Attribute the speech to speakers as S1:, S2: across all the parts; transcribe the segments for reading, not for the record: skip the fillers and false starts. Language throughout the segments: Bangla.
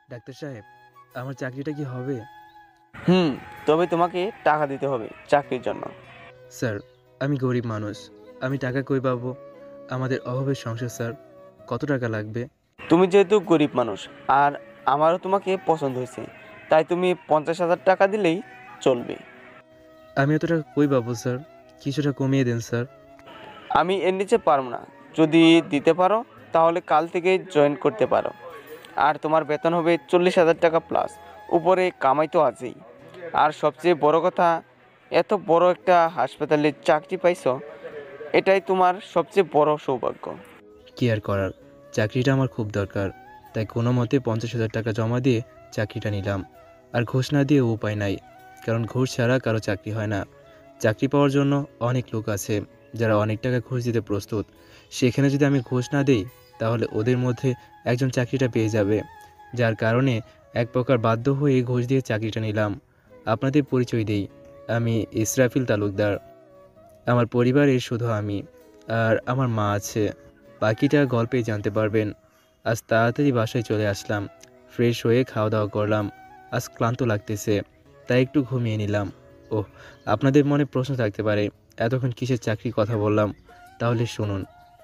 S1: ডাক্তার সাহেব, আমার চাকরিটা কি হবে?
S2: তবে তোমাকে টাকা দিতে হবে চাকরির জন্য।
S1: স্যার, আমি গরিব মানুষ, আমি টাকা কই পাবো? আমাদের অভাবের সংসার স্যার, কত টাকা লাগবে?
S2: তুমি যেহেতু গরিব মানুষ আর আমারও তোমাকে পছন্দ হয়েছে, তাই তুমি 50,000 টাকা দিলেই চলবে।
S1: আমি এত টাকা কই পাবো স্যার? কিছুটা কমিয়ে দেন স্যার।
S2: আমি এর নিচে পারবো না। যদি দিতে পারো তাহলে কাল থেকে জয়েন করতে পারো। আর তোমার বেতন হবে 40,000 টাকা প্লাস, উপরে কামাই তো আছেই। আর সবচেয়ে বড় কথা, এত বড় একটা হাসপাতালে চাকরি পাইছো, এটাই তোমার সবচেয়ে বড় সৌভাগ্য।
S1: কি আর করার, চাকরিটা আমার খুব দরকার, তাই কোনো মতে 50,000 টাকা জমা দিয়ে চাকরিটা নিলাম। আর ঘুষ না দিয়ে উপায় নাই, কারণ ঘুষ ছাড়া কারো চাকরি হয় না। চাকরি পাওয়ার জন্য অনেক লোক আছে যারা অনেক টাকা ঘুষ দিতে প্রস্তুত। সেখানে যদি আমি ঘুষ না দিই তাহলে ওদের মধ্যে একজন চাকরিটা পেয়ে যাবে, যার কারণে এক প্রকার বাধ্য হয়ে ঘুষ দিয়ে চাকরিটা নিলাম। আপনাদের পরিচয় দেই, আমি ইসরাফিল তালুকদার। আমার পরিবারের শুধু আমি আর আমার মা আছে, বাকিটা গল্পেই জানতে পারবেন। আজ তাড়াতাড়ি বাসায় চলে আসলাম, ফ্রেশ হয়ে খাওয়া দাওয়া করলাম। আজ ক্লান্ত লাগতেছে, তাই একটু ঘুমিয়ে নিলাম। ওহ, আপনাদের মনে প্রশ্ন থাকতে পারে এতক্ষণ কিসের চাকরির কথা বললাম। তাহলে শুনুন,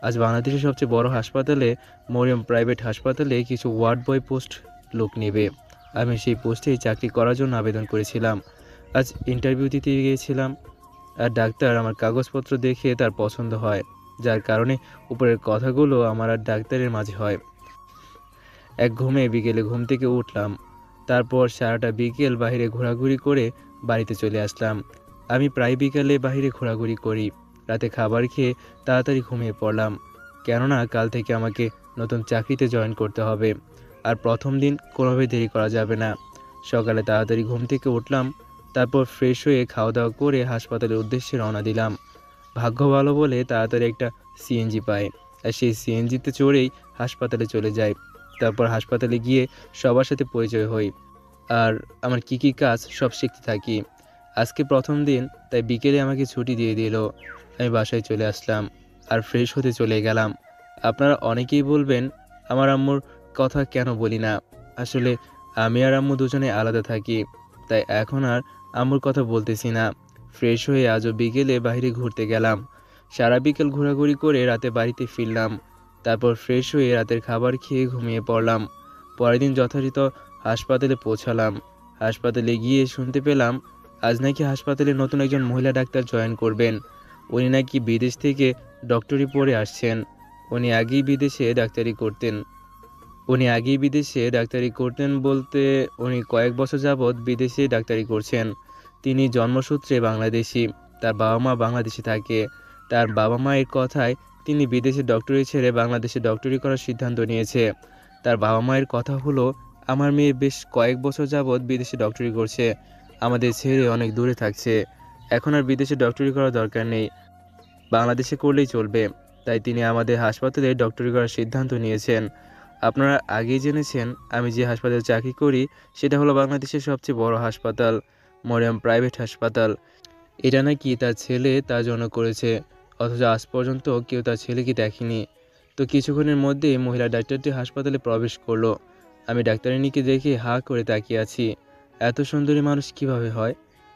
S1: আজ বাংলাদেশের সবচেয়ে বড় হাসপাতালে, মরিয়ম প্রাইভেট হাসপাতালে কিছু ওয়ার্ড বয় পোস্ট লোক নেবে। আমি সেই পোস্টেই চাকরি করার জন্য আবেদন করেছিলাম। আজ ইন্টারভিউ দিতে গিয়েছিলাম, আর ডাক্তার আমার কাগজপত্র দেখে তার পছন্দ হয়, যার কারণে উপরের কথাগুলো আমার আর ডাক্তারের মাঝে হয়। এক ঘুমে বিকেলে ঘুম থেকে উঠলাম, তারপর সারাটা বিকেল বাইরে ঘোরাঘুরি করে বাড়িতে চলে আসলাম। আমি প্রায় বিকালে বাইরে ঘোরাঘুরি করি। রাতে খাবার খেয়ে তাড়াতাড়ি ঘুমিয়ে পড়লাম, কেননা কাল থেকে আমাকে নতুন চাকরিতে জয়েন করতে হবে। আর প্রথম দিন কোনোভাবে দেরি করা যাবে না। সকালে তাড়াতাড়ি ঘুম থেকে উঠলাম, তারপর ফ্রেশ হয়ে খাওয়া দাওয়া করে হাসপাতালের উদ্দেশ্যে রওনা দিলাম। ভাগ্য ভালো বলে তাড়াতাড়ি একটা সিএনজি পাই, আর সেই সিএনজিতে চড়েই হাসপাতালে চলে যাই। তারপর হাসপাতালে গিয়ে সবার সাথে পরিচয় হই, আর আমার কি কি কাজ সব শিখতে থাকি। আজকে প্রথম দিন, তাই বিকেলে আমাকে ছুটি দিয়ে দিল। আমি বাসায় চলে আসলাম আর ফ্রেশ হতে চলে গেলাম। আপনারা অনেকেই বলবেন আমার আম্মুর কথা কেন বলি না। আসলে আমি আর আম্মু দুজনে আলাদা থাকি, তাই এখন আর আম্মুর কথা বলতেছি না। ফ্রেশ হয়ে আজও বিকেলে বাইরে ঘুরতে গেলাম। সারা বিকেল ঘোরাঘুরি করে রাতে বাড়িতে ফিরলাম। তারপর ফ্রেশ হয়ে রাতের খাবার খেয়ে ঘুমিয়ে পড়লাম। পরের দিন যথারীত হাসপাতালে পৌঁছালাম। হাসপাতালে গিয়ে শুনতে পেলাম আজ নাকি হাসপাতালে নতুন একজন মহিলা ডাক্তার জয়েন করবেন। উনি নাকি বিদেশ থেকে ডক্টরি পড়ে আসছেন। উনি আগেই বিদেশে ডাক্তারি করতেন বলতে উনি কয়েক বছর যাবৎ বিদেশে ডাক্তারি করছেন। তিনি জন্মসূত্রে বাংলাদেশি, তার বাবা মা বাংলাদেশে থাকে। তার বাবা মায়ের কথায় তিনি বিদেশে ডক্টরি ছেড়ে বাংলাদেশে ডক্টরি করার সিদ্ধান্ত নিয়েছে। তার বাবা মায়ের কথা হলো, আমার মেয়ে বেশ কয়েক বছর যাবৎ বিদেশে ডক্টরি করছে, আমাদের ছেড়ে অনেক দূরে থাকছে। এখন আর বিদেশে ডক্টরি করার দরকার নেই, বাংলাদেশে করলেই চলবে। তাই তিনি আমাদের হাসপাতালে ডক্টরি করার সিদ্ধান্ত নিয়েছেন। আপনারা আগেই জেনেছেন আমি যে হাসপাতালে চাকরি করি সেটা হলো বাংলাদেশের সবচেয়ে বড় হাসপাতাল, মরিয়ম প্রাইভেট হাসপাতাল। এটা নাকি তার ছেলে তার জন্য করেছে, অথচ আজ পর্যন্ত কেউ তার ছেলেকে দেখেনি। তো কিছুক্ষণের মধ্যেই মহিলা ডাক্তারটি হাসপাতালে প্রবেশ করলো। আমি ডাক্তারিনীকে দেখে হাঁ করে তাকিয়ে আছি। এত সুন্দরী মানুষ কিভাবে হয়?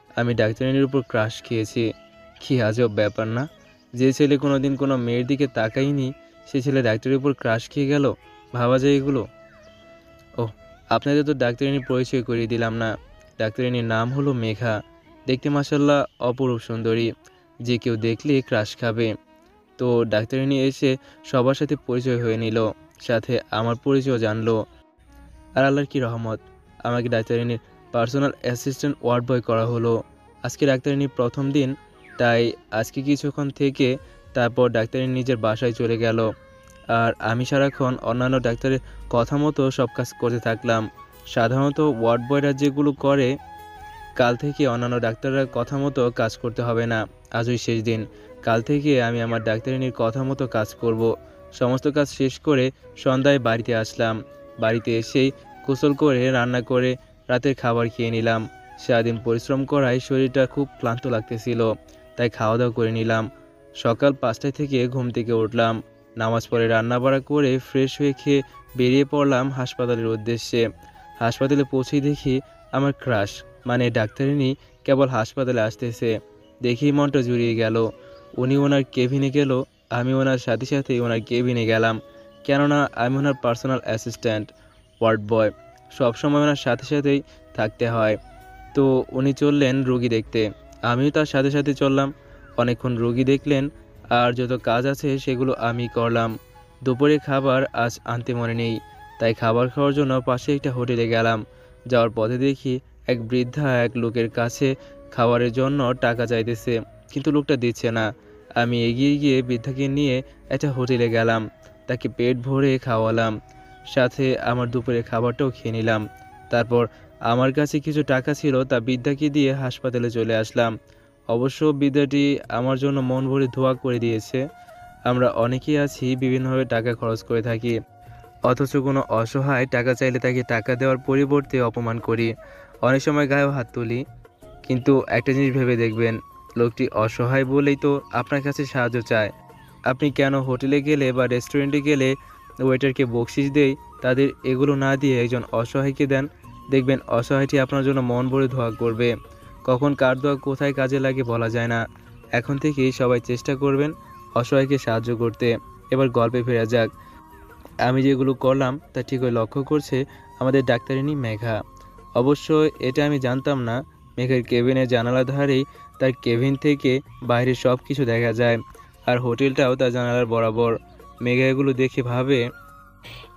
S1: আমি ডাক্তারিনীর উপর ক্রাশ খেয়েছি। কি আজব ব্যাপার না, যে ছেলে কোনোদিন কোনো মেয়ের দিকে তাকায়নি সে ছেলে ডাক্তারের উপর ক্রাশ খেয়ে গেল। ভাবা যায় এগুলো? ওহ, আপনাদের তো ডাক্তারিনীর পরিচয় করিয়ে দিলাম না। ডাক্তারিনীর নাম হলো মেঘা। দেখতে মাশাআল্লাহ অপরূপ সুন্দরী, যে কেউ দেখলে ক্রাশ খাবে। তো ডাক্তারিনী এসে সবার সাথে পরিচয় হয়ে নিল, সাথে আমার পরিচয় জানলো। আর আল্লাহর কি রহমত, আমাকে ডাক্তারিনীর পার্সোনাল অ্যাসিস্ট্যান্ট ওয়ার্ড বয় করা হলো। আজকে ডাক্তারিনীর প্রথম দিন, তাই আজকে কিছুক্ষণ থেকে তারপর ডাক্তারিনী নিজের বাসায় চলে গেল। আর আমি সারাক্ষণ অন্যান্য ডাক্তারের কথা মতো সব কাজ করতে থাকলাম। সাধারণত ওয়ার্ড বয়রা যেগুলো করে, কাল থেকে অন্যান্য ডাক্তাররা কথা মতো কাজ করতে হবে না। আজই শেষ দিন, কাল থেকে আমি আমার ডাক্তারিনীর কথা মতো কাজ করব। সমস্ত কাজ শেষ করে সন্ধ্যায় বাড়িতে আসলাম। বাড়িতে এসেই গোসল করে রান্না করে রাতের খাবার খেয়ে নিলাম। সারাদিন পরিশ্রম করায় শরীরটা খুব ক্লান্ত লাগতেছিল, তাই খাওয়া দাওয়া করে নিলাম। সকাল 5টায় থেকে ঘুম থেকে উঠলাম, নামাজ পড়ে রান্নাবাড়া করে ফ্রেশ হয়ে খেয়ে বেরিয়ে পড়লাম হাসপাতালের উদ্দেশ্যে। হাসপাতালে পৌঁছেই দেখি আমার ক্রাশ মানে ডাক্তারিনী কেবল হাসপাতালে আসতেছে। দেখেই মনটা জুড়িয়ে গেল। উনি ওনার কেবিনে গেল, আমি ওনার সাথে সাথে ওনার কেবিনে গেলাম। কেননা আমি ওনার পার্সোনাল অ্যাসিস্ট্যান্ট, ওয়ার্ড বয়, সবসময় ওনার সাথে সাথেই থাকতে হয়। তো উনি চললেন রোগী দেখতে, আমিও তার সাথে সাথে চললাম। অনেকক্ষণ রোগী দেখলেন, আর যত কাজ আছে সেগুলো আমি করলাম। দুপুরে খাবার আজ আনতে মনে নেই, তাই খাবার খাওয়ার জন্য পাশে একটা হোটেলে গেলাম। যাওয়ার পথে দেখি এক বৃদ্ধা এক লোকের কাছে খাবারের জন্য টাকা চাইতেছে, কিন্তু লোকটা দিচ্ছে না। আমি এগিয়ে গিয়ে বৃদ্ধাকে নিয়ে একটা হোটেলে গেলাম, তাকে পেট ভরে খাওয়ালাম, সাথে আমার দুপুরে খাবারটাও খেয়ে নিলাম। তারপর আমার কাছে কিছু টাকা ছিল, তা বৃদ্ধাকে দিয়ে হাসপাতালে চলে আসলাম। অবশ্য বৃদ্ধাটি আমার জন্য মন ভরে দোয়া করে দিয়েছে। আমরা অনেকেই আছি বিভিন্নভাবে টাকা খরচ করে থাকি, অথচ কোনো অসহায় টাকা চাইলে তাকে টাকা দেওয়ার পরিবর্তে অপমান করি, অনেক সময় গায়েও হাত তুলি। কিন্তু একটা জিনিস ভেবে দেখবেন, লোকটি অসহায় বলেই তো আপনার কাছে সাহায্য চায়। আপনি কেন হোটেলে গেলে বা রেস্টুরেন্টে গেলে ওয়েটারকে বকশিশ দেয়, তাদের এগুলো না দিয়ে একজন অসহায়কে দেন, দেখবেন অসহায়টি আপনার জন্য মন ভরে দোয়া করবে। কখন কার দোয়া কোথায় কাজে লাগে বলা যায় না। এখন থেকেই সবাই চেষ্টা করবেন অসহায়কে সাহায্য করতে। এবার গল্পে ফেরা যাক। আমি যেগুলো করলাম তা ঠিকই লক্ষ্য করছে আমাদের ডাক্তারিনী মেঘা। অবশ্য এটা আমি জানতাম না, মেঘার কেবিনের জানালার ধারেই তার কেবিন থেকে বাইরের সব কিছু দেখা যায়, আর হোটেলটাও তার জানালার বরাবর। মেঘা এগুলো দেখে ভাবে,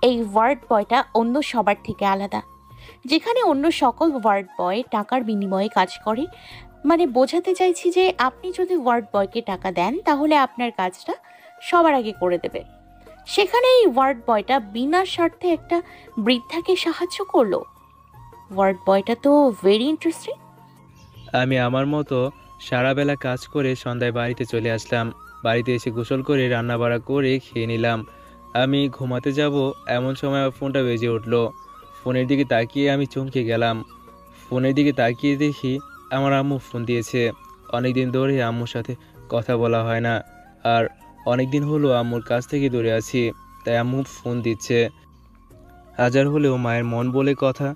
S3: এই ওয়ার্ড বয়টা অন্য সবার থেকে আলাদা। যেখানে অন্য সকল ওয়ার্ড বয় টাকার বিনিময়ে কাজ করে, মানে বোঝাতে চাইছি যে আপনি যদি ওয়ার্ড বয়কে টাকা দেন তাহলে আপনার কাজটা সবার আগে করে দেবে। সেখানে এই ওয়ার্ড বয়টা বিনা স্বার্থে একটা বৃদ্ধাকে সাহায্য করলো। ওয়ার্ড বয়টা তো ভেরি ইন্টারেস্টিং।
S1: আমি আমার মতো সারা বেলা কাজ করে সন্ধ্যায় বাড়িতে চলে আসলাম। বাড়িতে এসে গোসল করে রান্নাবাড়া করে খেয়ে নিলাম। আমি ঘুমাতে যাব এমন সময় আমার ফোনটা বেজে উঠলো। ফোনের দিকে তাকিয়ে আমি চমকে গেলাম। ফোনের দিকে তাকিয়ে দেখি আমার আম্মু ফোন দিয়েছে। অনেক দিন ধরে আম্মুর সাথে কথা বলা হয় না, আর অনেক দিন হলো আম্মুর কাছ থেকে দূরে আছি, তাই আম্মু ফোন দিচ্ছে। হাজার হলেও মায়ের মন বলে কথা,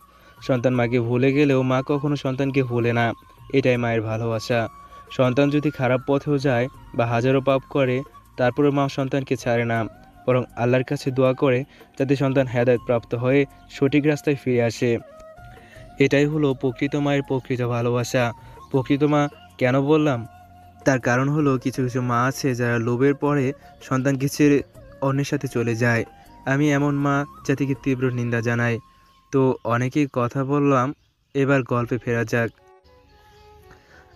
S1: সন্তান মাকে ভুলে গেলেও মা কখনো সন্তানকে ভুলে না। এটাই মায়ের ভালোবাসা। সন্তান যদি খারাপ পথেও যায় বা হাজারো পাপ করে, তারপরে মা সন্তানকে ছাড়ে না, বরং আল্লাহর কাছে দোয়া করে যাতে সন্তান হেদায়েত প্রাপ্ত হয়ে সঠিক রাস্তায় ফিরে আসে। এটাই হলো প্রকৃত মায়ের প্রকৃত ভালোবাসা। প্রকৃত মা কেন বললাম, তার কারণ হলো কিছু কিছু মা আছে যারা লোভের পরে সন্তানকে ছেড়ে অন্যের সাথে চলে যায়। আমি এমন মা জাতিকে তীব্র নিন্দা জানাই। তো অনেকেই কথা বললাম, এবার গল্পে ফেরা যাক।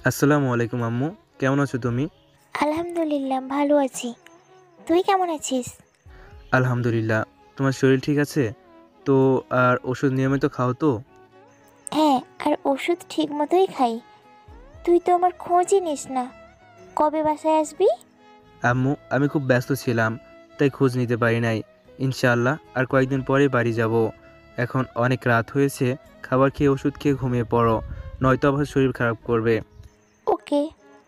S1: আসসালামু আলাইকুম আম্মু, কেমন আছো তুমি?
S4: আলহামদুলিল্লাহ ভালো আছি। তুই কেমন আছিস?
S1: আলহামদুলিল্লাহ। তোমার শরীর ঠিক আছে তো? আর ওষুধ নিয়মিত খাও তো?
S4: হ্যাঁ, আর ওষুধ ঠিক মতোই খাই। তুই তো আমার খোঁজই নিস না। কবে বাসায় আসবি?
S1: আম্মু আমি খুব ব্যস্ত ছিলাম, তাই খোঁজ নিতে পারি নাই। ইনশাআল্লাহ আর কয়েকদিন পরে বাড়ি যাব। এখন অনেক রাত হয়েছে, খাবার খেয়ে ওষুধ খেয়ে ঘুমিয়ে পড়ো, নয়তো আবার শরীর খারাপ করবে।
S4: ওকে,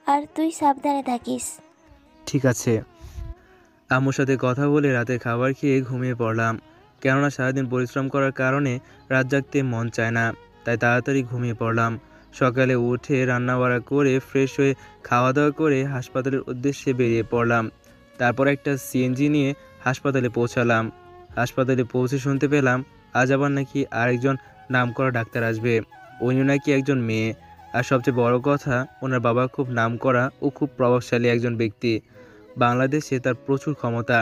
S4: আর তুই সাবধানে থাকিস।
S1: ঠিক আছে। আম্মুর সাথে কথা বলে রাতে খাবার খেয়ে ঘুমিয়ে পড়লাম। কেননা সারাদিন পরিশ্রম করার কারণে রাত জাগতে মন চায় না, তাই তাড়াতাড়ি ঘুমিয়ে পড়লাম। সকালে উঠে রান্নাবাড়া করে ফ্রেশ হয়ে খাওয়া দাওয়া করে হাসপাতালের উদ্দেশ্যে বেরিয়ে পড়লাম। তারপর একটা সিএনজি নিয়ে হাসপাতালে পৌঁছালাম। হাসপাতালে পৌঁছে শুনতে পেলাম আজ আবার নাকি আরেকজন নামকরা ডাক্তার আসবে। উনি নাকি একজন মেয়ে, আর সবচেয়ে বড় কথা ওনার বাবা খুব নামকরা ও খুব প্রভাবশালী একজন ব্যক্তি। বাংলাদেশে তার প্রচুর ক্ষমতা।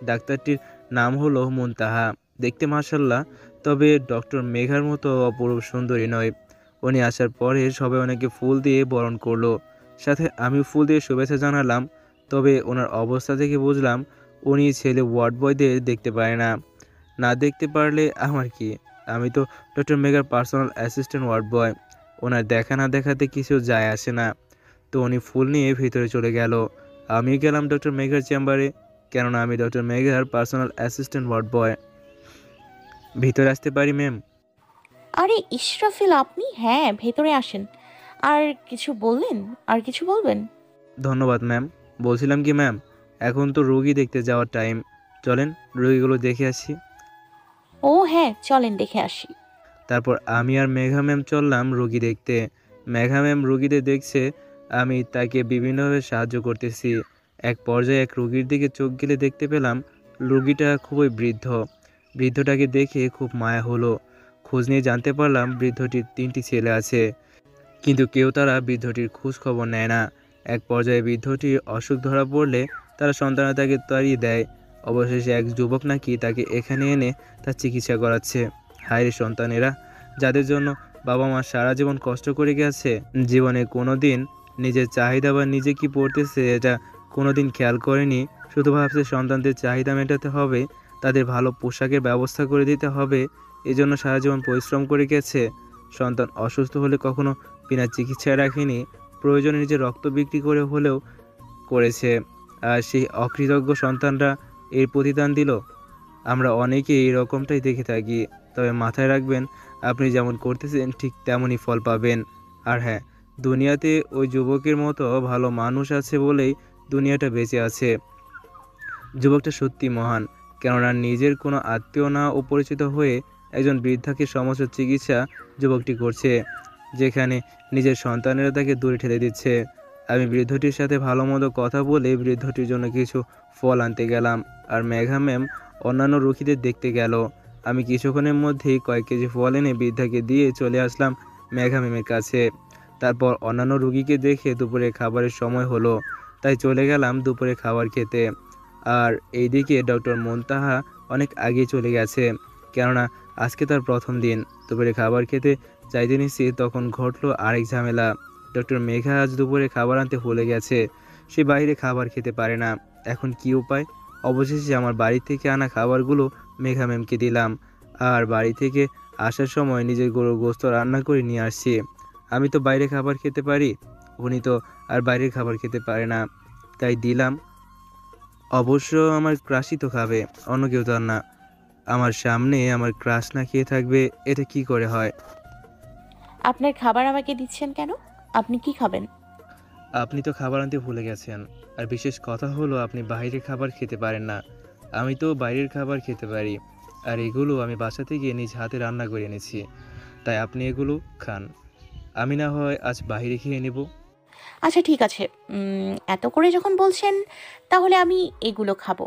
S1: ডাক্তারটির নাম হলো মুনতাহা। দেখতে মাশাআল্লাহ, তবে ডক্টর মেঘার মতো অপরূপ সুন্দরী নয়। উনি আসার পরে সবাই ওনাকে ফুল দিয়ে বরণ করলো, সাথে আমি ফুল দিয়ে শুভেচ্ছা জানালাম। তবে ওনার অবস্থা থেকে বুঝলাম উনি ছেলে ওয়ার্ড বয়দের দেখতে পারে না। না দেখতে পারলে আমার কি, আমি তো ডক্টর মেঘার পার্সোনাল অ্যাসিস্ট্যান্ট ওয়ার্ড বয়। ওনার দেখা না দেখাতে কিছু যায় আসে না। তো উনি ফুল নিয়ে ভিতরে চলে গেল। আমি গেলাম ডক্টর মেঘার চেম্বারে, কেননা আমি ডক্টর মেঘার পার্সোনাল অ্যাসিস্ট্যান্ট ওয়ার্ড বয়। ভিতরে আসতে পারি ম্যাম?
S3: আরে ইশরাফিল, আপনি? হ্যাঁ, ভেতরে আসেন। আর কিছু বললেন? আর কিছু বলবেন?
S1: ধন্যবাদ ম্যাম। বলছিলাম কি ম্যাম, এখন তো রোগী দেখতে যাওয়ার টাইম, চলেন রোগীগুলো দেখে আসি।
S3: ও হ্যাঁ, চলেন দেখে আসি।
S1: তারপর আমি আর মেঘা ম্যাম চললাম রোগী দেখতে। মেঘা ম্যাম রোগীদের দেখছে, আমি তাকে বিভিন্নভাবে সাহায্য করতেছি। এক পর্যায়ে এক রোগীর দিকে চোখ গেলে দেখতে পেলাম রোগীটা খুবই বৃদ্ধ। বৃদ্ধটাকে দেখে খুব মায়া হলো। খোঁজ নিয়ে জানতে পারলাম বৃদ্ধটির 3টি ছেলে আছে, কিন্তু কেউ তারা বৃদ্ধটির খোঁজ খবর নেয় না। এক পর্যায়ে বৃদ্ধটির অসুখ ধরা পড়লে তারা সন্তানরা তাকে তাড়িয়ে দেয়। অবশেষে এক যুবক নাকি তাকে এখানে এনে তার চিকিৎসা করাচ্ছে। হায়রে সন্তানেরা, যাদের জন্য বাবা মা সারা জীবন কষ্ট করে গেছে, জীবনে কোনো দিন নিজের চাহিদা বা নিজে কি পড়তেছে এটা কোনো দিন খেয়াল করেনি, শুধু ভাবছে সন্তানদের চাহিদা মেটাতে হবে, তাদের ভালো পোশাকের ব্যবস্থা করে দিতে হবে, এজন্য সারা জীবন পরিশ্রম করে গেছে। সন্তান অসুস্থ হলে কখনো বিনা চিকিৎসায় রাখেনি, প্রয়োজনে নিজের রক্ত বিক্রি করে হলেও করেছে। আর সেই অকৃতজ্ঞ সন্তানরা এর প্রতিদান দিল। আমরা অনেকেই এই রকমটাই দেখে থাকি। তবে মাথায় রাখবেন, আপনি যেমন করতেছেন ঠিক তেমনই ফল পাবেন। আর হ্যাঁ, দুনিয়াতে ওই যুবকের মতো ভালো মানুষ আছে বলেই দুনিয়াটা বেঁচে আছে। যুবকটা সত্যি মহান, কেননা নিজের কোনো আত্মীয় না ও পরিচিত হয়ে একজন বৃদ্ধাকে সমস্ত চিকিৎসা যুবকটি করছে, যেখানে নিজের সন্তানেরা তাকে দূরে ঠেলে দিচ্ছে। আমি বৃদ্ধটির সাথে ভালো মন্দ কথা বলে বৃদ্ধটির জন্য কিছু ফল আনতে গেলাম, আর মেঘা ম্যাম অন্যান্য রোগীদের দেখতে গেল। আমি কিছুক্ষণের মধ্যেই কয়েক কেজি ফল এনে বৃদ্ধাকে দিয়ে চলে আসলাম মেঘা ম্যামের কাছে। তারপর অন্যান্য রোগীকে দেখে দুপুরে খাবারের সময় হলো, তাই চলে গেলাম দুপুরে খাবার খেতে। আর এইদিকে ডক্টর মুনতাহা অনেক আগেই চলে গেছে, কেননা আজকে তার প্রথম দিন। দুপুরে খাবার খেতে চাইতে নিচ্ছি, তখন ঘটলো আরেক ঝামেলা। ডক্টর মেঘা আজ দুপুরে খাবার আনতে ভুলে গেছে। সে বাইরে খাবার খেতে পারে না। এখন কি উপায়? অবশেষে আমার বাড়ি থেকে আনা খাবারগুলো মেঘা ম্যামকে দিলাম, আর বাড়ি থেকে আসার সময় নিজের গরুর গোশত রান্না করে নিয়ে আসছি। আমি তো বাইরে খাবার খেতে পারি, উনি তো আর বাইরের খাবার খেতে পারে না, তাই দিলাম। অবশ্য আমার ক্রাশই তো খাবে, অন্য কেউ তো আর না। আমার সামনে আমার ক্রাশ না খেয়ে থাকবে, এটা কি করে হয়?
S3: আপনার খাবার আমাকে দিচ্ছেন কেন? আপনি কি খাবেন?
S1: আপনি তো খাবার আনতে ভুলে গেছেন, আর বিশেষ কথা হলো আপনি বাইরের খাবার খেতে পারেন না। আমি তো বাইরের খাবার খেতে পারি, আর এগুলো আমি বাসা থেকে নিজ হাতে রান্না করে এনেছি, তাই আপনি এগুলো খান। আমি না হয় আজ বাইরে খেয়ে নেব।
S3: আচ্ছা ঠিক আছে, এত করে যখন বলছেন তাহলে আমি এগুলো খাবো।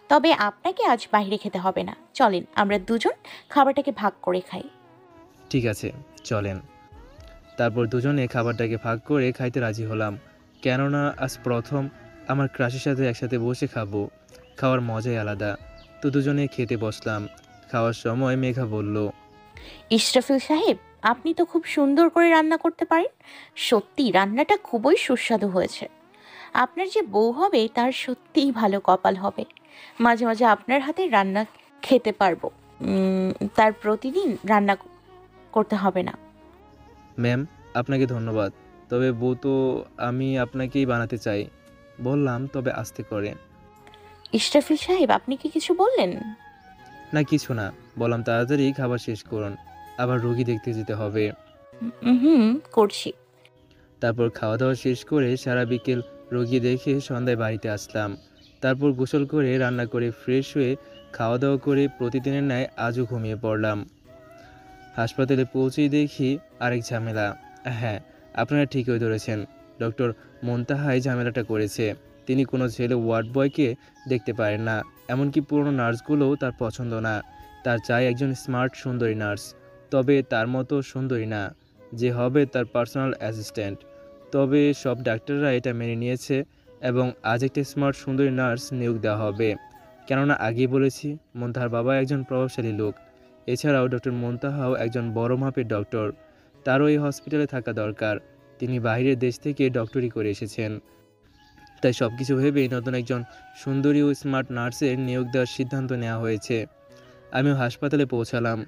S3: তবে আপনাকে আজ বাইরে খেতে হবে না, চলেন আমরা দুজন খাবারটাকে ভাগ করে খাই।
S1: ঠিক আছে, চলেন। তারপর দুজনে খাবারটাকে ভাগ করে খাইতে রাজি হলাম, কেননা আজ প্রথম আমার ক্রাশের সাথে একসাথে বসে খাবো। খাওয়ার মজাই আলাদা। তো দুজনে খেতে বসলাম। খাওয়ার সময় মেঘা বলল,
S3: ইশরাফিল সাহেব, আপনি তো খুব সুন্দর করে রান্না করতে পারেন। সত্যি রান্নাটা খুবই সুস্বাদু হয়েছে। আপনার যে বউ হবে তার সত্যিই ভালো কপাল হবে। মাঝে মাঝে আপনার হাতে রান্না খেতে পারবো। তার প্রতিদিন রান্না করতে হবে না।
S1: ম্যাম, আপনাকে ধন্যবাদ, তবে বউ তো আমি আপনাকেই বানাতে চাই। বললাম, তবে আস্তে করে।
S3: ইশরাফিল সাহেব, আপনি কি কিছু বললেন?
S1: না কিছু না, বললাম তাড়াতাড়ি খাবার শেষ করুন, আবার রোগী দেখতে যেতে হবে।
S3: হুম, করছি।
S1: তারপর খাওয়া দাওয়া শেষ করে সারা বিকেল রোগী দেখে সন্ধ্যায় বাড়িতে আসলাম। তারপর গোসল করে রান্না করে ফ্রেশ হয়ে খাওয়া দাওয়া করে প্রতিদিনের ন্যায় আজও ঘুমিয়ে পড়লাম। হাসপাতালে পৌঁছেই দেখি আরেক ঝামেলা। হ্যাঁ, আপনারা ঠিকই ধরেছেন, ডক্টর মুনতাহাই ঝামেলাটা করেছে। তিনি কোনো ছেলে ওয়ার্ড বয়কে দেখতে পারেন না, এমনকি পুরনো নার্সগুলোও তার পছন্দ না। তার চাই একজন স্মার্ট সুন্দরী নার্স, তবে তার মতো সুন্দরী না, যে হবে তার পার্সোনাল অ্যাসিস্ট্যান্ট। তবে সব ডাক্তাররা এটা মেনে নিয়েছে এবং আজ একটা স্মার্ট সুন্দরী নার্স নিয়োগ দেওয়া হবে, কেননা আগেই বলেছি মুনতাহার বাবা একজন প্রভাবশালী লোক। এছাড়াও ডক্টর মুনতাহাও একজন বড় মাপের ডক্টর, তারও এই হসপিটালে থাকা দরকার। তিনি বাইরের দেশ থেকে ডক্টরি করে এসেছেন, তাই সব কিছু ভেবেই নতুন একজন সুন্দরী ও স্মার্ট নার্সের নিয়োগ দেওয়ার সিদ্ধান্ত নেওয়া হয়েছে। আমিও হাসপাতালে পৌঁছালাম।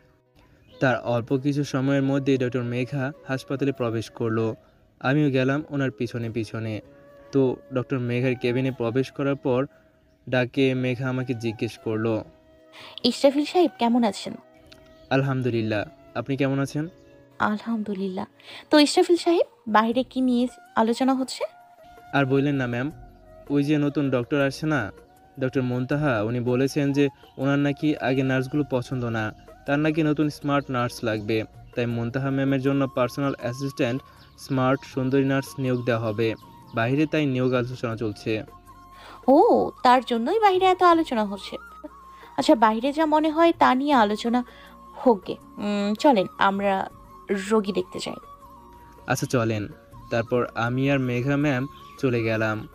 S1: তার অল্প কিছু সময়ের মধ্যে ডক্টর মেঘা হাসপাতালে প্রবেশ করলো। আমিও গেলাম ওনার পিছনে পিছনে। তো ডক্টর মেঘার কেবিনে প্রবেশ করার পর ডাকে মেঘা আমাকে জিজ্ঞেস করলো,
S3: ইশরাফিল সাহেব কেমন আছেন?
S1: আলহামদুলিল্লাহ, আপনি কেমন আছেন?
S3: আলহামদুলিল্লাহ। তো ইশরাফিল সাহেব, বাইরে কি নিয়ে আলোচনা হচ্ছে?
S1: আর বললেন না ম্যাম, ওই যে নতুন ডক্টর আসছে না, ডক্টর মুনতাহা, উনি বলেছেন যে ওনার নাকি আগে নার্সগুলো পছন্দ না, তার নাকি নতুন স্মার্ট নার্স লাগবে। তাই মুনতাহা ম্যামের জন্য পার্সোনাল অ্যাসিস্ট্যান্ট স্মার্ট সুন্দরী নার্স নিয়োগ দেওয়া হবে। বাইরে তাই নিয়োগ আলোচনা চলছে।
S3: ও, তার জন্যই বাইরে এত আলোচনা হচ্ছে। আচ্ছা, বাইরে যা মনে হয় তা নিয়ে আলোচনা হোক গে। চলেন আমরা রোগী দেখতে যাই।
S1: আচ্ছা চলেন। তারপর আমি আর মেঘা ম্যাম চলে গেলাম।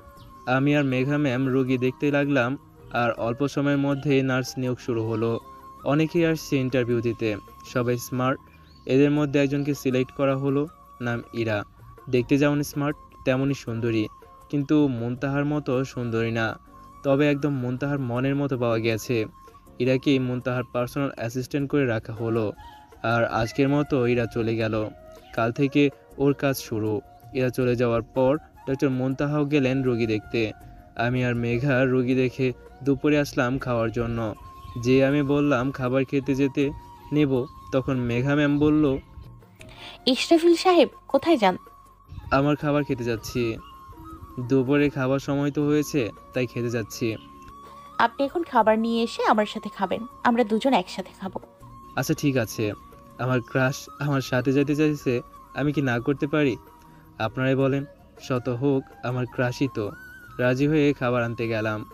S1: আমি আর মেঘা ম্যাম রোগী দেখতে লাগলাম। আর অল্প সময়ের মধ্যেই নার্স নিয়োগ শুরু হলো। অনেকেই আসছে ইন্টারভিউ দিতে, সবাই স্মার্ট। এদের মধ্যে একজনকে সিলেক্ট করা হলো, নাম ইরা। দেখতে যেমন স্মার্ট তেমনই সুন্দরী, কিন্তু মুনতাহার মতো সুন্দরী না, তবে একদম মুনতাহার মনের মতো পাওয়া গেছে। ইরাকেই মুনতাহার পার্সোনাল অ্যাসিস্ট্যান্ট করে রাখা হলো। আর আজকের মতো ইরা চলে গেল। কাল থেকে ওর কাজ শুরু। এরা চলে যাওয়ার পর ডক্টর মুনতাহাও গেলেন রোগী দেখতে। আমি আর মেঘা রোগী দেখে দুপুরে আসলাম খাওয়ার জন্য। যে আমি বললাম খাবার খেতে যেতে নেব, তখন মেঘা ম্যাম বলল,
S3: ইশরাফিল সাহেব কোথায় যান?
S1: আমার খাবার খেতে যাচ্ছি। দুপুরে খাবার সময় তো হয়েছে, তাই খেতে যাচ্ছি।
S3: আপনি এখন খাবার নিয়ে এসে আমার সাথে খাবেন, আমরা দুজন একসাথে খাবো।
S1: আচ্ছা ঠিক আছে। আমার ক্রাশ আমার সাথে যেতে চাইছে, আমি কি না করতে পারি? আপনারাই বলেন। শত হোক আমার ক্রাশই তো। রাজি হয়ে খাবার আনতে গেলাম।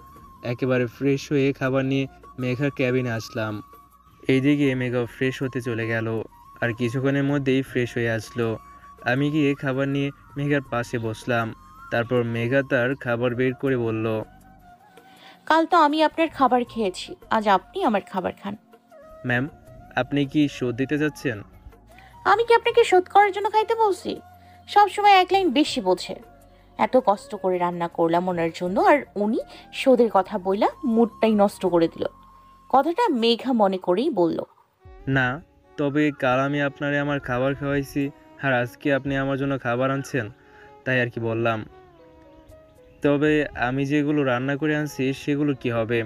S1: একেবারে ফ্রেশ হয়ে খাবার নিয়ে মেঘার ক্যাবিনে আসলাম। এইদিকে মেঘা ফ্রেশ হতে চলে গেল, আর কিছুক্ষণের মধ্যেই ফ্রেশ হয়ে আসলো। আমি গিয়ে খাবার নিয়ে মেঘার পাশে বসলাম। তারপর মেঘা তার খাবার বের করে বলল,
S3: কাল তো আমি আপনার খাবার খেয়েছি, আজ আপনি আমার খাবার খান।
S1: ম্যাম, আপনি কি শোধ দিতে যাচ্ছেন?
S3: আমি কি আপনাকে শোধ করার জন্য খাইতে বলছি? সব সময় এক লাইন বেশি বোঝে। এত কষ্ট করে রান্না করলাম ওনার জন্য, আর উনি শোধের কথা বইলা মুডটাই নষ্ট করে দিল। কথাটা মেঘা মনে করেই বলল।
S1: না, তবে কাল আমি আপনারে আমার খাবার খাওয়াইছি, আর আজকে আপনি আমার জন্য খাবার আনছেন, তাই আর কি বললাম। তবে আমি যেগুলো রান্না করে আনছি সেগুলো কি হবে?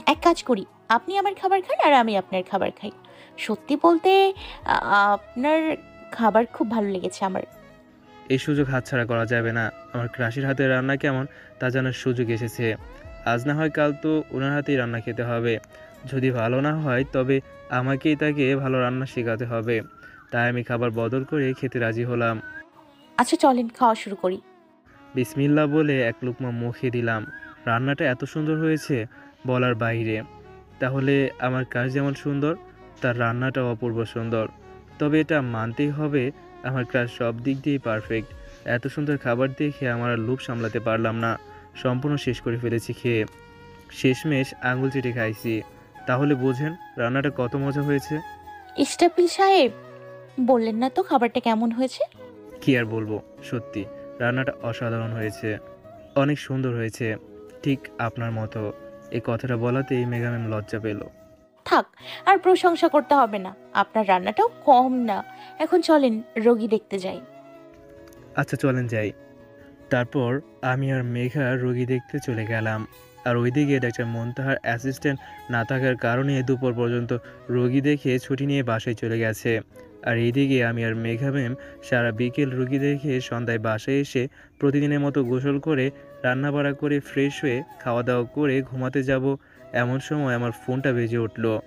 S3: এক কাজ করি, আপনি আমার খাবার খান আর আমি আপনার খাবার খাই। সত্যি বলতে আ- আপনার খাবার খুব ভালো লেগেছে আমার।
S1: এই সুযোগ হাতছাড়া করা যাবে না। আমার ক্রাশির হাতের রান্না কেমন তা জানার সুযোগ এসেছে। আজ না হয় কাল তো ওনার হাতেই রান্না খেতে হবে। যদি ভালো না হয় তবে আমাকেই তাকে ভালো রান্না শেখাতে হবে। তাই আমি খাবার বদল করে খেতে রাজি হলাম।
S3: আচ্ছা চলেন খাওয়া শুরু করি।
S1: বিসমিল্লাহ বলে এক লুকমা মুখে দিলাম। রান্নাটা এত সুন্দর হয়েছে বলার বাইরে। তাহলে আমার কাজ যেমন সুন্দর, তার রান্নাটাও অপূর্ব সুন্দর। তবে এটা মানতেই হবে, আমার কাজ সব দিক দিয়েই পারফেক্ট। এত সুন্দর খাবার দেখে আমার আর লোভ সামলাতে পারলাম না। সম্পূর্ণ শেষ করে ফেলেছি খেয়ে। শেষমেশ আঙুল চেটে খাইছি। তাহলে বোঝেন রান্নাটা কত মজা হয়েছে।
S3: ইস্টাপিল সাহেব, বললেন না তো খাবারটা কেমন হয়েছে?
S1: কি আর বলবো, সত্যি রান্নাটা অসাধারণ হয়েছে, অনেক সুন্দর হয়েছে, ঠিক আপনার মতো। এই কথাটা বলাতেই মেঘা ম্যাম লজ্জা পেল।
S3: থাক, আর প্রশংসা করতে হবে না, আপনার রান্নাটাও কম না। এখন চলেন রোগী দেখতে যাই।
S1: আচ্ছা চলেন যাই। তারপর আমি আর মেঘা রোগী দেখতে চলে গেলাম। আর ওইদিকে ডাক্তার মুনতাহার অ্যাসিস্ট্যান্ট না থাকার কারণে দুপুর পর্যন্ত রোগী দেখে ছুটি নিয়ে বাসায় চলে গেছে। আর এইদিকে আমি আর মেঘা ম্যাম সারা বিকেল রোগী দেখে সন্ধ্যায় বাসায় এসে প্রতিদিনের মতো গোসল করে রান্নাবাড়া করে ফ্রেশ হয়ে খাওয়া দাওয়া করে ঘুমাতে যাব। এমন সময় আমার ফোনটা বেজে উঠল।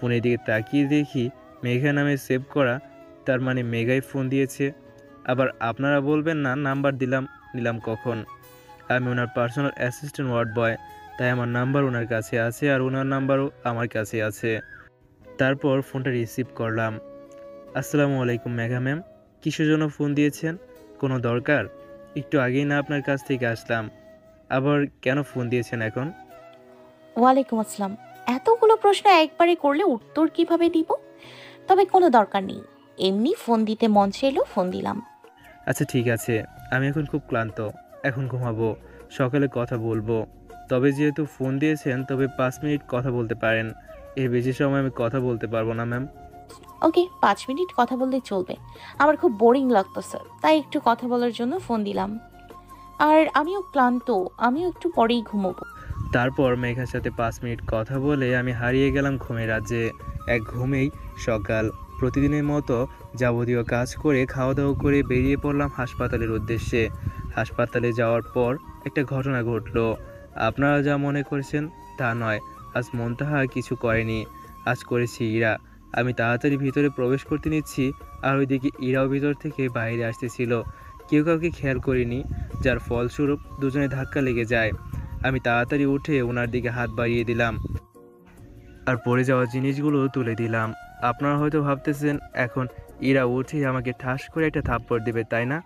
S1: ফোনের দিকে তাকিয়ে দেখি মেঘা নামে সেভ করা, তার মানে মেঘাই ফোন দিয়েছে। আবার আপনারা বলবেন না নাম্বার নিলাম কখন। আমি ওনার পার্সোনাল অ্যাসিস্ট্যান্ট ওয়ার্ড বয়, তাই আমার নাম্বার ওনার কাছে আছে আর ওনার নাম্বারও আমার কাছে আছে। তারপর ফোনটা রিসিভ করলাম। আসসালামু আলাইকুম মেঘা ম্যাম, কিসের জন্য ফোন দিয়েছেন? কোনো দরকার? একটু আগেই না আপনার কাছ থেকে আসলাম, আবার কেন ফোন দিয়েছেন এখন?
S3: ওয়ালাইকুম আসসালাম। এতগুলো প্রশ্ন একবারে করলে উত্তর কিভাবে দিব? তবে কোনো দরকার নেই, এমনি ফোন দিতে মন চাইলো ফোন দিলাম।
S1: আচ্ছা ঠিক আছে, আমি এখন খুব ক্লান্ত, এখন ঘুমাবো, সকালে কথা বলবো। তবে যেহেতু ফোন দিয়েছেন তবে 5 মিনিট কথা বলতে পারেন, এর বেশি সময় আমি কথা বলতে পারবো না ম্যাম।
S3: ওকে, 5 মিনিট কথা বললে চলবে। আমার খুব বোরিং লাগতো স্যার, তাই একটু কথা বলার জন্য ফোন দিলাম। আর আমিও ক্লান্ত, আমিও একটু পরেই ঘুমোবো।
S1: তারপর মেঘার সাথে 5 মিনিট কথা বলে আমি হারিয়ে গেলাম ঘুমের রাজ্যে। এক ঘুমেই সকাল। প্রতিদিনের মতো যাবতীয় কাজ করে খাওয়া দাওয়া করে বেরিয়ে পড়লাম হাসপাতালের উদ্দেশ্যে। হাসপাতালে যাওয়ার পর একটা ঘটনা ঘটলো। আপনারা যা মনে করেছেন তা নয়। আজ মুনতাহা কিছু করেনি, আজ করেছি ইরা। আমি তাড়াতাড়ি ভিতরে প্রবেশ করতে নিচ্ছি, আর ওইদিকে ইরাও ভিতর থেকে বাইরে আসতেছিল। কেউ কাউকে খেয়াল করিনি, যার ফলস্বরূপ দুজনে ধাক্কা লেগে যায়। আমি তাড়াতাড়ি উঠে ওনার দিকে হাত বাড়িয়ে দিলাম আর পড়ে যাওয়া জিনিসগুলো তুলে দিলাম। আপনারা হয়তো ভাবতেছেন এখন ইরা উঠে আমাকে ঠাস করে একটা থাপ্পড় দেবে, তাই না?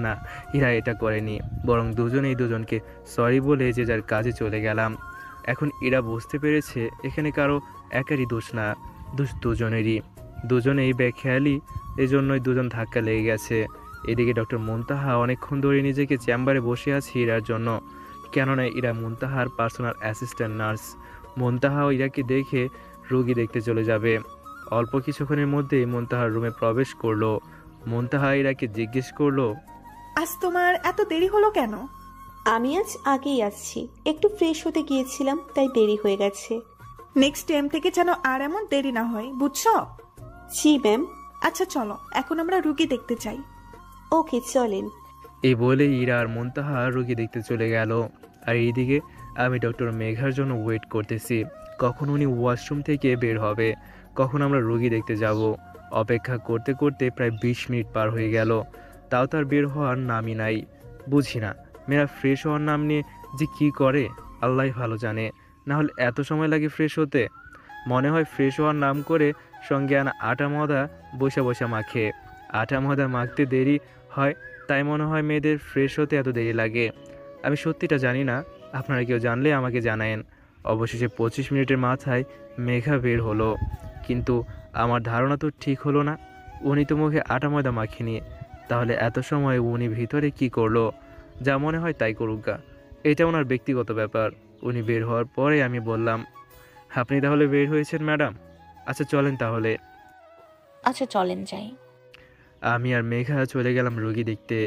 S1: না, ইরা এটা করেনি। বরং দুজনেই দুজনকে সরি বলে যে যার কাজে চলে গেলাম। এখন ইরা বুঝতে পেরেছে এখানে কারো একারই দোষ না, দোষ দুজনেরই। দুজনেই বেখেয়ালি, এজন্যই দুজন ধাক্কা লেগে গেছে। এদিকে ডক্টর মুনতাহা অনেকক্ষণ ধরে নিজেকে চেম্বারে বসে আছে ইরার জন্য, কেননা ইরা মুনতাহার পার্সোনাল অ্যাসিস্ট্যান্ট নার্স। মুনতাহাও ইরাকে দেখে রোগী দেখতে চলে যাবে। অল্প কিছুক্ষণের মধ্যেই মুনতাহার রুমে প্রবেশ করলো। মুনতাহা ইরাকে জিজ্ঞেস করলো,
S5: আজ তোমার এত দেরি হলো কেন?
S6: আমি আজ আগেই আসছি, একটু ফ্রেশ হতে গিয়েছিলাম, তাই দেরি হয়ে গেছে।
S5: নেক্সট টাইম থেকে যেন আর এমন দেরি না হয়, বুঝছো?
S6: জি ম্যাম।
S5: আচ্ছা চলো, এখন আমরা রুগী দেখতে চাই।
S6: ওকে চলেন।
S1: এই বলে ইরা আর মুনতাহা রোগী দেখতে চলে গেল। আর এইদিকে আমি ডক্টর মেঘার জন্য ওয়েট করতেছি, কখন উনি ওয়াশরুম থেকে বের হবে, কখন আমরা রোগী দেখতে যাব। অপেক্ষা করতে করতে প্রায় 20 মিনিট পার হয়ে গেল, তাও তার বের হওয়ার নামই নাই। বুঝি না মেয়েরা ফ্রেশ হওয়ার নাম নিয়ে যে কী করে, আল্লাহ ভালো জানে। না হলে এত সময় লাগে ফ্রেশ হতে? মনে হয় ফ্রেশ হওয়ার নাম করে সঙ্গে আনা আটা ময়দা বসা বসা মাখে। আটা ময়দা মাখতে দেরি হয়, তাই মনে হয় মেয়েদের ফ্রেশ হতে এত দেরি লাগে। আমি সত্যিটা জানি না, আপনারা কেউ জানলে আমাকে জানায়েন। অবশেষে 25 মিনিটের মাথায় মেঘা বের হলো, কিন্তু আমার ধারণা তো ঠিক হলো না। উনি তো মুখে আটা ময়দা মাখিনি, তাহলে এত সময় উনি ভিতরে কি করলো? যা মনে হয় তাই করুক গা, এটা ওনার ব্যক্তিগত ব্যাপার। উনি বের হওয়ার পরে আমি বললাম, আপনি তাহলে বের হয়েছেন ম্যাডাম? আচ্ছা চলেন তাহলে।
S3: আচ্ছা চলেন যাই।
S1: আমি আর মেঘা চলে গেলাম রোগী দেখতে।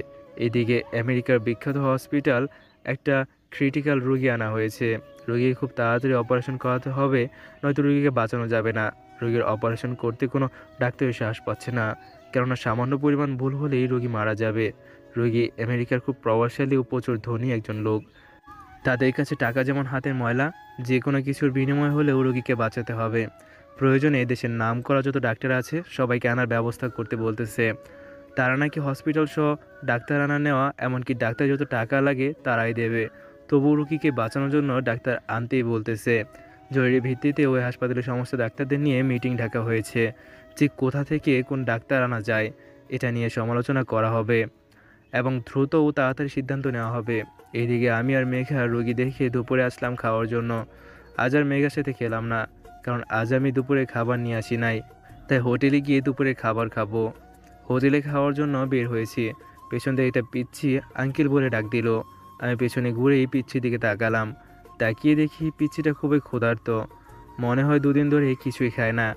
S1: এদিকে আমেরিকার বিখ্যাত হসপিটাল একটা ক্রিটিক্যাল রোগী আনা হয়েছে। রোগীকে খুব তাড়াতাড়ি অপারেশন করাতে হবে, নয়তো রোগীকে বাঁচানো যাবে না। রোগীর অপারেশন করতে কোনো ডাক্তারের সাহস পাচ্ছে না, কেননা সামান্য পরিমাণ ভুল হলেই রোগী মারা যাবে। রোগী আমেরিকার খুব প্রভাবশালী ও প্রচুর ধনী একজন লোক। তাদের কাছে টাকা যেমন হাতের ময়লা, যে কোনো কিছুর বিনিময় হলেও রোগীকে বাঁচাতে হবে। প্রয়োজনে দেশের নাম করা যত ডাক্তার আছে সবাইকে আনার ব্যবস্থা করতে বলতেছে। তারা নাকি হসপিটাল সহ ডাক্তার আনা নেওয়া, এমনকি ডাক্তার যত টাকা লাগে তারাই দেবে। তবু রোগীকে বাঁচানোর জন্য ডাক্তার আনতেই বলতেছে। জরুরি ভিত্তিতে ওই হাসপাতালের সমস্ত ডাক্তারদের নিয়ে মিটিং ডাকা হয়েছে, যে কোথা থেকে কোন ডাক্তার আনা যায় এটা নিয়ে সমালোচনা করা হবে এবং দ্রুত ও তাড়াতাড়ি সিদ্ধান্ত নেওয়া হবে। এইদিকে আমি আর মেঘা রোগী দেখে দুপুরে আসলাম খাওয়ার জন্য। আজ আর মেঘার সাথে খেলাম না, কারণ আজ আমি দুপুরে খাবার নিয়ে আসি নাই, তাই হোটেলে গিয়ে দুপুরে খাবার খাবো। হোটেলে খাওয়ার জন্য বের হয়েছি, পেছন থেকে একটা পিচ্ছি আঙ্কেল বলে ডাক দিল। আমি পেছনে ঘুরেই পিচ্ছির দিকে তাকালাম। তাকিয়ে দেখি পিচ্ছিটা খুবই ক্ষুধার্ত, মনে হয় দুদিন ধরে কিছুই খায় না।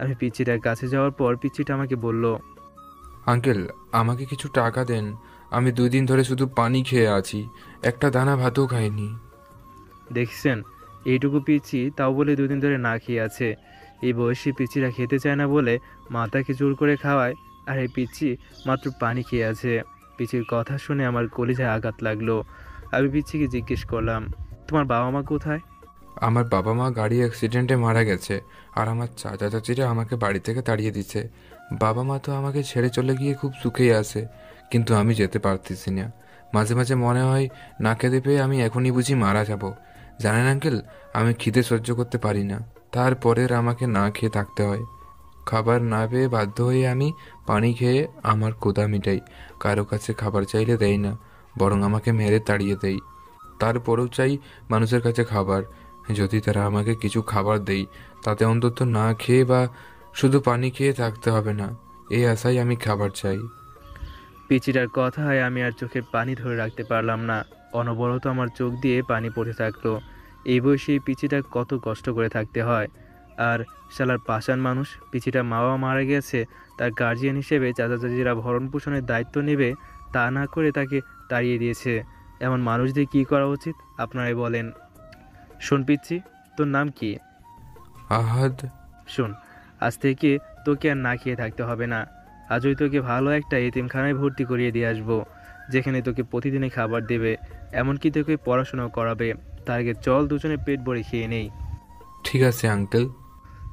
S1: আমি পিচ্ছিটার কাছে যাওয়ার পর পিচ্ছিটা আমাকে বলল,
S7: আঙ্কেল, আমাকে কিছু টাকা দেন। আমি 2 দিন ধরে শুধু পানি খেয়ে আছি, একটা দানা ভাতও খাইনি।
S1: দেখছেন এইটুকু পিচ্ছি, তাও বলে 2 দিন ধরে না খেয়ে আছে। এই বয়সী পিচ্ছিরা খেতে চায় না বলে মাথাকে জোর করে খাওয়ায়, আর এই পিচ্ছি মাত্র পানি খেয়ে আছে। পিচ্ছির কথা শুনে আমার কলিজায় আঘাত লাগলো। আমি পিচ্ছিকে জিজ্ঞেস করলাম, তোমার বাবা মা কোথায়?
S7: আমার বাবা মা গাড়ি অ্যাক্সিডেন্টে মারা গেছে, আর আমার চাচা চাচিরা আমাকে বাড়ি থেকে তাড়িয়ে দিচ্ছে। বাবা মা তো আমাকে ছেড়ে চলে গিয়ে খুব সুখেই আছে, কিন্তু আমি যেতে পারতেছি না। মাঝে মাঝে মনে হয় না খেতে পেয়ে আমি এখনই বুঝি মারা যাব। জানেন আঙ্কেল, আমি খিদে সহ্য করতে পারি না, তারপরের আমাকে না খেয়ে থাকতে হয়। খাবার না পেয়ে বাধ্য হয়ে আমি পানি খেয়ে আমার ক্ষুধা মিটাই। কারো কাছে খাবার চাইলে দেয় না, বরং আমাকে মেরে তাড়িয়ে দেয়। তারপরেও চাই মানুষের কাছে খাবার, যদি তারা আমাকে কিছু খাবার দেয় তাতে অন্তত না খেয়ে বা শুধু পানি খেয়ে থাকতে হবে না, এই আশায় আমি খাবার চাই।
S1: পিচ্ছিটার কথায় আমি আর চোখের পানি ধরে রাখতে পারলাম না, অনবরত আমার চোখ দিয়ে পানি পড়তে থাকলো। এই বয়সে এই পিচ্ছিটা কত কষ্ট করে থাকতে হয়। আর শালার পাষাণ মানুষ, পিচ্ছিটা মা বাবা মারা গেছে, তার গার্জিয়ান হিসেবে চাচা চাচিরা ভরণ পোষণের দায়িত্ব নেবে, তা না করে তাকে তাড়িয়ে দিয়েছে। এমন মানুষদের কী করা উচিত আপনারাই বলেন। শোন পিচ্ছি, তোর নাম কি?
S7: আহাদ।
S1: শোন, আজ থেকে তোকে আর না খেয়ে থাকতে হবে না। আজই তোকে ভালো একটা এতিমখানায় ভর্তি করিয়ে দিয়ে আসবো, যেখানে তোকে প্রতিদিনই খাবার দেবে, এমনকি তোকে পড়াশোনাও করাবে। তার আগে চল দুজনে পেট ভরে খেয়ে নেই।
S7: ঠিক আছে আঙ্কেল।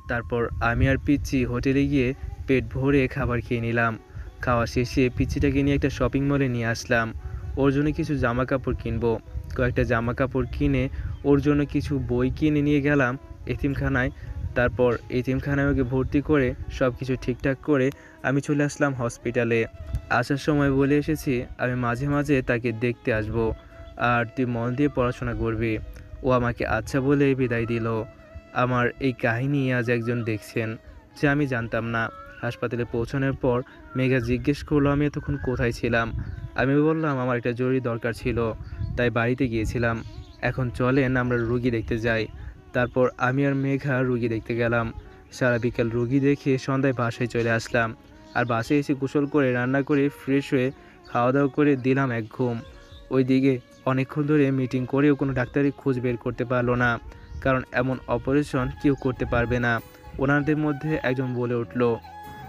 S1: তারপর আমি আর পিচ্চি হোটেলে গিয়ে পেট ভরে খাবার খেয়ে নিলাম। খাওয়া শেষে পিচ্চিটাকে নিয়ে একটা শপিং মলে নিয়ে আসলাম। ওর জন্য কিছু জামা কাপড় কিনবো। কয়েকটা জামা কাপড় কিনে ওর জন্য কিছু বই কিনে নিয়ে গেলাম এতিমখানায়। তারপর এতিমখানায় ওকে ভর্তি করে সব কিছু ঠিকঠাক করে আমি চলে আসলাম হসপিটালে। আসার সময় বলে এসেছি আমি মাঝে মাঝে তাকে দেখতে আসব, আর তুই মন দিয়ে পড়াশোনা করবি। ও আমাকে আচ্ছা বলে বিদায় দিল। আমার এই কাহিনী আজ একজন দেখছেন, যে আমি জানতাম না। হাসপাতালে পৌঁছানোর পর মেঘা জিজ্ঞেস করলো আমি এতক্ষণ কোথায় ছিলাম। আমি বললাম আমার একটা জরুরি দরকার ছিল, তাই বাড়িতে গিয়েছিলাম। এখন চলেন আমরা রুগী দেখতে যাই। তারপর আমি আর মেঘা রুগী দেখতে গেলাম। সারা বিকেল রুগী দেখে সন্ধ্যায় বাসায় চলে আসলাম। আর বাসায় এসে গোসল করে রান্না করে ফ্রেশ হয়ে খাওয়া দাওয়া করে দিলাম এক ঘুম। ওইদিকে অনেকক্ষণ ধরে মিটিং করেও কোনো ডাক্তারই খোঁজ বের করতে পারলো না, কারণ এমন অপারেশন কেউ করতে পারবে না। ওনাদের মধ্যে একজন বলে উঠল,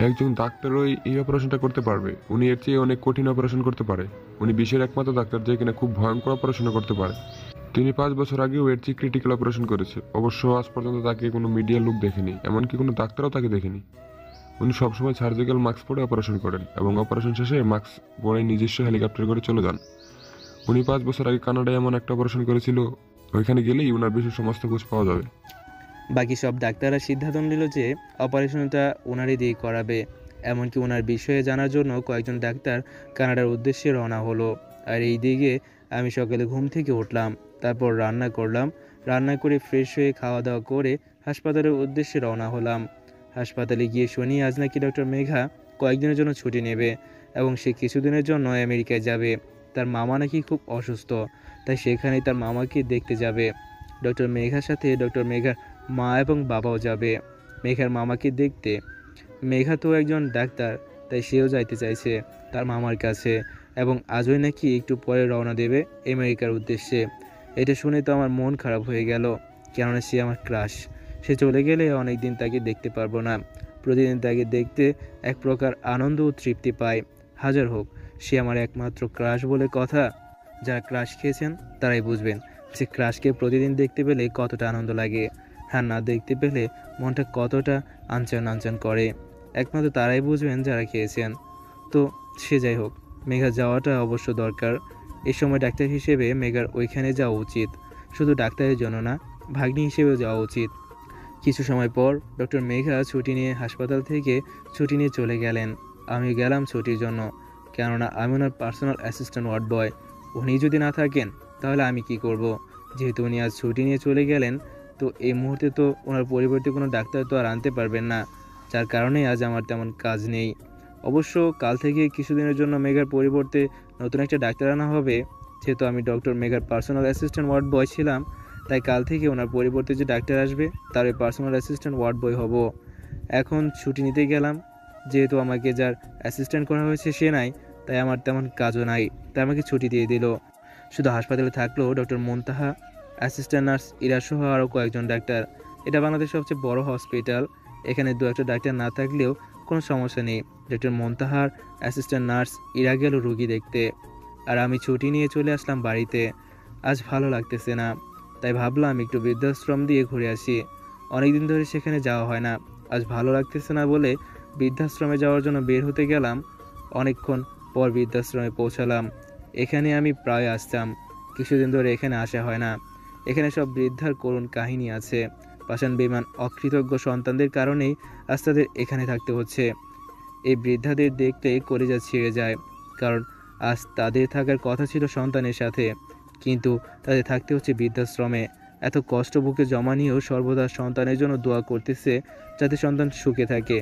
S8: একজন ডাক্তারই এই অপারেশনটা করতে পারবে। উনি এর চেয়ে অনেক কঠিন অপারেশন করতে পারে। উনি বিশ্বের একমাত্র ডাক্তার যে কিনা খুব ভয়ঙ্কর অপারেশনও করতে পারে। তিনি 5 বছর আগেও এর চেয়ে ক্রিটিক্যাল অপারেশন করেছে। অবশ্য আজ পর্যন্ত তাকে কোনো মিডিয়া লোক দেখেনি, এমনকি কোনো ডাক্তারও তাকে দেখেনি। উনি সবসময় সার্জিক্যাল মাস্ক পরে অপারেশন করেন এবং অপারেশন শেষে মাস্ক পরে নিজস্ব হেলিকপ্টার করে চলে যান। উনি 5 বছর আগে কানাডায় এমন একটা অপারেশন করেছিল, ওইখানে গেলেই ওনার বিষয়ে সমস্ত খোঁজ পাওয়া যাবে।
S1: বাকি সব ডাক্তাররা সিদ্ধান্ত নিল যে অপারেশনটা ওনারই দিয়ে করাবে। এমনকি ওনার বিষয়ে জানার জন্য কয়েকজন ডাক্তার কানাডার উদ্দেশ্যে রওনা হলো। আর এই দিকে আমি সকালে ঘুম থেকে উঠলাম, তারপর রান্না করলাম। রান্না করে ফ্রেশ হয়ে খাওয়া দাওয়া করে হাসপাতালের উদ্দেশ্যে রওনা হলাম। হাসপাতালে গিয়ে শুনি আজ নাকি ডক্টর মেঘা কয়েকদিনের জন্য ছুটি নেবে এবং সে কিছুদিনের জন্য আমেরিকায় যাবে। তার মামা নাকি খুব অসুস্থ, তাই সেখানেই তার মামাকে দেখতে যাবে। ডক্টর মেঘার সাথে ডক্টর মেঘার মা এবং বাবাও যাবে মেঘার মামাকে দেখতে। মেঘা তো একজন ডাক্তার, তাই সেও যাইতে চাইছে তার মামার কাছে, এবং আজই নাকি একটু পরে রওনা দেবে আমেরিকার উদ্দেশ্যে। এটা শুনে তো আমার মন খারাপ হয়ে গেল, কেননা সে আমার ক্রাশ। সে চলে গেলে অনেক দিন তাকে দেখতে পারবো না। প্রতিদিন তাকে দেখতে এক প্রকার আনন্দ ও তৃপ্তি পাই। হাজার হোক সে আমার একমাত্র ক্রাশ বলে কথা। যারা ক্রাশ খেয়েছেন তারাই বুঝবেন যে ক্রাশকে প্রতিদিন দেখতে পেলে কতটা আনন্দ লাগে, হ্যাঁ না দেখতে পেলে মনটা কতটা আনচান আনচান করে। একমাত্র তারাই বুঝবেন যারা খেয়েছেন। তো সে যাই হোক, মেঘা যাওয়াটা অবশ্য দরকার। এই সময় ডাক্তার হিসেবে মেঘার ওইখানে যাওয়া উচিত। শুধু ডাক্তারের জন্য না, ভাগ্নি হিসেবেও যাওয়া উচিত। কিছু সময় পর ডক্টর মেঘা ছুটি নিয়ে হাসপাতাল থেকে ছুটি নিয়ে চলে গেলেন। আমি গেলাম ছুটির জন্য, কেননা আমি ওনার পার্সোনাল অ্যাসিস্ট্যান্ট ওয়ার্ড বয়। উনি যদি না থাকেন তাহলে আমি কি করব? যেহেতু উনি আজ ছুটি নিয়ে চলে গেলেন, তো এই মুহূর্তে তো ওনার পরিবর্তে কোনো ডাক্তার তো আর আনতে পারবেন না, যার কারণে আজ আমার তেমন কাজ নেই। অবশ্য কাল থেকে কিছুদিনের জন্য মেঘার পরিবর্তে নতুন একটা ডাক্তার আনা হবে। যেহেতু আমি ডক্টর মেঘার পার্সোনাল অ্যাসিস্ট্যান্ট ওয়ার্ড বয় ছিলাম, তাই কাল থেকে ওনার পরিবর্তে যে ডাক্তার আসবে তার ওই পার্সোনাল অ্যাসিস্ট্যান্ট ওয়ার্ড বয় হব। এখন ছুটি নিতে গেলাম, যেহেতু আমাকে যার অ্যাসিস্ট্যান্ট করা হয়েছে সে নাই, তাই আমার তেমন কাজও নাই, তাই আমাকে ছুটি দিয়ে দিল। শুধু হাসপাতালে থাকলো ডক্টর মুনতাহা, অ্যাসিস্ট্যান্ট নার্স ইরাসহ আরও কয়েকজন ডাক্তার। এটা বাংলাদেশের সবচেয়ে বড় হসপিটাল। এখানে দু একটা ডাক্তার না থাকলেও কোনো সমস্যা নেই। ডক্টর মুনতাহার অ্যাসিস্ট্যান্ট নার্স ইরা গেল রুগী দেখতে, আর আমি ছুটি নিয়ে চলে আসলাম বাড়িতে। আজ ভালো লাগতেছে না, তাই ভাবলাম একটু বৃদ্ধাশ্রম দিয়ে ঘুরে আসি। অনেকদিন ধরে সেখানে যাওয়া হয় না। আজ ভালো লাগতেছে না বলে বৃদ্ধাশ্রমে যাওয়ার জন্য বের হতে গেলাম। অনেকক্ষণ পর বৃদ্ধাশ্রমে পৌঁছালাম। এখানে আমি প্রায় আসতাম, কিছুদিন ধরে এখানে আসা হয় না। এখানে সব বৃদ্ধার করুণ কাহিনী আছে। পাষাণ বেঈমান অকৃতজ্ঞ সন্তানদের কারণেই আজ তাদের এখানে থাকতে হচ্ছে। এই বৃদ্ধাদের দেখতে কলিজা ছিঁড়ে যায়, কারণ আজ তাদের থাকার কথা ছিল সন্তানের সাথে, কিন্তু তাদের থাকতে হচ্ছে বৃদ্ধাশ্রমে। এত কষ্ট বুকে জমা নিয়েও সর্বদা সন্তানের জন্য দোয়া করতেছে যাতে সন্তান সুখে থাকে।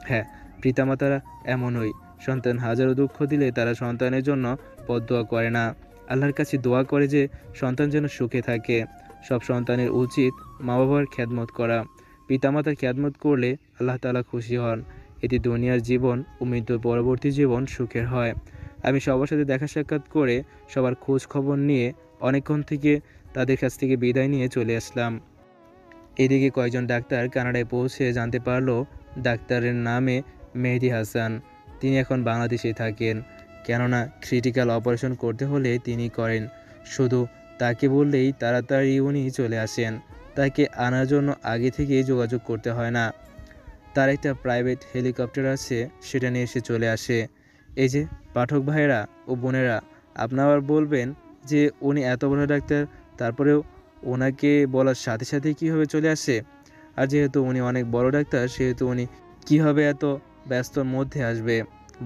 S1: হ্যাঁ, পিতামাতারা এমনই। সন্তান হাজারো দুঃখ দিলে তারা সন্তানের জন্য বদদোয়া করে না, আল্লাহর কাছে দোয়া করে যে সন্তান যেন সুখে থাকে। সব সন্তানের উচিত মা বাবার খ্যাদমত করা। পিতামাতার খ্যাদমত করলে আল্লাহ তাআলা খুশি হন। এতে দুনিয়ার জীবন ও মৃত্যুর পরবর্তী জীবন সুখের হয়। আমি সবার সাথে দেখা সাক্ষাৎ করে সবার খোঁজ খবর নিয়ে অনেকক্ষণ থেকে তাদের কাছ থেকে বিদায় নিয়ে চলে আসলাম। এদিকে কয়েকজন ডাক্তার কানাডায় পৌঁছে জানতে পারলো ডাক্তারের নামে মেহেদি হাসান, তিনি এখন বাংলাদেশে থাকেন। কেননা ক্রিটিক্যাল অপারেশন করতে হলে তিনি করেন। শুধু তাকে বললেই তাড়াতাড়ি উনি চলে আসেন। তাকে আনার জন্য আগে থেকেই যোগাযোগ করতে হয় না। তার একটা প্রাইভেট হেলিকপ্টার আছে, সেটা নিয়ে এসে চলে আসে। এই যে পাঠক ভাইয়েরা ও বোনেরা, আপনারা বলবেন যে উনি এত বড় ডাক্তার, তারপরেও ওনাকে বলার সাথে সাথে কীভাবে চলে আসে? আর যেহেতু উনি অনেক বড় ডাক্তার, সেহেতু উনি কীভাবে এত ব্যস্তর মধ্যে আসবে?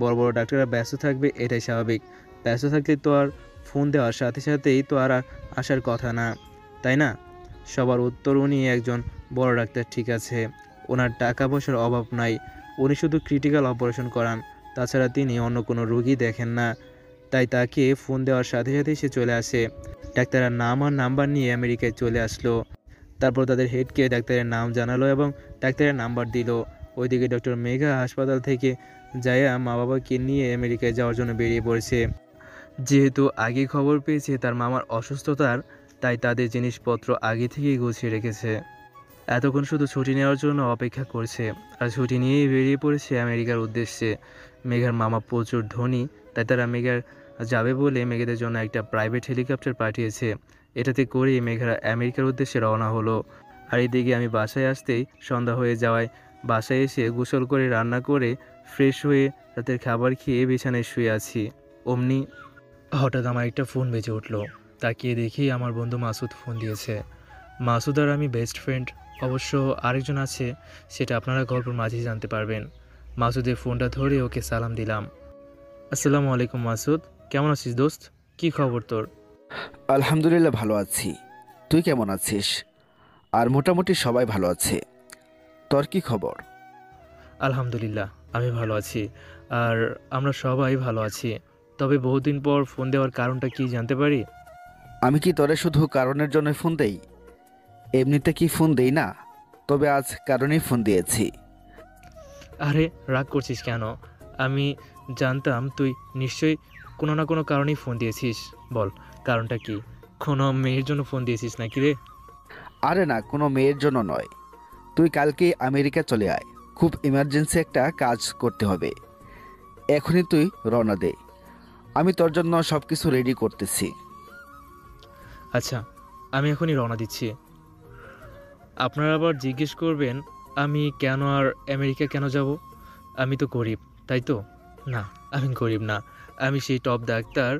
S1: বড় বড় ডাক্তাররা ব্যস্ত থাকবে, এটাই স্বাভাবিক। ব্যস্ত থাকলে তো আর ফোন দেওয়ার সাথে সাথেই তো আর আসার কথা না, তাই না? সবার উত্তর, উনি একজন বড় ডাক্তার, ঠিক আছে, ওনার টাকা পয়সার অভাব নাই, উনি শুধু ক্রিটিক্যাল অপারেশন করান, তাছাড়া তিনি অন্য কোনো রোগী দেখেন না। তাই তাকে ফোন দেওয়ার সাথে সাথেই সে চলে আসে। ডাক্তারের নাম আর নাম্বার নিয়ে আমেরিকায় চলে আসলো। তারপর তাদের হেডকে ডাক্তারের নাম জানালো এবং ডাক্তারের নাম্বার দিল। ওইদিকে ডক্টর মেঘা হাসপাতাল থেকে যাইয়া মা বাবাকে নিয়ে আমেরিকায় যাওয়ার জন্য বেরিয়ে পড়েছে। যেহেতু আগে খবর পেয়েছে তার মামার অসুস্থতার, তাই তাদের জিনিসপত্র আগে থেকেই গুছিয়ে রেখেছে। এতক্ষণ শুধু ছুটি নেওয়ার জন্য অপেক্ষা করছে, আর ছুটি নিয়েই বেরিয়ে পড়েছে আমেরিকার উদ্দেশ্যে। মেঘার মামা প্রচুর ধনী, তাই তারা মেঘার যাবে বলে মেঘাদের জন্য একটা প্রাইভেট হেলিকপ্টার পাঠিয়েছে। এটাতে করেই মেঘারা আমেরিকার উদ্দেশ্যে রওনা হলো। আর এদিকে আমি বাসায় আসতেই সন্ধ্যা হয়ে যাওয়ায় বাসায় এসে গোসল করে রান্না করে ফ্রেশ হয়ে রাতের খাবার খেয়ে বিছানায় শুয়ে আছি। অমনি হঠাৎ আমার একটা ফোন বেজে উঠলো। তাকিয়ে দেখি আমার বন্ধু মাসুদ ফোন দিয়েছে। মাসুদ আর আমি বেস্ট ফ্রেন্ড, অবশ্য আরেকজন আছে, সেটা আপনারা গল্পের মাঝেই জানতে পারবেন। মাসুদের ফোনটা ধরে ওকে সালাম দিলাম। আসসালামু আলাইকুম মাসুদ, কেমন আছিস দোস্ত? কি খবর তোর?
S9: আলহামদুলিল্লাহ ভালো আছি। তুই কেমন আছিস? আর মোটামুটি সবাই ভালো আছে। তোর কি খবর?
S1: আলহামদুলিল্লাহ, আমি ভালো আছি, আর আমরা সবাই ভালো আছি। তবে বহুদিন পর ফোন দেওয়ার কারণটা কি জানতে পারি?
S9: আমি কি তোরে শুধু কারণের জন্য ফোন দেই? এমনিতে কি ফোন দেই না? তবে আজ কারণেই ফোন দিয়েছি।
S1: আরে রাগ করছিস কেন? আমি জানতাম তুই নিশ্চয়ই কোনো না কোনো কারণেই ফোন দিয়েছিস। বল, কারণটা কি? কোনো মেয়ের জন্য ফোন দিয়েছিস নাকি রে?
S9: আরে না, কোনো মেয়ের জন্য নয়। তুই কালকেই আমেরিকা চলে আয়, খুব ইমার্জেন্সি একটা কাজ করতে হবে। এখনই তুই রওনা দে, আমি তোর জন্য সব কিছু রেডি করতেছি।
S1: আচ্ছা, আমি এখনই রওনা দিচ্ছি। আপনারা আবার জিজ্ঞেস করবেন আমি কেন আর আমেরিকা কেন যাব? আমি তো গরিব, তাই তো? না, আমি গরিব না, আমি সেই টপ ডাক্তার।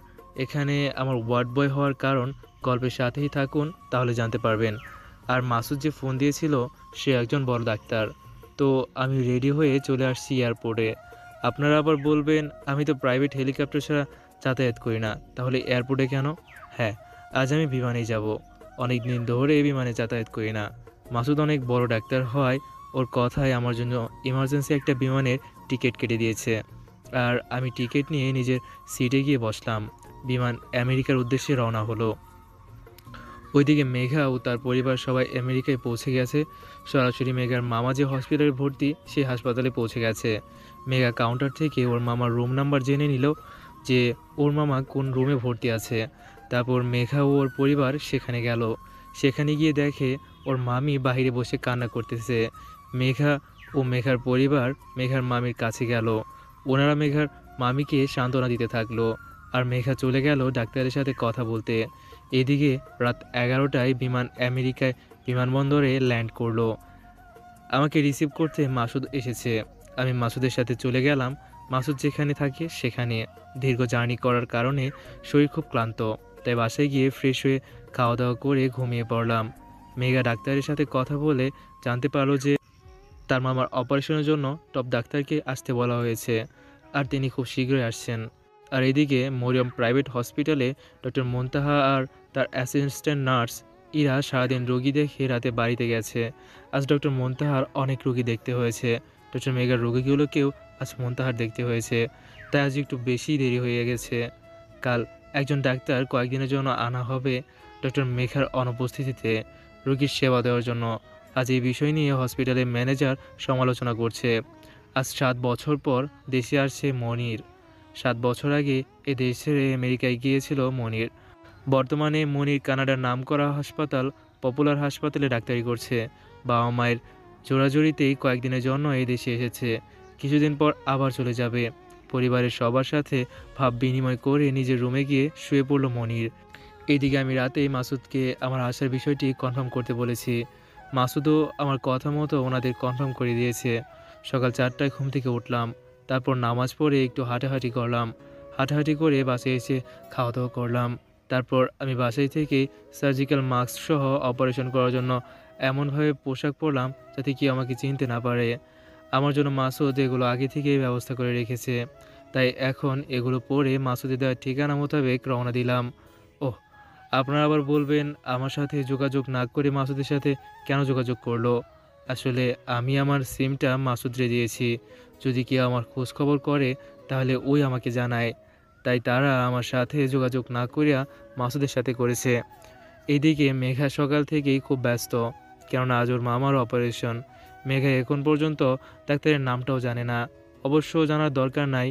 S1: এখানে আমার ওয়ার্ড বয় হওয়ার কারণ গল্পের সাথেই থাকুন, তাহলে জানতে পারবেন। আর মাসুদ যে ফোন দিয়েছিল, সে একজন বড় ডাক্তার। তো আমি রেডি হয়ে চলে আসছি এয়ারপোর্টে। আপনারা আবার বলবেন আমি তো প্রাইভেট হেলিকপ্টার ছাড়া যাতায়াত করি না, তাহলে এয়ারপোর্টে কেন? হ্যাঁ, আজ আমি বিমানেই যাব। অনেক দিন ধরে বিমানে যাতায়াত করি না। মাসুদ অনেক বড় ডাক্তার হওয়ায় ওর কথায় আমার জন্য ইমার্জেন্সি একটা বিমানের টিকিট কেটে দিয়েছে। আর আমি টিকিট নিয়ে নিজের সিটে গিয়ে বসলাম। বিমান আমেরিকার উদ্দেশ্যে রওনা হলো। ওইদিকে মেঘা ও তার পরিবার সবাই আমেরিকায় পৌঁছে গেছে। সরাসরি মেঘার মামা যে হসপিটালে ভর্তি, সেই হাসপাতালে পৌঁছে গেছে। মেঘা কাউন্টার থেকে ওর মামার রুম নাম্বার জেনে নিল যে ওর মামা কোন রুমে ভর্তি আছে। তারপর মেঘা ও ওর পরিবার সেখানে গেল। সেখানে গিয়ে দেখে ওর মামি বাইরে বসে কান্না করতেছে। মেঘা ও মেঘার পরিবার মেঘার মামির কাছে গেল। ওনারা মেঘার মামিকে সান্ত্বনা দিতে থাকলো। আর মেঘা চলে গেল ডাক্তারের সাথে কথা বলতে। এদিকে রাত 11টায় বিমান আমেরিকায় বিমানবন্দরে ল্যান্ড করলো। আমাকে রিসিভ করতে মাসুদ এসেছে। আমি মাসুদের সাথে চলে গেলাম মাসুদ যেখানে থাকে সেখানে। দীর্ঘ জার্নি করার কারণে শরীর খুব ক্লান্ত, তাই বাসায় গিয়ে ফ্রেশ হয়ে খাওয়া দাওয়া করে ঘুমিয়ে পড়লাম। মেঘা ডাক্তারের সাথে কথা বলে জানতে পারলো যে তার মামার অপারেশনের জন্য টপ ডাক্তারকে আসতে বলা হয়েছে, আর তিনি খুব শীঘ্রই আসছেন। আর এদিকে মরিয়ম প্রাইভেট হসপিটালে ডক্টর মুনতাহা আর তার অ্যাসিস্ট্যান্ট নার্স ইরা সারাদিন রোগী দেখে রাতে বাড়িতে গেছে। আজ ডক্টর মুনতাহার অনেক রোগী দেখতে হয়েছে। ডক্টর মেঘার রোগীগুলোকেও আজ মুনতাহার দেখতে হয়েছে, তাই আজ একটু বেশি দেরি হয়ে গেছে। কাল একজন ডাক্তার কয়েকদিনের জন্য আনা হবে ডক্টর মেঘার অনুপস্থিতিতে রোগীর সেবা দেওয়ার জন্য। আজ এই বিষয় নিয়ে হসপিটালের ম্যানেজার সমালোচনা করছে। আজ 7 বছর পর দেশে আসছে মনির। 7 বছর আগে এ দেশ ছেড়ে আমেরিকায় গিয়েছিল মনির। বর্তমানে মনির কানাডার নামকরা হাসপাতাল পপুলার হাসপাতালে ডাক্তারি করছে। বাবা মায়ের জোরাজুরিতেই কয়েকদিনের জন্য এই দেশে এসেছে, কিছুদিন পর আবার চলে যাবে। পরিবারের সবার সাথে ভাব বিনিময় করে নিজের রুমে গিয়ে শুয়ে পড়ল মনির। এদিকে আমি রাতেই মাসুদকে আমার আসার বিষয়টি কনফার্ম করতে বলেছি। মাসুদও আমার কথা মতো ওনাদের কনফার্ম করে দিয়েছে। সকাল 4টায় ঘুম থেকে উঠলাম, তারপর নামাজ পড়ে একটু হাঁটাহাঁটি করলাম। হাঁটাহাঁটি করে বাসায় এসে খাওয়া দাওয়া করলাম। তারপর আমি বাসায় থেকে সার্জিক্যাল মাস্ক সহ অপারেশন করার জন্য এমনভাবে পোশাক পরলাম যাতে কেউ আমাকে চিনতে না পারে। আমার জন্য মাসুদ এগুলো আগে থেকেই ব্যবস্থা করে রেখেছে, তাই এখন এগুলো পরে মাসুদের দেওয়ার ঠিকানা মোতাবেক রওনা দিলাম। ওহ, আপনারা আবার বলবেন আমার সাথে যোগাযোগ না করে মাসুদের সাথে কেন যোগাযোগ করলো। আসলে আমি আমার সিমটা মাসুদরে দিয়েছি, যদি কেউ আমার খোঁজ খবর করে তাহলে ওই আমাকে জানায়, তাই তারা আমার সাথে যোগাযোগ না করিয়া মাসুদের সাথে করেছে। এদিকে মেঘা সকাল থেকেই খুব ব্যস্ত, কেননা আজ ওর মামার অপারেশন। মেঘা এখন পর্যন্ত ডাক্তারের নামটাও জানে না, অবশ্য জানার দরকার নাই।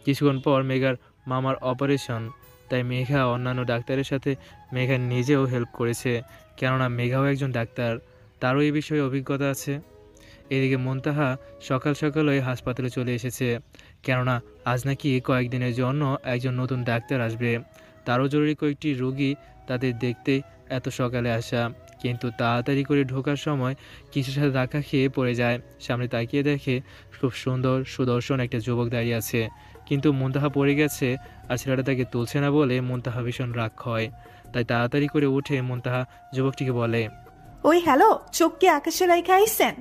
S1: কিছুক্ষণ পর মেঘার মামার অপারেশন, তাই মেঘা অন্যান্য ডাক্তারের সাথে মেঘা নিজেও হেল্প করেছে, কেননা মেঘাও একজন ডাক্তার, তারও এই বিষয়ে অভিজ্ঞতা আছে। এদিকে মুনতাহা সকাল সকালই হাসপাতালে চলে এসেছে, কেননা আজ নাকি কয়েকদিনের জন্য একজন নতুন ডাক্তার আসবে। তারও জরুরি কয়েকটি রোগী, তাদের দেখতে এত সকালে আসা। কিন্তু তাড়াতাড়ি করে ঢোকার সময় কিছুর সাথে ধাক্কা খেয়ে পড়ে যায়। সামনে তাকিয়ে দেখে খুব সুন্দর সুদর্শন একটা যুবক দাঁড়িয়ে আছে, কিন্তু মুনতাহা পড়ে গেছে আর ছেলেটা তাকে তুলছে না বলে মুনতাহা ভীষণ রাগ হয়। তাই তাড়াতাড়ি করে উঠে মুনতাহা যুবকটিকে বলে,
S5: ওই হ্যালো, চোখ কি আকাশে রাইখা আইছেন?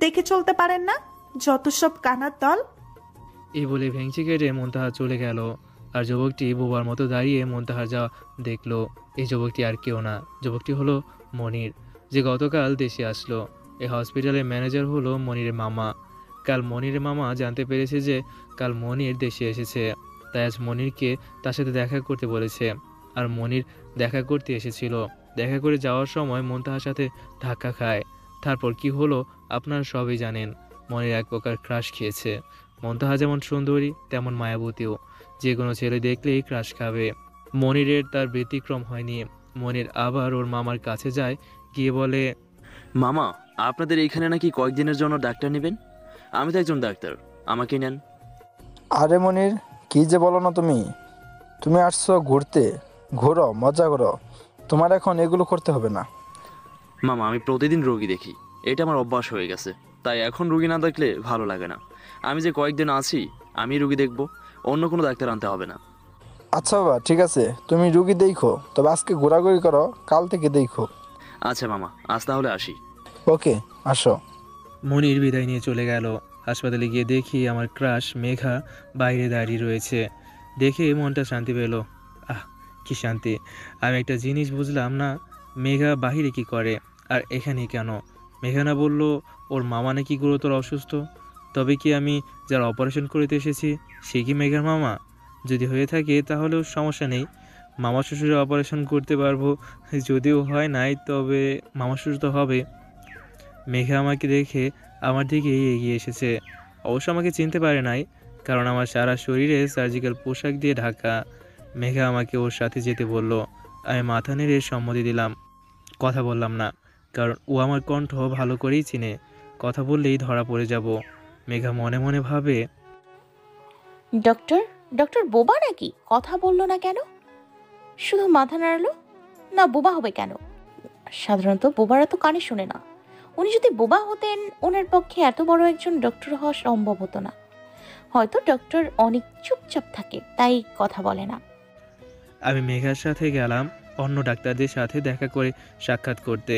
S5: দেখে চলতে পারেন না? যত সব কানার দল।
S1: এই বলে ভেঙচি কেটে মুনতাহা চলে গেল। আর যুবকটি বোবার মতো দাঁড়িয়ে মুনতাহার যা দেখলো। এই যুবকটি আর কেউ না, যুবকটি হলো মনির, যে গতকাল দেশে আসলো। এই হসপিটালের ম্যানেজার হলো মনিরের মামা। কাল মনিরের মামা জানতে পেরেছে যে কাল মনির দেশে এসেছে, তাই আজ মনিরকে তার সাথে দেখা করতে বলেছে। আর মনির দেখা করতে এসেছিল। দেখা করে যাওয়ার সময় মুনতাহার সাথে ধাক্কা খায়। তারপর কি হলো আপনারা সবই জানেন। মনির এক প্রকার ক্রাশ খেয়েছে। মুনতাহা যেমন সুন্দরী তেমন মায়াবতীও, যে কোনো ছেলে দেখলেই ক্রাশ খাবে। মনিরের তার ব্যতিক্রম হয়নি। মনির আবার ওর মামার কাছে যায়, গিয়ে বলে,
S10: মামা, আপনাদের এইখানে নাকি কয়েকদিনের জন্য ডাক্তার নেবেন? আমি তো একজন ডাক্তার, আমাকে নেন।
S11: আরে মনির, কি যে বলো না তুমি। তুমি আসছো ঘুরতে, ঘোরো, মজা করো, তোমার এখন এগুলো করতে হবে না।
S10: মামা, আমি প্রতিদিন রোগী দেখি, এটা আমার অভ্যাস হয়ে গেছে, তাই এখন রুগী না দেখলে ভালো লাগে না। আমি যে কয়েকদিন আছি, আমি রুগী দেখব, অন্য কোনো ডাক্তার আনতে হবে না।
S11: আচ্ছা বাবা, ঠিক আছে, তুমি রুগী দেখো, তবে আজকে ঘোরাঘুরি করো, কাল থেকে দেখো।
S10: আচ্ছা মামা, আজ তাহলে আসি।
S11: ওকে, আসো।
S1: মনির বিদায় নিয়ে চলে গেল। হাসপাতালে গিয়ে দেখি আমার ক্রাশ মেঘা বাইরে দাঁড়িয়ে রয়েছে। দেখে মনটা শান্তি পেল। আহ, কি শান্তি! আমি একটা জিনিস বুঝলাম না, মেঘা বাহিরে কি করে আর এখানে কেন? মেঘা না বলল ওর মামা নাকি গুরুতর অসুস্থ? তবে কি আমি যার অপারেশন করতে এসেছি সে কি মেঘার মামা? যদি হয়ে থাকে তাহলেও সমস্যা নেই, মামা শ্বশুরের অপারেশন করতে পারবো। যদিও হয় নাই, তবে মামা শ্বশুর তো হবে। মেঘা আমাকে দেখে আমার দিকেই এগিয়ে এসেছে। অবশ্য আমাকে চিনতে পারে নাই, কারণ আমার সারা শরীরে সার্জিক্যাল পোশাক দিয়ে ঢাকা। মেঘা আমাকে ওর সাথে যেতে বলল। আমি মাথা নেড়ে সম্মতি দিলাম। কথা বললাম না, কারণ ও আমার কণ্ঠ ভালো করেই চিনে। কথা বললেই ধরা পড়ে যাব। মেঘা মনে মনে ভাবে,
S3: ডক্টর ডক্টর বোবা নাকি? কথা বললো না কেন? শুধু মাথা নাড়ালো না, বোবা হবে কেন? সাধারণত বোবারা তো কানে শোনে না। উনি যদি বোবা হতেন, ওনার পক্ষে এত বড় একজন ডক্টর হওয়া সম্ভব হতো না। হয়তো ডক্টর অনেক চুপচাপ থাকে, তাই কথা বলে না।
S1: আমি মেঘার সাথে গেলাম অন্য ডাক্তারদের সাথে দেখা করে সাক্ষাৎ করতে।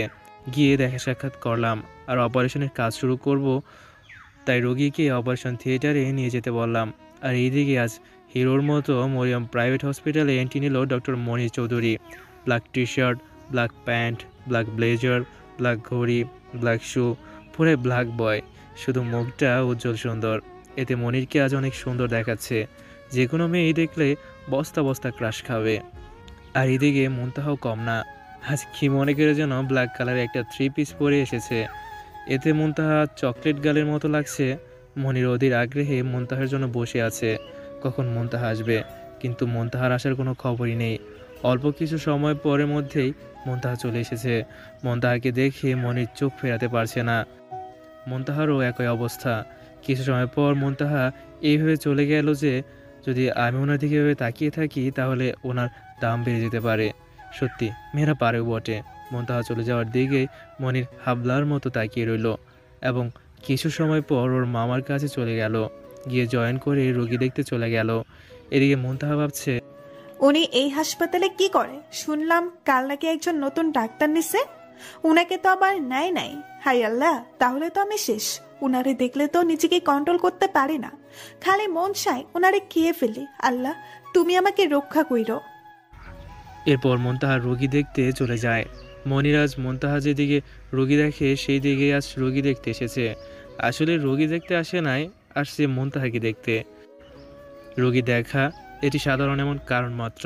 S1: গিয়ে দেখা সাক্ষাৎ করলাম আর অপারেশনের কাজ শুরু করব, তাই রোগীকে অপারেশন থিয়েটারে নিয়ে যেতে বললাম। আর এইদিকে আজ হিরোর মতো মরিয়ম প্রাইভেট হসপিটালে এন্ট্রি নিল doctor Monir Chowdhury. Black T shirt, black pant, black blazer, black ঘড়ি, ব্ল্যাক শু, পুরো ব্ল্যাক বয়, শুধু মুখটা উজ্জ্বল সুন্দর। এতে মনিরকে আজ অনেক সুন্দর দেখাচ্ছে। যে কোনো মেয়েই দেখলে বস্তা বস্তা ক্রাশ খাবে। আর এদিকে মুনতাহাও কম না, আজ কি মনে করে যেন ব্ল্যাক কালারের একটা 3 পিস পরে এসেছে। এতে মুনতাহা চকলেট গালের মতো লাগছে। মনির অধীর আগ্রহে মুনতাহার জন্য বসে আছে, কখন মুনতাহা আসবে। কিন্তু মুনতাহার আসার কোনো খবরই নেই। অল্প কিছু সময় পরের মধ্যেই মুনতাহা চলে এসেছে। মুনতাহাকে দেখে মনির চোখ ফেরাতে পারছে না। মুনতাহারও একই অবস্থা। কিছু সময় পর মুনতাহা এইভাবে চলে গেল যে যদি আমি ওনার দিকে এভাবে তাকিয়ে থাকি তাহলে ওনার দাম বেড়ে যেতে পারে। সত্যি মেয়েরা পারেও বটে। মুনতাহা চলে যাওয়ার দিকে মনির হাবলার মতো তাকিয়ে রইল এবং কিছু সময় পর ওর মামার কাছে চলে গেল, গিয়ে জয়েন করে রোগী দেখতে চলে গেল। এদিকে মুনতাহা ভাবছে,
S5: উনি এই হাসপাতালে কি করে? শুনলাম কাল নাকি একজন নতুন ডাক্তার নিছে। উনাকে তো আবার নেয় নাই। হাই আল্লাহ, তাহলে তো আমি শেষ। উনারে দেখলে তো নিজেকে কন্ট্রোল করতে পারি না, খালি মন চাই উনারে খেয়ে ফেলি। আল্লাহ, তুমি আমাকে রক্ষা কইরো।
S1: এরপর মুনতাহা রোগী দেখতে চলে যায়। মনির আজ মুনতাহা যেদিকে রোগী দেখে সেই দিকে আজ রোগী দেখতে এসেছে। আসলে রোগী দেখতে আসে নাই, আসছে মুনতাহাকে দেখতে। রোগী দেখা এটি সাধারণ এমন কারণ মাত্র।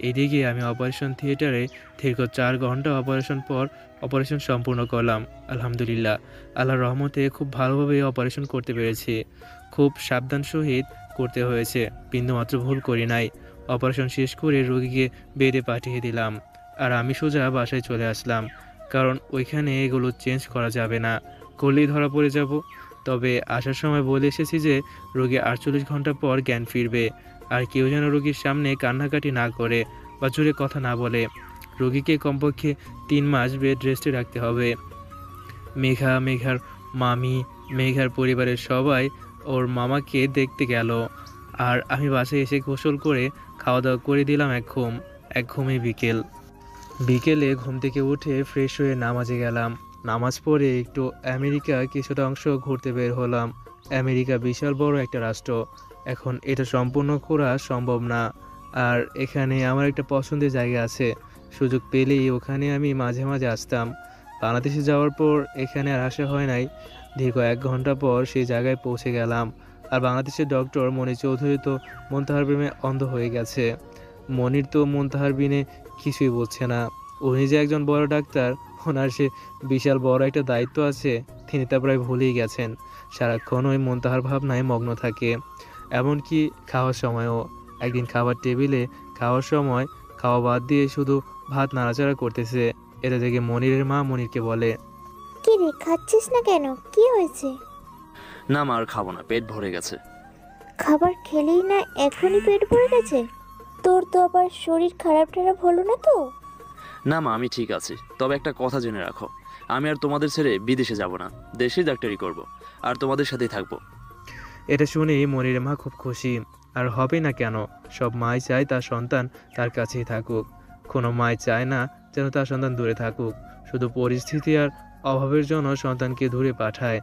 S1: এদিকে আমি অপারেশন থিয়েটারে দীর্ঘ 4 ঘন্টা অপারেশন পর অপারেশন সম্পূর্ণ করলাম। আলহামদুলিল্লাহ, আল্লাহর রহমতে খুব ভালোভাবে অপারেশন করতে পেরেছি। খুব সাবধান সহিত করতে হয়েছে, বিন্দুমাত্র ভুল করি নাই। অপারেশন শেষ করে রোগীকে বেডে পাঠিয়ে দিলাম আর আমি সোজা বাসায় চলে আসলাম, কারণ ওইখানে এগুলো চেঞ্জ করা যাবে না, করলেই ধরা পড়ে যাব। তবে আসার সময় বলে এসেছি যে রোগী 48 ঘন্টা পর জ্ঞান ফিরবে, আর কেউ যেন রোগীর সামনে কান্নাকাটি না করে বা জোরে কথা না বলে। রোগীকে কমপক্ষে 3 মাস বেড রেস্টে রাখতে হবে। মেঘার মামি, মেঘার পরিবারের সবাই ওর মামাকে দেখতে গেল, আর আমি বাসায় এসে গোসল করে খাওয়া দাওয়া করে দিলাম এক ঘুমে বিকেলে ঘুম থেকে উঠে ফ্রেশ হয়ে নামাজে গেলাম। নামাজ পড়ে একটু আমেরিকা কিছুটা অংশ ঘুরতে বের হলাম। আমেরিকা বিশাল বড় একটা রাষ্ট্র, এখন এটা সম্পূর্ণ ঘোরা সম্ভব না। আর এখানে আমার একটা পছন্দের জায়গা আছে, সুযোগ পেলেই ওখানে আমি মাঝে মাঝে আসতাম। বাংলাদেশে যাওয়ার পর এখানে আর আসা হয় নাই। দীর্ঘ 1 ঘন্টা পর সেই জায়গায় পৌঁছে গেলাম। আর বাংলাদেশের ডক্টর মনির চৌধুরী তো মুনতাহার প্রেমে অন্ধ হয়ে গেছে। মনির তো মুনতাহার বিনে কিছুই বুঝছে না। উনি যে একজন বড় ডাক্তার, ওনার সে বিশাল বড় একটা দায়িত্ব আছে, তিনি তা প্রায় ভুলেই গেছেন। সারাক্ষণ ওই মুনতাহার ভাবনায় মগ্ন থাকে, এমনকি খাওয়ার সময়ও। একদিন খাবার টেবিলে খাওয়ার সময় খাওয়া বাদ দিয়ে শুধু ভাত নাড়াচাড়া করতেছে। এটা দেখে মনিরের মা মনিরকে বলে,
S4: কি রে, খাচ্ছিস না কেন? কি হয়েছে?
S10: না মা, আর খাবো না, পেট ভরে গেছে।
S4: খাবার খেলেই না এখনই পেট ভরে গেছে? তোর তো আবার শরীর খারাপ টারাপ হলো না তো?
S10: না মা, আমি ঠিক আছি। তবে একটা কথা জেনে রাখো, আমি আর তোমাদের ছেড়ে বিদেশে যাব না, দেশেই ডাক্তারি করব, আর তোমাদের সাথেই থাকবো।
S1: এটা শুনেই মনিরের মা খুব খুশি। আর হবে না কেন, সব মাই চায় তার সন্তান তার কাছেই থাকুক। কোনো মাই চায় না যেন তার সন্তান দূরে থাকুক, শুধু পরিস্থিতি আর অভাবের জন্য সন্তানকে দূরে পাঠায়।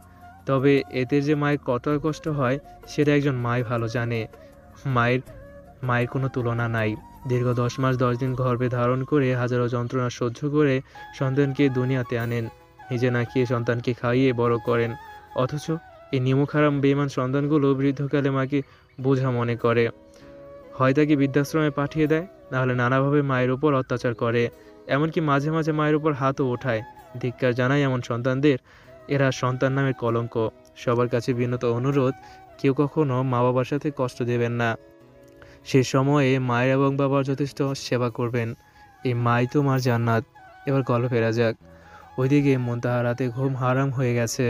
S1: তবে এতে যে মায়ের কত কষ্ট হয় সেটা একজন মাই ভালো জানে। মায়ের কোনো তুলনা নাই। দীর্ঘ 10 মাস 10 দিন গর্ভে ধারণ করে হাজারো যন্ত্রণা সহ্য করে সন্তানকে দুনিয়াতে আনেন, নিজে না খেয়ে সন্তানকে খাইয়ে বড় করেন। অথচ এই নিমুখারাম বেঈমান সন্তানগুলো বৃদ্ধকালে মাকে বোঝা মনে করে, হয় তাকে বৃদ্ধাশ্রমে পাঠিয়ে দেয়, নাহলে নানাভাবে মায়ের উপর অত্যাচার করে, এমনকি মাঝে মাঝে মায়ের উপর হাতও ওঠায়। ধিক্কার জানায় এমন সন্তানদের, এরা সন্তান নামের কলঙ্ক। সবার কাছে বিনত অনুরোধ, কেউ কখনো মা বাবার সাথে কষ্ট দেবেন না। সে সময়ে মায়ের এবং বাবার যথেষ্ট সেবা করবেন। এই মাই তোমার জান্নাত। এবার গল্প ফেরা যাক। ওইদিকে মুনতাহা রাতে ঘুম হারাম হয়ে গেছে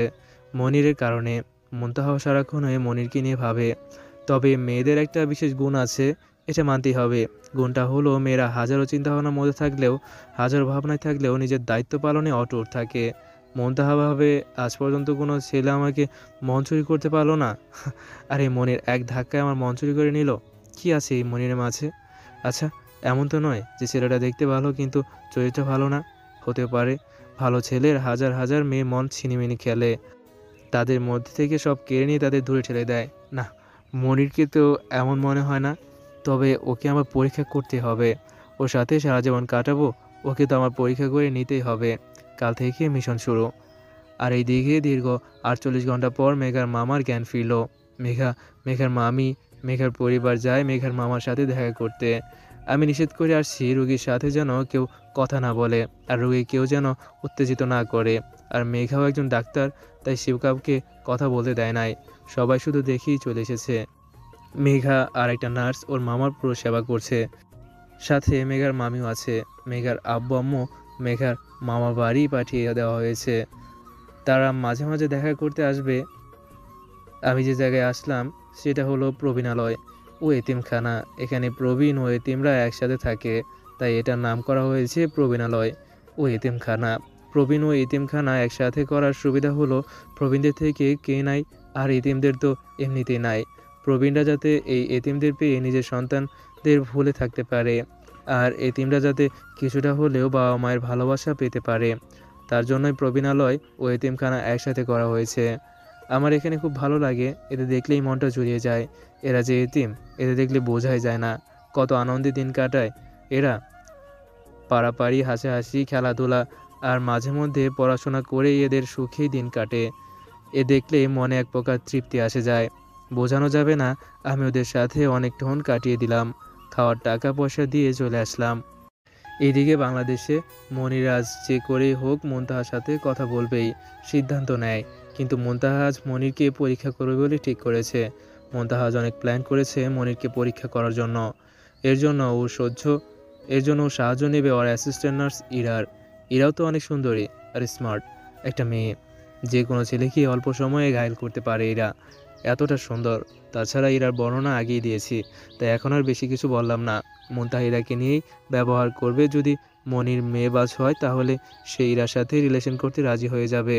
S1: মনিরের কারণে। মুনতাহা সারাক্ষণ হয়ে মনিরকে নিয়ে ভাবে। তবে মেয়েদের একটা বিশেষ গুণ আছে, এটা মানতেই হবে। গুণটা হলো মেয়েরা হাজারো চিন্তাভাবনার মধ্যে থাকলেও, হাজারো ভাবনায় থাকলেও নিজের দায়িত্ব পালনে অটুট থাকে। মুনতাহা ভাবে, আজ পর্যন্ত কোনো ছেলে আমাকে মন চুরি করতে পারলো না। আরে মনির এক ধাক্কায় আমার মন চুরি করে নিল। কি আছে এই মনিরের মাঝে? আচ্ছা, এমন তো নয় যে ছেলেটা দেখতে ভালো কিন্তু চরিত্র ভালো না। হতে পারে ভালো ছেলের হাজার হাজার মেয়ে মন ছিনিমিনি খেলে, তাদের মধ্যে থেকে সব কেড়ে নিয়ে তাদের দূরে ঠেলে দেয়। না, মনিরকে তো এমন মনে হয় না। তবে ওকে আমার পরীক্ষা করতে হবে। ওর সাথে সারা জীবন কাটাবো, ওকে তো আমার পরীক্ষা করে নিতেই হবে। কাল থেকে মিশন শুরু। আর এই দিকে দীর্ঘ 48 ঘন্টা পর মেঘার মামার জ্ঞান ফিরল। মেঘার মামি, মেঘার পরিবার যায় মেঘার মামার সাথে দেখা করতে। আমি নিষেধ করে আসছি রোগীর সাথে যেন কেউ কথা না বলে, আর রোগী কেউ যেন উত্তেজিত না করে। আর মেঘাও একজন ডাক্তার, তাই শিবকাবকে কথা বলতে দেয় নাই। সবাই শুধু দেখেই চলে এসেছে। মেঘা আর একটা নার্স ওর মামার পুরো সেবা করছে, সাথে মেঘার মামিও আছে। মেঘার আব্বু আম্মু মেঘার মামার বাড়ি পাঠিয়ে দেওয়া হয়েছে, তারা মাঝে মাঝে দেখা করতে আসবে। আমি যে জায়গায় আসলাম সেটা হলো প্রবীণালয় ও এতিমখানা। এখানে প্রবীণ ও এতিমরা একসাথে থাকে, তাই এটার নাম করা হয়েছে প্রবীণালয় ও এতিমখানা। প্রবীণ ও এতিমখানা একসাথে করার সুবিধা হলো প্রবীণদের থেকে কে নাই, আর এতিমদের তো এমনিতেই নাই। প্রবীণরা যাতে এই এতিমদের পেয়ে নিজের সন্তানদের ভুলে থাকতে পারে, আর এতিমরা যাতে কিছুটা হলেও বাবা মায়ের ভালোবাসা পেতে পারে, তার জন্যই প্রবীণালয় ও এতিমখানা একসাথে করা হয়েছে। আমার এখানে খুব ভালো লাগে, এদের দেখলেই মনটা জুড়িয়ে যায়। এরা যে এতিম, এদের দেখলে বোঝাই যায় না কত আনন্দে দিন কাটায় এরা। পাড়াপাড়ি, হাসাহাসি, খেলাধুলা আর মাঝে মধ্যে পড়াশোনা করেই এদের সুখেই দিন কাটে। এ দেখলে মনে এক প্রকার তৃপ্তি আসে যায়, বোঝানো যাবে না। আমি ওদের সাথে অনেকক্ষণ কাটিয়ে দিলাম, খাওয়ার টাকা পয়সা দিয়ে চলে আসলাম। এইদিকে বাংলাদেশে মনিরাজ যে করেই হোক মুনতাহার সাথে কথা বলবেই সিদ্ধান্ত নেয়, কিন্তু মুনতাহাজ মনিরকে পরীক্ষা করবে বলে ঠিক করেছে। মুনতাহাজ অনেক প্ল্যান করেছে মনিরকে পরীক্ষা করার জন্য। এর জন্য ও সাহায্য নেবে ওর অ্যাসিস্ট্যান্ট নার্স ইরার। ইরাও তো অনেক সুন্দরী আর স্মার্ট একটা মেয়ে, যে কোনো ছেলেকে অল্প সময়ে ঘায়েল করতে পারে এরা, এতটা সুন্দর। তাছাড়া ইরার বর্ণনা আগেই দিয়েছি, তাই এখন আর বেশি কিছু বললাম না। মুনতাহা ইরাকে নিয়েই ব্যবহার করবে। যদি মনির মেয়েবাজ হয় তাহলে সে ইরার সাথে রিলেশন করতে রাজি হয়ে যাবে,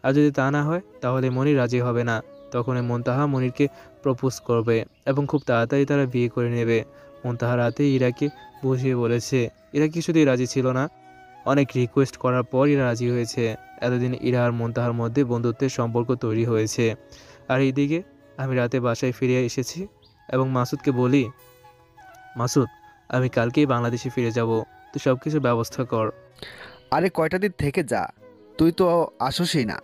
S1: আর যদি তা না হয় তাহলে মনির রাজি হবে না। তখন মুনতাহা মনিরকে প্রপোজ করবে এবং খুব তাড়াতাড়ি তারা বিয়ে করে নেবে। মুনতাহা রাতে ইরাকে বুঝিয়ে বলেছে। ইরা কিছুতেই রাজি ছিল না, অনেক রিকোয়েস্ট করার পর ইরা রাজি হয়েছে। এতদিন ইরা আর মুনতাহার মধ্যে বন্ধুত্বের সম্পর্ক তৈরি হয়েছে। আর এইদিকে আমি রাতে বাসায় ফিরে এসেছি এবং মাসুদকে বলি, মাসুদ আমি কালকেই বাংলাদেশে ফিরে যাব, তুই সব কিছুর ব্যবস্থা কর।
S9: আরে কয়টা দিন থেকে যা, তুই তো আসোসই না,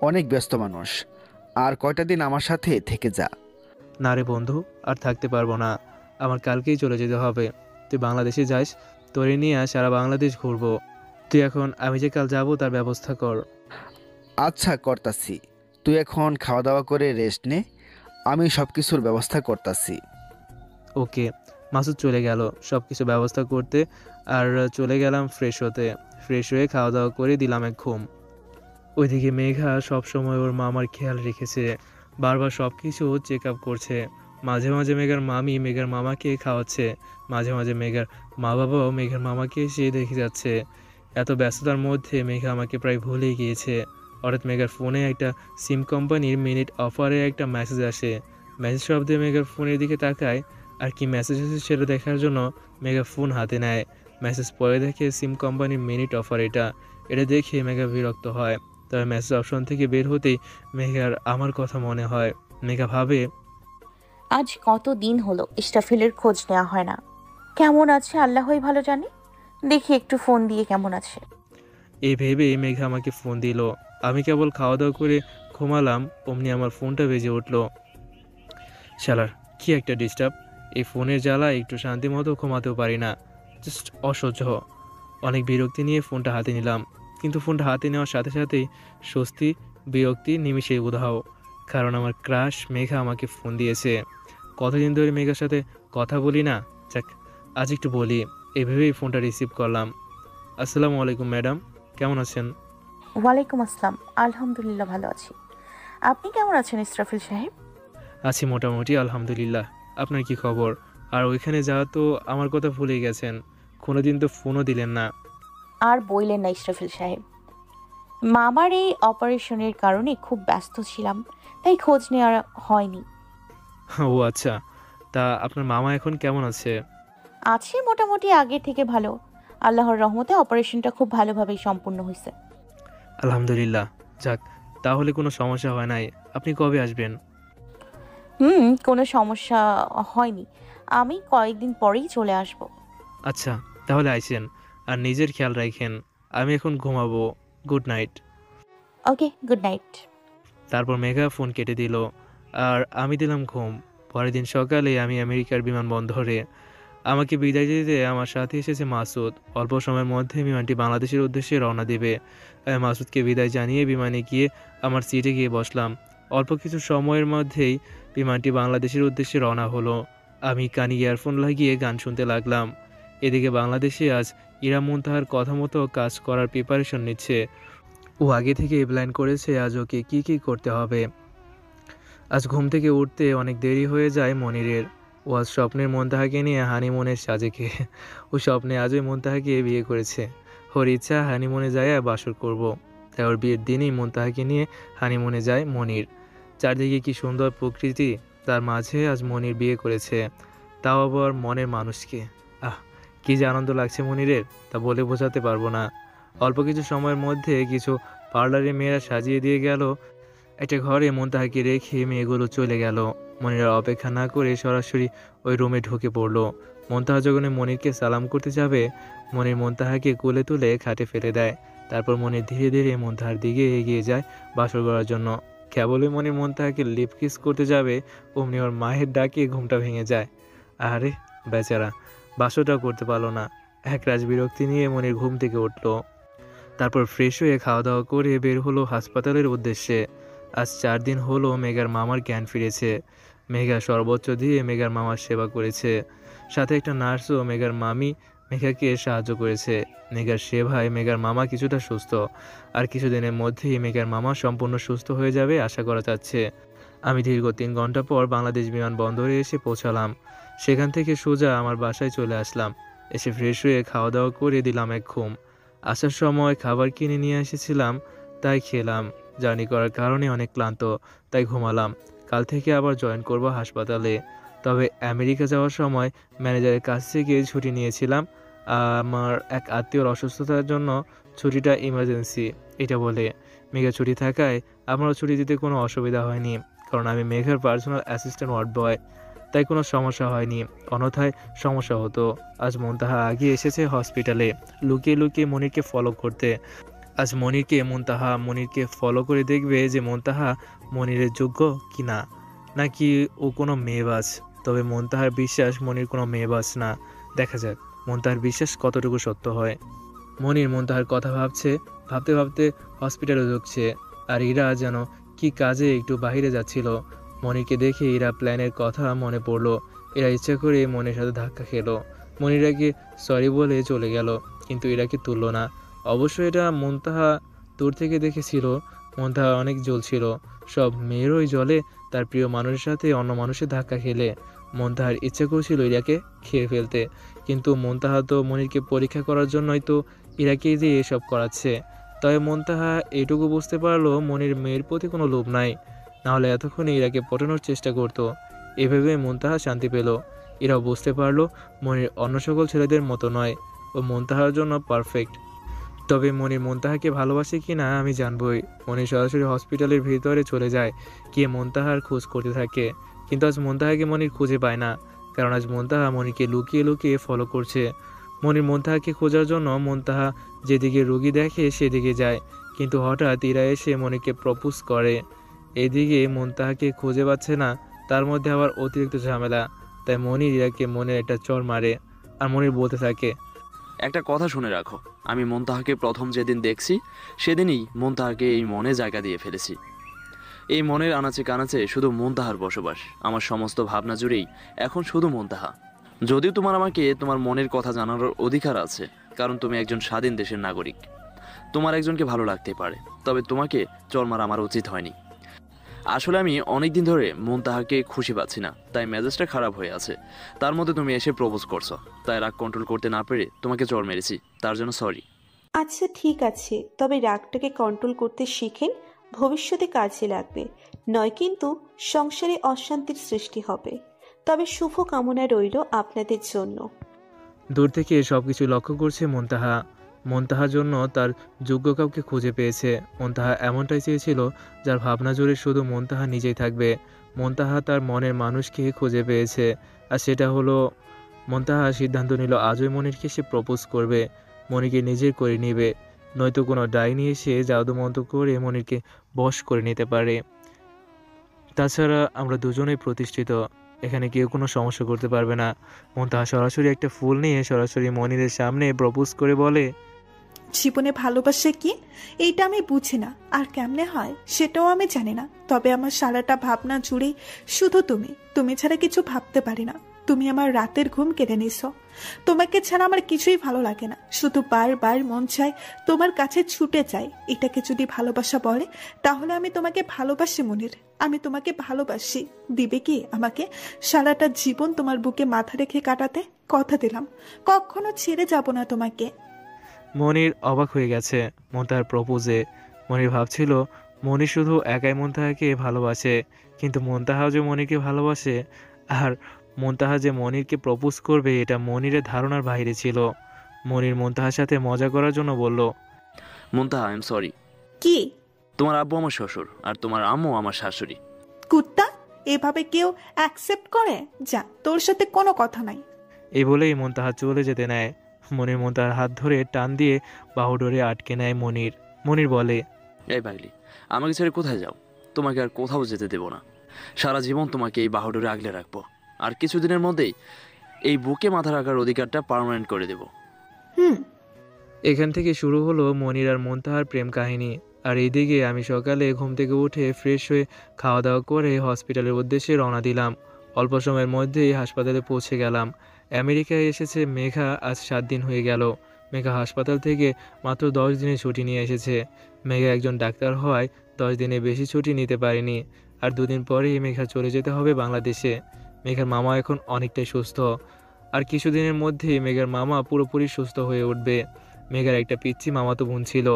S9: অনেক ব্যস্ত মানুষ। আর কয়টা দিন আমার সাথে থেকে যা।
S1: না রে বন্ধু, আর থাকতে পারবো না, আমার কালকেই চলে যেতে হবে। তুই বাংলাদেশে যাস, তোরে নিয়ে সারা বাংলাদেশ ঘুরবো। তুই এখন আমি যে কাল যাব তার ব্যবস্থা কর।
S9: আচ্ছা করতাছি, তুই এখন খাওয়া দাওয়া করে রেস্ট নে, আমি সব কিছুর ব্যবস্থা করতাছি।
S1: ওকে। মাসুদ চলে গেল সব কিছু ব্যবস্থা করতে, আর চলে গেলাম ফ্রেশ হতে। ফ্রেশ হয়ে খাওয়া দাওয়া করে দিলাম এক ঘুম। ওইদিকে মেঘা সবসময় ওর মামার খেয়াল রেখেছে, বারবার সব কিছু চেক আপ করছে। মাঝে মাঝে মেঘার মামি মেঘার মামাকে খাওয়াচ্ছে, মাঝে মাঝে মেঘার মা বাবাও মেঘার মামাকে এসে দেখে যাচ্ছে। এত ব্যস্ততার মধ্যে মেঘা আমাকে প্রায় ভুলেই গিয়েছে। হঠাৎ মেঘার ফোনে একটা সিম কোম্পানির মিনিট অফারে একটা মেসেজ আসে। মেসেজ শব্দে মেঘার ফোনের দিকে তাকায়, আর কি মেসেজ এসেছে সেটা দেখার জন্য মেঘা ফোন হাতে নেয়। মেসেজ পরে দেখে সিম কোম্পানির মিনিট অফার এটা দেখে মেঘা বিরক্ত হয়। তবে মেসেজ অপশন থেকে বের হতেই মেঘার আমার কথা মনে হয়। মেঘা ভাবে,
S3: আজ কত দিন হলো ইস্টাফিলের খোঁজ নেওয়া হয় না। কেমন আছে আল্লাহই ভালো জানে, দেখি একটু ফোন দিয়ে কেমন আছে।
S1: এই ভেবে মেঘা আমাকে ফোন দিল। আমি কেবল খাওয়া দাওয়া করে ঘুমালাম, অমনি আমার ফোনটা বেজে উঠল। শালার কি একটা ডিস্টার্ব, এই ফোনের জ্বালা একটু শান্তি মতো ঘুমাতেও পারি না, জাস্ট অসহ্য। অনেক বিরক্তি নিয়ে ফোনটা হাতে নিলাম, কিন্তু ফোনটা হাতে নেওয়ার সাথে সাথেই স্বস্তি বিরক্তি নিমিশে উধাও, কারণ আমার ক্রাশ মেঘা আমাকে ফোন দিয়েছে। কতদিন ধরে মেঘার সাথে কথা বলি না, যাক আজ একটু বলি। এভাবেই ফোনটা রিসিভ করলাম। আসসালামু আলাইকুম ম্যাডাম, কেমন আছেন?
S3: ওয়ালাইকুম আসসালাম, আলহামদুলিল্লাহ ভালো আছি। আপনি কেমন আছেন ইসরাফিল সাহেব?
S1: আছি মোটামুটি আলহামদুলিল্লাহ। আপনার কি খবর? আর ওইখানে যাওয়া তো আমার কথা ভুলেই গেছেন, কোনোদিন তো ফোনও দিলেন না।
S3: আর বইলেন না ইসরাফিল সাহেব, মামার এই অপারেশনের কারণে খুব ব্যস্ত ছিলাম, তাই খোঁজ নেওয়া হয়নি।
S1: ও আচ্ছা, তা আপনার মামা এখন কেমন আছে?
S3: আছে মোটামুটি আগের থেকে ভালো, আল্লাহর রহমতে অপারেশনটা খুব ভালোভাবেই সম্পূর্ণ হয়েছে।
S1: আলহামদুলিল্লাহ, যাক তাহলে কোনো সমস্যা হয় নাই। আপনি কবে আসবেন?
S3: কোনো সমস্যা হয়নি, আমি কয়েকদিন পরেই চলে আসব।
S1: আচ্ছা তাহলে আইসেন, আর নিজের খেয়াল রাখেন। আমি এখন ঘুমাবো, গুড নাইট।
S3: ওকে, গুড নাইট।
S1: তারপর মেঘা ফোন কেটে দিল, আর আমি দিলাম ঘুম। পরের দিন সকালে আমি আমেরিকার বিমানবন্দরে। আমাকে বিদায় দিতে আমার সাথে এসেছে মাসুদ। অল্প সময়ের মধ্যে বিমানটি বাংলাদেশের উদ্দেশ্যে রওনা দেবে। আমি মাসুদকে বিদায় জানিয়ে বিমানে গিয়ে আমার সিটে গিয়ে বসলাম। অল্প কিছু সময়ের মধ্যেই বিমানটি বাংলাদেশের উদ্দেশ্যে রওনা হলো। আমি কানে ইয়ারফোন লাগিয়ে গান শুনতে লাগলাম। এদিকে বাংলাদেশে আজ ইরা মুনতাহার কথা মতো কাজ করার প্রিপারেশন নিচ্ছে। ও আগে থেকে প্ল্যান করেছে আজ ওকে কী কী করতে হবে। আজ ঘুম থেকে উঠতে অনেক দেরি হয়ে যায় মনিরের। ও আজ স্বপ্নের মুনতাহাকে নিয়ে হানিমুনের সাজেকে। ও স্বপ্নে আজই মুনতাহাকে বিয়ে করেছে। ওর ইচ্ছা হানিমুনে যায় বাসর করব। তাই ওর বিয়ের দিনই মুনতাহাকে নিয়ে হানিমুনে যায় মনির। চারদিকে কি সুন্দর প্রকৃতি, তার মাঝে আজ মনির বিয়ে করেছে, তাও আবার মনের মানুষকে। কি যে আনন্দ লাগছে মনিরের, তা বলে বোঝাতে পারবো না। অল্প কিছু সময়ের মধ্যে কিছু পার্লারে মেয়েরা সাজিয়ে দিয়ে গেল। একটা ঘরে মুনতাহাকে রেখে মেয়েগুলো চলে গেল। মনির অপেক্ষা না করে সরাসরি ওই রুমে ঢুকে পড়লো। মুনতাহা যখন মনিরকে সালাম করতে যাবে, মনির মুনতাহাকে কোলে তুলে খাটে ফেলে দেয়। তারপর মনির ধীরে ধীরে মুনতাহার দিকে এগিয়ে যায় বাসর করার জন্য। কেবলই মনির মুনতাহাকে লিপ কিস করতে যাবে, অমনি ওর মায়ের ডাকে ঘুমটা ভেঙে যায়। আরে বেচারা, বাসরটাও করতে পারলো না। একরাশ বিরক্তি নিয়ে মনির ঘুম থেকে উঠলো। তারপর ফ্রেশ হয়ে খাওয়া দাওয়া করে বের হলো হাসপাতালের উদ্দেশ্যে। আজ 4 দিন হলো মেঘার মামার জ্ঞান ফিরেছে। মেঘা সর্বোচ্চ দিয়ে মেঘার মামার সেবা করেছে। সাথে একটা নার্সও মেঘার মামি মেঘাকে সাহায্য করেছে। মেঘার সেবায় মেঘার মামা কিছুটা সুস্থ। আর কিছুদিনের মধ্যেই মেঘার মামা সম্পূর্ণ সুস্থ হয়ে যাবে আশা করা যাচ্ছে। আমি দীর্ঘ 3 ঘন্টা পর বাংলাদেশ বিমানবন্দরে এসে পৌঁছালাম। সেখান থেকে সোজা আমার বাসায় চলে আসলাম। এসে ফ্রেশ হয়ে খাওয়া দাওয়া করে দিলাম এক ঘুম। আসার সময় খাবার কিনে নিয়ে এসেছিলাম, তাই খেলাম। জার্নি করার কারণে অনেক ক্লান্ত, তাই ঘুমালাম। কাল থেকে আবার জয়েন করব হাসপাতালে। তবে আমেরিকা যাওয়ার সময় ম্যানেজারের কাছ থেকে ছুটি নিয়েছিলাম। আমার এক আত্মীয়র অসুস্থতার জন্য ছুটিটা ইমার্জেন্সি, এটা বলে। মেঘা ছুটি থাকায় আমারও ছুটি দিতে কোনো অসুবিধা হয়নি, কারণ আমি মেঘার পার্সোনাল অ্যাসিস্ট্যান্ট ওয়ার্ড বয়। তাই কোনো সমস্যা হয়নি, অন্যথায় সমস্যা হতো। আজ মুনতাহা আগে এসেছে হসপিটালে লুকিয়ে লুকিয়ে মনিরকে ফলো করতে। আজ মনিরকে ফলো করে দেখবে যে মুনতাহা মনিরের যোগ্য কি না, নাকি ও কোনো মেয়েবাজ। তবে মুনতাহার বিশ্বাস মনির কোনো মেয়েবাজ না। দেখা যাক মুনতাহার বিশ্বাস কতটুকু সত্য হয়। মনির মুনতাহার কথা ভাবতে ভাবতে হসপিটালে ঢুকছে। আর ইরা যেন কি কাজে একটু বাইরে যাচ্ছিল। মনিরকে দেখে ইরা প্ল্যানের কথা মনে পড়লো। এরা ইচ্ছা করে মনির সাথে ধাক্কা খেলো। মনিরাকে সরি বলে চলে গেল, কিন্তু ইরাকে তুললো না। অবশ্য এটা মুনতাহা দূর থেকে দেখেছিল। মুনতাহা অনেক জ্বলছিল। সব মেয়েরই জ্বলে তার প্রিয় মানুষের সাথে অন্য মানুষের ধাক্কা খেলে। মুনতাহার ইচ্ছা করছিল ইরাকে খেয়ে ফেলতে, কিন্তু মুনতাহা তো মনিরকে পরীক্ষা করার জন্যই তো ইরাকে দিয়ে এসব করাচ্ছে। তবে মুনতাহা এইটুকু বুঝতে পারলো মনির মেয়ের প্রতি কোনো লোভ নাই, নাহলে এতক্ষণে ইরাকে পটানোর চেষ্টা করতো। এভাবে মুনতাহা শান্তি পেল। এরাও বুঝতে পারলো মনির অন্য সকল ছেলেদের মতো নয়, ও মুনতাহার জন্য পারফেক্ট। তবে মনির মুনতাহাকে ভালোবাসে কি না আমি জানবই। মনির সরাসরি হসপিটালের ভিতরে চলে যায়, গিয়ে মুনতাহার খোঁজ করতে থাকে। কিন্তু আজ মুনতাহাকে মনির খুঁজে পায় না, কারণ আজ মুনতাহা মনিরকে লুকিয়ে লুকিয়ে ফলো করছে। মনির মুনতাহাকে খোঁজার জন্য মুনতাহা যেদিকে রোগী দেখে সেদিকে যায়, কিন্তু হঠাৎ ইরা এসে মনিরকে প্রপোজ করে। এদিকে মুনতাহাকে খুঁজে পাচ্ছে না, তার মধ্যে আবার অতিরিক্ত ঝামেলা। তাই মনির ইরাকে মনের একটা চড় মারে। আর মনির বলতে থাকে,
S10: একটা কথা শুনে রাখো, আমি মুনতাহাকে প্রথম যেদিন দেখছি সেদিনই মুনতাহাকে এই মনে জায়গা দিয়ে ফেলেছি। এই মনের আনাচে কানাচে শুধু মুনতাহার বসবাস। আমার সমস্ত ভাবনা জুড়েই এখন শুধু মুনতাহা। যদিও আমাকে তোমার মনের কথা জানার অধিকার আছে, কারণ তুমি একজন স্বাধীন দেশের নাগরিক। তোমার একজনকে ভালো লাগতে পারে, তবে তোমাকে চড় মারা আমার উচিত হয়নি। আসলে আমি অনেকদিন ধরে মুনতাহাকে খুশি পাচ্ছি না, তাই মেজাজটা খারাপ হয়ে আছে। তার মধ্যে তুমি এসে প্রপোজ করছো, তাই রাগ কন্ট্রোল করতে না পেরে তোমাকে চড় মেরেছি, তার জন্য সরি।
S6: আচ্ছা ঠিক আছে, তবে রাগটাকে কন্ট্রোল করতে শিখেন, ভবিষ্যতে কাজে লাগবে। নয় কিন্তু সংসারে অশান্তির সৃষ্টি হবে। তবে শুভ কামনা রইল আপনাদের জন্য।
S1: দূর থেকে সবকিছু লক্ষ্য করছে মুনতাহা। মুনতাহার জন্য তার যোগ্য কাউকে খুঁজে পেয়েছে। মুনতাহা এমনটাই চেয়েছিল, যার ভাবনা জুড়ে শুধু মুনতাহা নিজেই থাকবে। মুনতাহা তার মনের মানুষকে খুঁজে পেয়েছে, আর সেটা হলো মুনতাহা সিদ্ধান্ত নিল আজই মনিরকে সে প্রপোজ করবে, মনিরকে নিজের করে নেবে। নয়তো কোনো ডাইনি এসে জাদুমন্ত্র করে মনিরকে বশ করে নিতে পারে। তাছাড়া আমরা দুজনেই প্রতিষ্ঠিত, এখানে কেউ কোনো সমস্যা করতে পারবে না। মুনতাহা সরাসরি একটা ফুল নিয়ে সরাসরি মনিরের সামনে প্রপোজ করে বলে,
S5: জীবনে ভালোবাসা কি এইটা আমি বুঝি না, আর কেমনে হয় সেটাও আমি জানি না। তবে আমার সারাটা ভাবনা জুড়ে শুধু তুমি ছাড়া কিছু ভাবতে পারি না। তুমি আমার রাতের ঘুম কেড়ে নিছো। তোমাকে ছাড়া আমার কিছুই ভালো লাগে না, শুধু বারবার মন চায় তোমার কাছে ছুটে যাই। এটাকে যদি ভালোবাসা বলে তাহলে আমি তোমাকে ভালোবাসি মনির, আমি তোমাকে ভালোবাসি। দিবে কি আমাকে সারাটা জীবন তোমার বুকে মাথা রেখে কাটাতে? কথা দিলাম কখনো ছেড়ে যাব না তোমাকে।
S1: মনির অবাক হয়ে গেছে মুনতাহার প্রপোজে। মনির ভাবছিল মনির শুধু একাই মুনতাহাকে ভালোবাসে, কিন্তু মুনতাহাও যে মনিরকে ভালোবাসে আর মুনতাহা যে মনিরকে প্রপোজ করবে এটা মনিরের ধারণার বাইরে ছিল। মনির মুনতাহার সাথে মজা করার জন্য বলল,
S10: মুনতাহা আই এম সরি।
S5: কি?
S10: তোমার আব্বু আমার শ্বশুর আর তোমার আম্মু আমার শাশুড়ি।
S5: কুত্তা, এভাবে কেউ অ্যাকসেপ্ট করে? যা, তোর সাথে কোনো কথা নাই।
S1: এই বলেই মুনতাহা চলে যেতে নেয়। মনির মুনতাহার হাত ধরে টান দিয়ে বাহুডোরে আটকে নেয় মনির। মনির বলে,
S10: এই পাগলি, আমাকে ছেড়ে কোথায় যাও? তোমাকে আর কোথাও যেতে দেব না। সারা জীবন তোমাকে এই বাহুডোরে আগলে রাখবো, আর কিছুদিনের মধ্যেই এই বুকে মাথা রাখার অধিকারটা পার্মানেন্ট করে দেব।
S1: এখান থেকে শুরু হলো মনির আর মুনতাহার প্রেম কাহিনী। আর এইদিকে আমি সকালে ঘুম থেকে উঠে ফ্রেশ হয়ে খাওয়া দাওয়া করে হসপিটালের উদ্দেশ্যে রওনা দিলাম। অল্প সময়ের মধ্যেই হাসপাতালে পৌঁছে গেলাম। আমেরিকায় এসেছে মেঘা, আজ 7 দিন হয়ে গেল। মেঘা হাসপাতাল থেকে মাত্র 10 দিনের ছুটি নিয়ে এসেছে। মেঘা একজন ডাক্তার হওয়ায় 10 দিনের বেশি ছুটি নিতে পারেনি। আর 2 দিন পরেই মেঘা চলে যেতে হবে বাংলাদেশে। মেঘার মামা এখন অনেকটাই সুস্থ, আর কিছুদিনের মধ্যেই মেঘার মামা পুরোপুরি সুস্থ হয়ে উঠবে। মেঘার একটা পিচ্চি মামাতো বোন ছিল,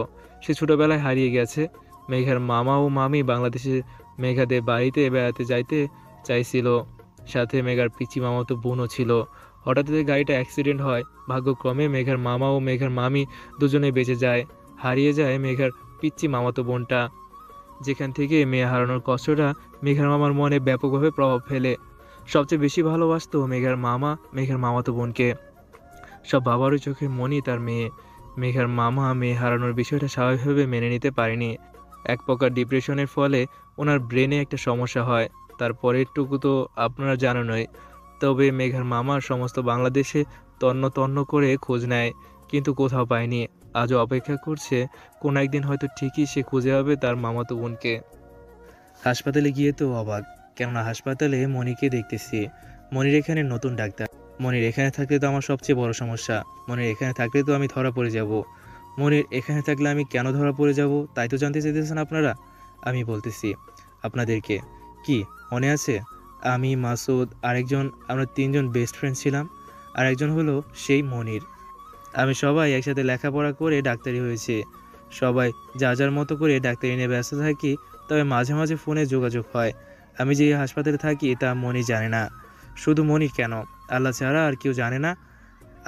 S1: সে ছোটোবেলায় হারিয়ে গেছে। মেঘার মামা ও মামি বাংলাদেশে মেঘাদের বাড়িতে বেড়াতে যাইতে চাইছিল, সাথে মেঘার পিচ্চি মামাতো বোনও ছিল। হঠাৎ গাড়িটা অ্যাক্সিডেন্ট হয়। ভাগ্যক্রমে মেঘার মামা ও মেঘার মামি দুজনেই বেঁচে যায়। হারিয়ে যায় মেঘার পিচ্চি মামাতো বোনটা। যেখান থেকে মেয়ে হারানোর কষ্টটা মেঘার মামার মনে ব্যাপকভাবে প্রভাব ফেলে। সবচেয়ে বেশি ভালোবাসতো মেঘার মামা মেঘার মামাতো বোনকে। সব বাবারও চোখে মনি তার মেয়ে। মেঘার মামা মেয়ে হারানোর বিষয়টা স্বাভাবিকভাবে মেনে নিতে পারেনি। এক প্রকার ডিপ্রেশনের ফলে ওনার ব্রেনে একটা সমস্যা হয়। তারপরেরটুকু তো আপনারা জানেনই। তবে মেঘার মামার সমস্ত বাংলাদেশে তন্ন তন্ন করে খোঁজ নেয়, কিন্তু কোথাও পায়নি। আজও অপেক্ষা করছে কোন একদিন হয়তো ঠিকই সে খুঁজে পাবে তার মামাতো বোনকে। হাসপাতালে গিয়ে তো অবাক, কেননা হাসপাতালে মনিকে দেখতেছি। মনির এখানে নতুন ডাক্তার। মনির এখানে থাকলে তো আমার সবচেয়ে বড় সমস্যা। মনির এখানে থাকলে তো আমি ধরা পড়ে যাব। মনির এখানে থাকলে আমি কেন ধরা পড়ে যাব তাই তো জানতে চাইতেছেন আপনারা। আমি বলতেছি আপনাদেরকে, কি মনে আছে আমি, মাসুদ, আরেকজন, আমরা 3 জন বেস্ট ফ্রেন্ড ছিলাম। আর একজন হলো সেই মনির। আমি সবাই একসাথে লেখাপড়া করে ডাক্তারি হয়েছি। সবাই যার যার মতো করে ডাক্তারি নিয়ে ব্যস্ত থাকি, তবে মাঝে মাঝে ফোনে যোগাযোগ হয়। আমি যে হাসপাতালে থাকি তা মনি জানে না। শুধু মনি কেন, আল্লাহ ছাড়া আর কেউ জানে না।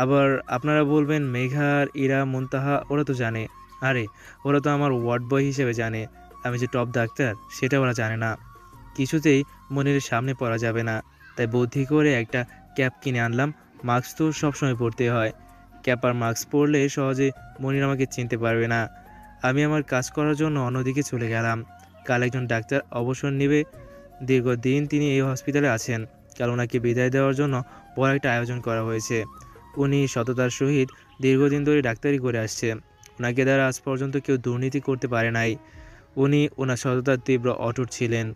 S1: আবার আপনারা বলবেন মেঘার, ইরা, মুনতাহা ওরা তো জানে। আরে ওরা তো আমার ওয়ার্ড বয় হিসেবে জানে। আমি যে টপ ডাক্তার সেটা ওরা জানে না। কিছুতেই মনির সামনে পড়া যাবে না, তাই বুদ্ধি করে একটা ক্যাপ কিনে আনলাম। মাস্ক তো সবসময় পরতে হয়। ক্যাপ আর মাস্ক পরলে সহজে মনির আমাকে চিনতে পারবে না। আমি আমার কাজ করার জন্য অন্যদিকে চলে গেলাম। কাল একজন ডাক্তার অবসর নেবে। দীর্ঘদিন তিনি এই হসপিটালে আছেন। কাল ওনাকে বিদায় দেওয়ার জন্য বড় একটা আয়োজন করা হয়েছে। উনি সততার সহিত দীর্ঘদিন ধরে ডাক্তারি করে আসছে। ওনাকে দ্বারা আজ পর্যন্ত কেউ দুর্নীতি করতে পারে নাই। উনি ওনার সততার তীব্র অটুট ছিলেন।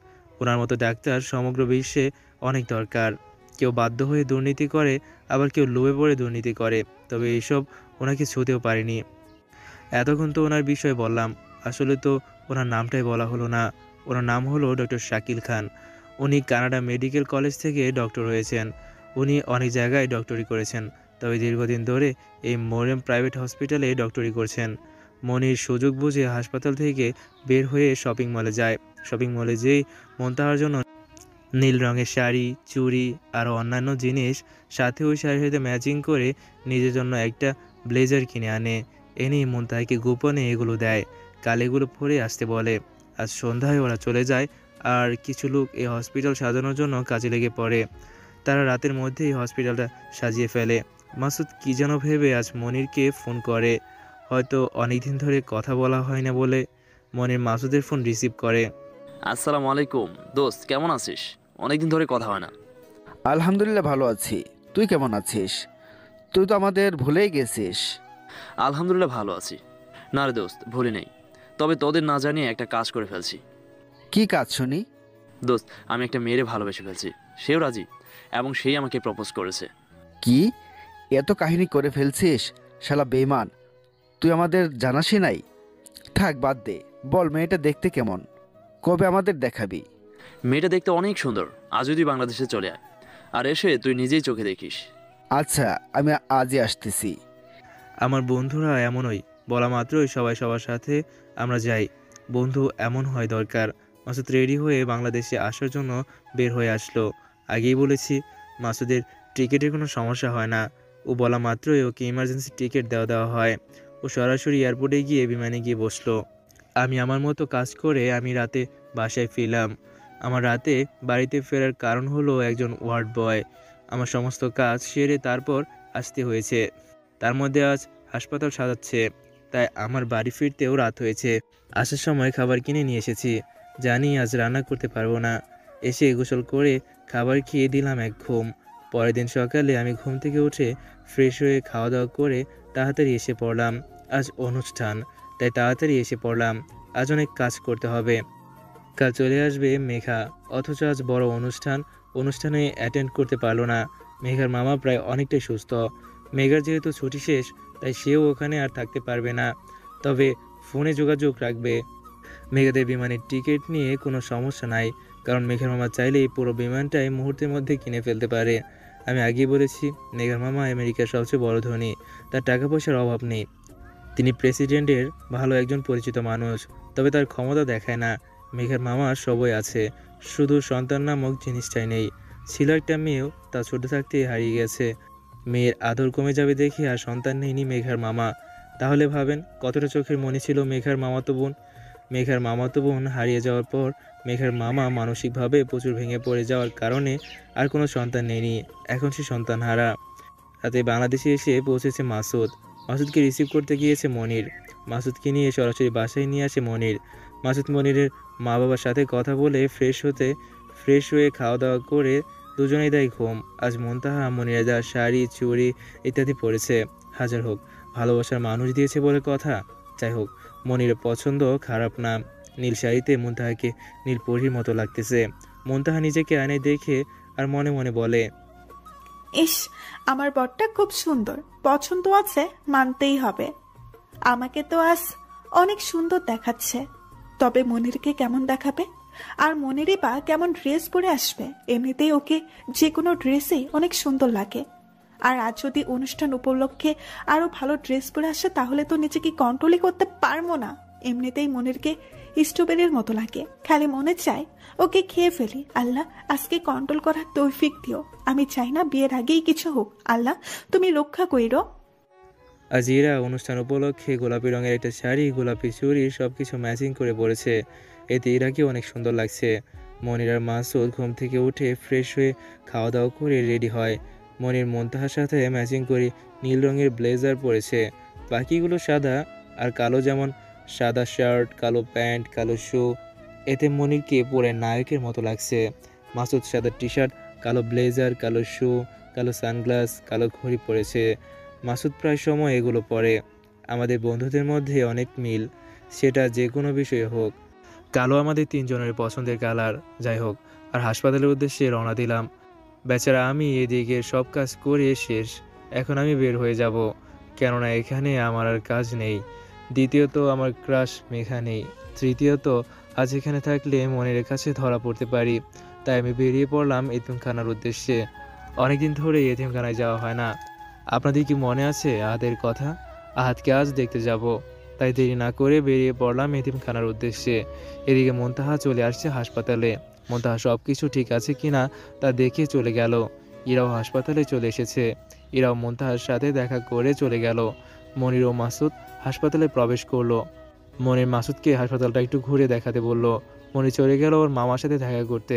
S1: ওনার মতো ডাক্তার সমগ্র বিশ্বে অনেক দরকার। কেউ বাধ্য হয়ে দুর্নীতি করে, আবার কেউ লোভে পড়ে দুর্নীতি করে, তবে এইসব ওনাকে ছুঁতেও পারেনি। এতক্ষণ তো ওনার বিষয়ে বললাম, আসলে তো ওনার নামটাই বলা হলো না। ওনার নাম হলো ডক্টর শাকিল খান। উনি কানাডা মেডিকেল কলেজ থেকে ডক্টর হয়েছেন। উনি অনেক জায়গায় ডক্টরি করেছেন, তবে দীর্ঘদিন ধরে এই মরিয়ম প্রাইভেট হসপিটালে ডক্টরি করছেন। মনির সুযোগ বুঝে হাসপাতাল থেকে বের হয়ে শপিং মলে যায়। শপিং মলে যেই মুনতাহার জন্য নীল রঙের শাড়ি, চুড়ি আর অন্যান্য জিনিস, সাথে ওই শাড়ির সাথে ম্যাচিং করে নিজের জন্য একটা ব্লেজার কিনে আনে। এনেই মুনতাহাকে গোপনে এগুলো দেয়। কাল এগুলো পরে আসতে বলে। আজ সন্ধ্যায় ওরা চলে যায়। আর কিছু লোক এই হসপিটাল সাজানোর জন্য কাজে লেগে পড়ে। তারা রাতের মধ্যেই হসপিটালটা সাজিয়ে ফেলে। মাসুদ কি যেন ভেবে আজ মনিরকে ফোন করে। হয়তো অনেকদিন ধরে কথা বলা হয় না বলে মনির মাসুদের ফোন রিসিভ করে।
S10: আসসালামু আলাইকুম দোস্ত, কেমন আছিস? অনেকদিন ধরে কথা হয় না।
S9: আলহামদুলিল্লাহ ভালো আছি, তুই কেমন আছিস? তুই তো আমাদের ভুলেই গেছিস।
S10: আলহামদুলিল্লাহ ভালো আছি। না রে দোস্ত, ভুলে নেই, তবে তোদের না জানিয়ে একটা কাজ করে ফেলছি।
S9: কি কাজ শুনি?
S10: দোস্ত, আমি একটা মেয়েরে ভালোবেসে ফেলছি, সেও রাজি। এবং সেই আমাকে প্রপোজ করেছে।
S9: কি এত কাহিনী করে ফেলছিস শালা বেইমান, তুই আমাদের জানাসই নাই। থাক বাদ দে, বল মেয়েটা দেখতে কেমন, কবে আমাদের দেখাবি?
S10: মেয়েটা দেখতে অনেক সুন্দর, আজ যদি বাংলাদেশে চলে আয়, আর এসে তুই নিজেই চোখে দেখিস।
S9: আচ্ছা আমি আজই আসতেছি।
S1: আমার বন্ধুরা এমনই, বলা মাত্রই সবাই সবার সাথে আমরা যাই। বন্ধু এমন হয় দরকার। মাসুদ রেডি হয়ে বাংলাদেশে আসার জন্য বের হয়ে আসলো। আগেই বলেছি মাসুদের টিকিটের কোনো সমস্যা হয় না। ও বলা মাত্রই ওকে ইমার্জেন্সি টিকিট দেওয়া হয়। ও সরাসরি এয়ারপোর্টে গিয়ে বিমানে গিয়ে বসলো। আমি আমার মতো কাজ করে আমি রাতে বাসায় ফিরলাম। আমার রাতে বাড়িতে ফেরার কারণ হলো একজন ওয়ার্ড বয় আমার সমস্ত কাজ সেরে তারপর আসতে হয়েছে। তার মধ্যে আজ হাসপাতাল সাজাচ্ছে, তাই আমার বাড়ি ফিরতেও রাত হয়েছে। আসার সময় খাবার কিনে নিয়ে এসেছি, জানি আজ রান্না করতে পারবো না। এসে গোসল করে খাবার খেয়ে দিলাম এক ঘুম। পরের দিন সকালে আমি ঘুম থেকে উঠে ফ্রেশ হয়ে খাওয়া দাওয়া করে তাড়াতাড়ি এসে পড়লাম। আজ অনুষ্ঠান, তাই তাড়াতাড়ি এসে পড়লাম। আজ অনেক কাজ করতে হবে। কাল চলে আসবে মেঘা, অথচ আজ বড় অনুষ্ঠানে অ্যাটেন্ড করতে পারলো না। মেঘার মামা প্রায় অনেকটাই সুস্থ। মেঘার যেহেতু ছুটি শেষ, তাই সেও ওখানে আর থাকতে পারবে না, তবে ফোনে যোগাযোগ রাখবে। মেঘাদের বিমানের টিকিট নিয়ে কোনো সমস্যা নাই, কারণ মেঘার মামা চাইলেই পুরো বিমানটাই মুহূর্তের মধ্যে কিনে ফেলতে পারে। আমি আগেই বলেছি মেঘার মামা আমেরিকার সবচেয়ে বড় ধনী, তার টাকা পয়সার অভাব নেই। তিনি প্রেসিডেন্টের ভালো একজন পরিচিত মানুষ, তবে তার ক্ষমতা দেখায় না। মেঘার মামা সবই আছে, শুধু সন্তান নামক জিনিসটাই নেই। ছিল একটা মেয়েও, তা ছোট থাকতেই হারিয়ে গেছে। মেয়ের আদর কমে যাবে দেখে আর সন্তান নেয়নি মেঘার মামা। তাহলে ভাবেন কতটা চোখের মনি ছিল মেঘার মামাতো বোন। মেঘার মামাতো বোন হারিয়ে যাওয়ার পর মেঘার মামা মানসিকভাবে প্রচুর ভেঙে পড়ে যাওয়ার কারণে আর কোনো সন্তান নেয়নি। এখন সে সন্তান হারা। রাতে বাংলাদেশে এসে পৌঁছেছে মাসুদ। মাসুদকে রিসিভ করতে গিয়েছে মনির। মাসুদকে নিয়ে সরাসরি বাসায় নিয়ে আসে মনির। মাসুদ মনিরের মা বাবার সাথে কথা বলে ফ্রেশ হয়ে খাওয়া দাওয়া করে দুজনেই দেয় ঘুম। আজ মুনতাহা মনিরের দেওয়া শাড়ি, চুড়ি ইত্যাদি পরেছে। হাজার হোক, ভালোবাসার মানুষ দিয়েছে বলে কথা। যাই হোক, মনিরের পছন্দ খারাপ না। নীল শাড়িতে মুনতাহাকে নীল পরীর মতো লাগতেছে। মুনতাহা নিজেকে আয়নায় দেখে আর মনে মনে বলে,
S5: ইস, আমার বরটা খুব সুন্দর, পছন্দ আছে, মানতেই হবে। আমাকে তো আজ অনেক সুন্দর দেখাচ্ছে, তবে মনিরকে কেমন দেখাবে? আর মনিরই বা কেমন ড্রেস পরে আসবে? এমনিতেই ওকে যে কোনো ড্রেসেই অনেক সুন্দর লাগে। আর আজ যদি অনুষ্ঠান উপলক্ষে আরো ভালো ড্রেস পরে আসে, তাহলে তো নিজেকে কন্ট্রোলই করতে পারবো না। এমনিতেই মনিরকে স্ট্রবেরির মতো লাগে, খালি মনে চায় ওকে খেয়ে ফেলি। আল্লাহ, আজকে কন্ট্রোল করার তৌফিক দিও। আমি চাই না বিয়ের আগেই কিছু হোক। আল্লাহ, তুমি রক্ষা কইরো।
S1: আজ ইরা অনুষ্ঠান উপলক্ষে গোলাপি রঙের একটা শাড়ি, গোলাপি চুড়ি সবকিছু ম্যাচিং করে পরেছে। এতে ইরাকে অনেক সুন্দর লাগছে। মনির আর মাসুদ ঘুম থেকে উঠে ফ্রেশ হয়ে খাওয়া দাওয়া করে রেডি হয়। মনির মুনতাহার সাথে ম্যাচিং করে নীল রঙের ব্লেজার পরেছে, বাকিগুলো সাদা আর কালো, যেমন সাদা শার্ট, কালো প্যান্ট, কালো শু। এতে মনিরকে পরে নায়কের মতো লাগছে। মাসুদ সাদা টি শার্ট, কালো ব্লেজার, কালো শু, কালো সানগ্লাস, কালো ঘড়ি পরেছে। মাসুদ প্রায় সময় এগুলো পরে। আমাদের বন্ধুদের মধ্যে অনেক মিল, সেটা যে কোনো বিষয়ে হোক। কালো আমাদের তিনজনের পছন্দের কালার। যাই হোক, আর হাসপাতালের উদ্দেশ্যে রওনা দিলাম। বেচারা আমি এদিকে সব কাজ করে শেষ। এখন আমি বের হয়ে যাব, কেননা এখানে আমার আর কাজ নেই। দ্বিতীয়ত, আমার ক্রাশ মেঘা নেই। তৃতীয়ত, আজ এখানে থাকলে মনের কাছে ধরা পড়তে পারি। তাই আমি বেরিয়ে পড়লাম এতিমখানার উদ্দেশ্যে। অনেকদিন ধরে এতিমখানায় যাওয়া হয় না। আপনাদের কি মনে আছে আহাদের কথা? আহাদকে আজ দেখতে যাব, তাই দেরি না করে বেরিয়ে পড়লাম এতিমখানার উদ্দেশ্যে। এদিকে মুনতাহা চলে আসছে হাসপাতালে। মুনতাহা সব কিছু ঠিক আছে কিনা তা দেখে চলে গেল। ইরাও হাসপাতালে চলে এসেছে। ইরাও মুনতাহার সাথে দেখা করে চলে গেল। মনির ও মাসুদ হাসপাতালে প্রবেশ করলো। মনির মাসুদকে হাসপাতালটা একটু ঘুরে দেখাতে বলল। মনির চলে গেল ওর মামার সাথে দেখা করতে।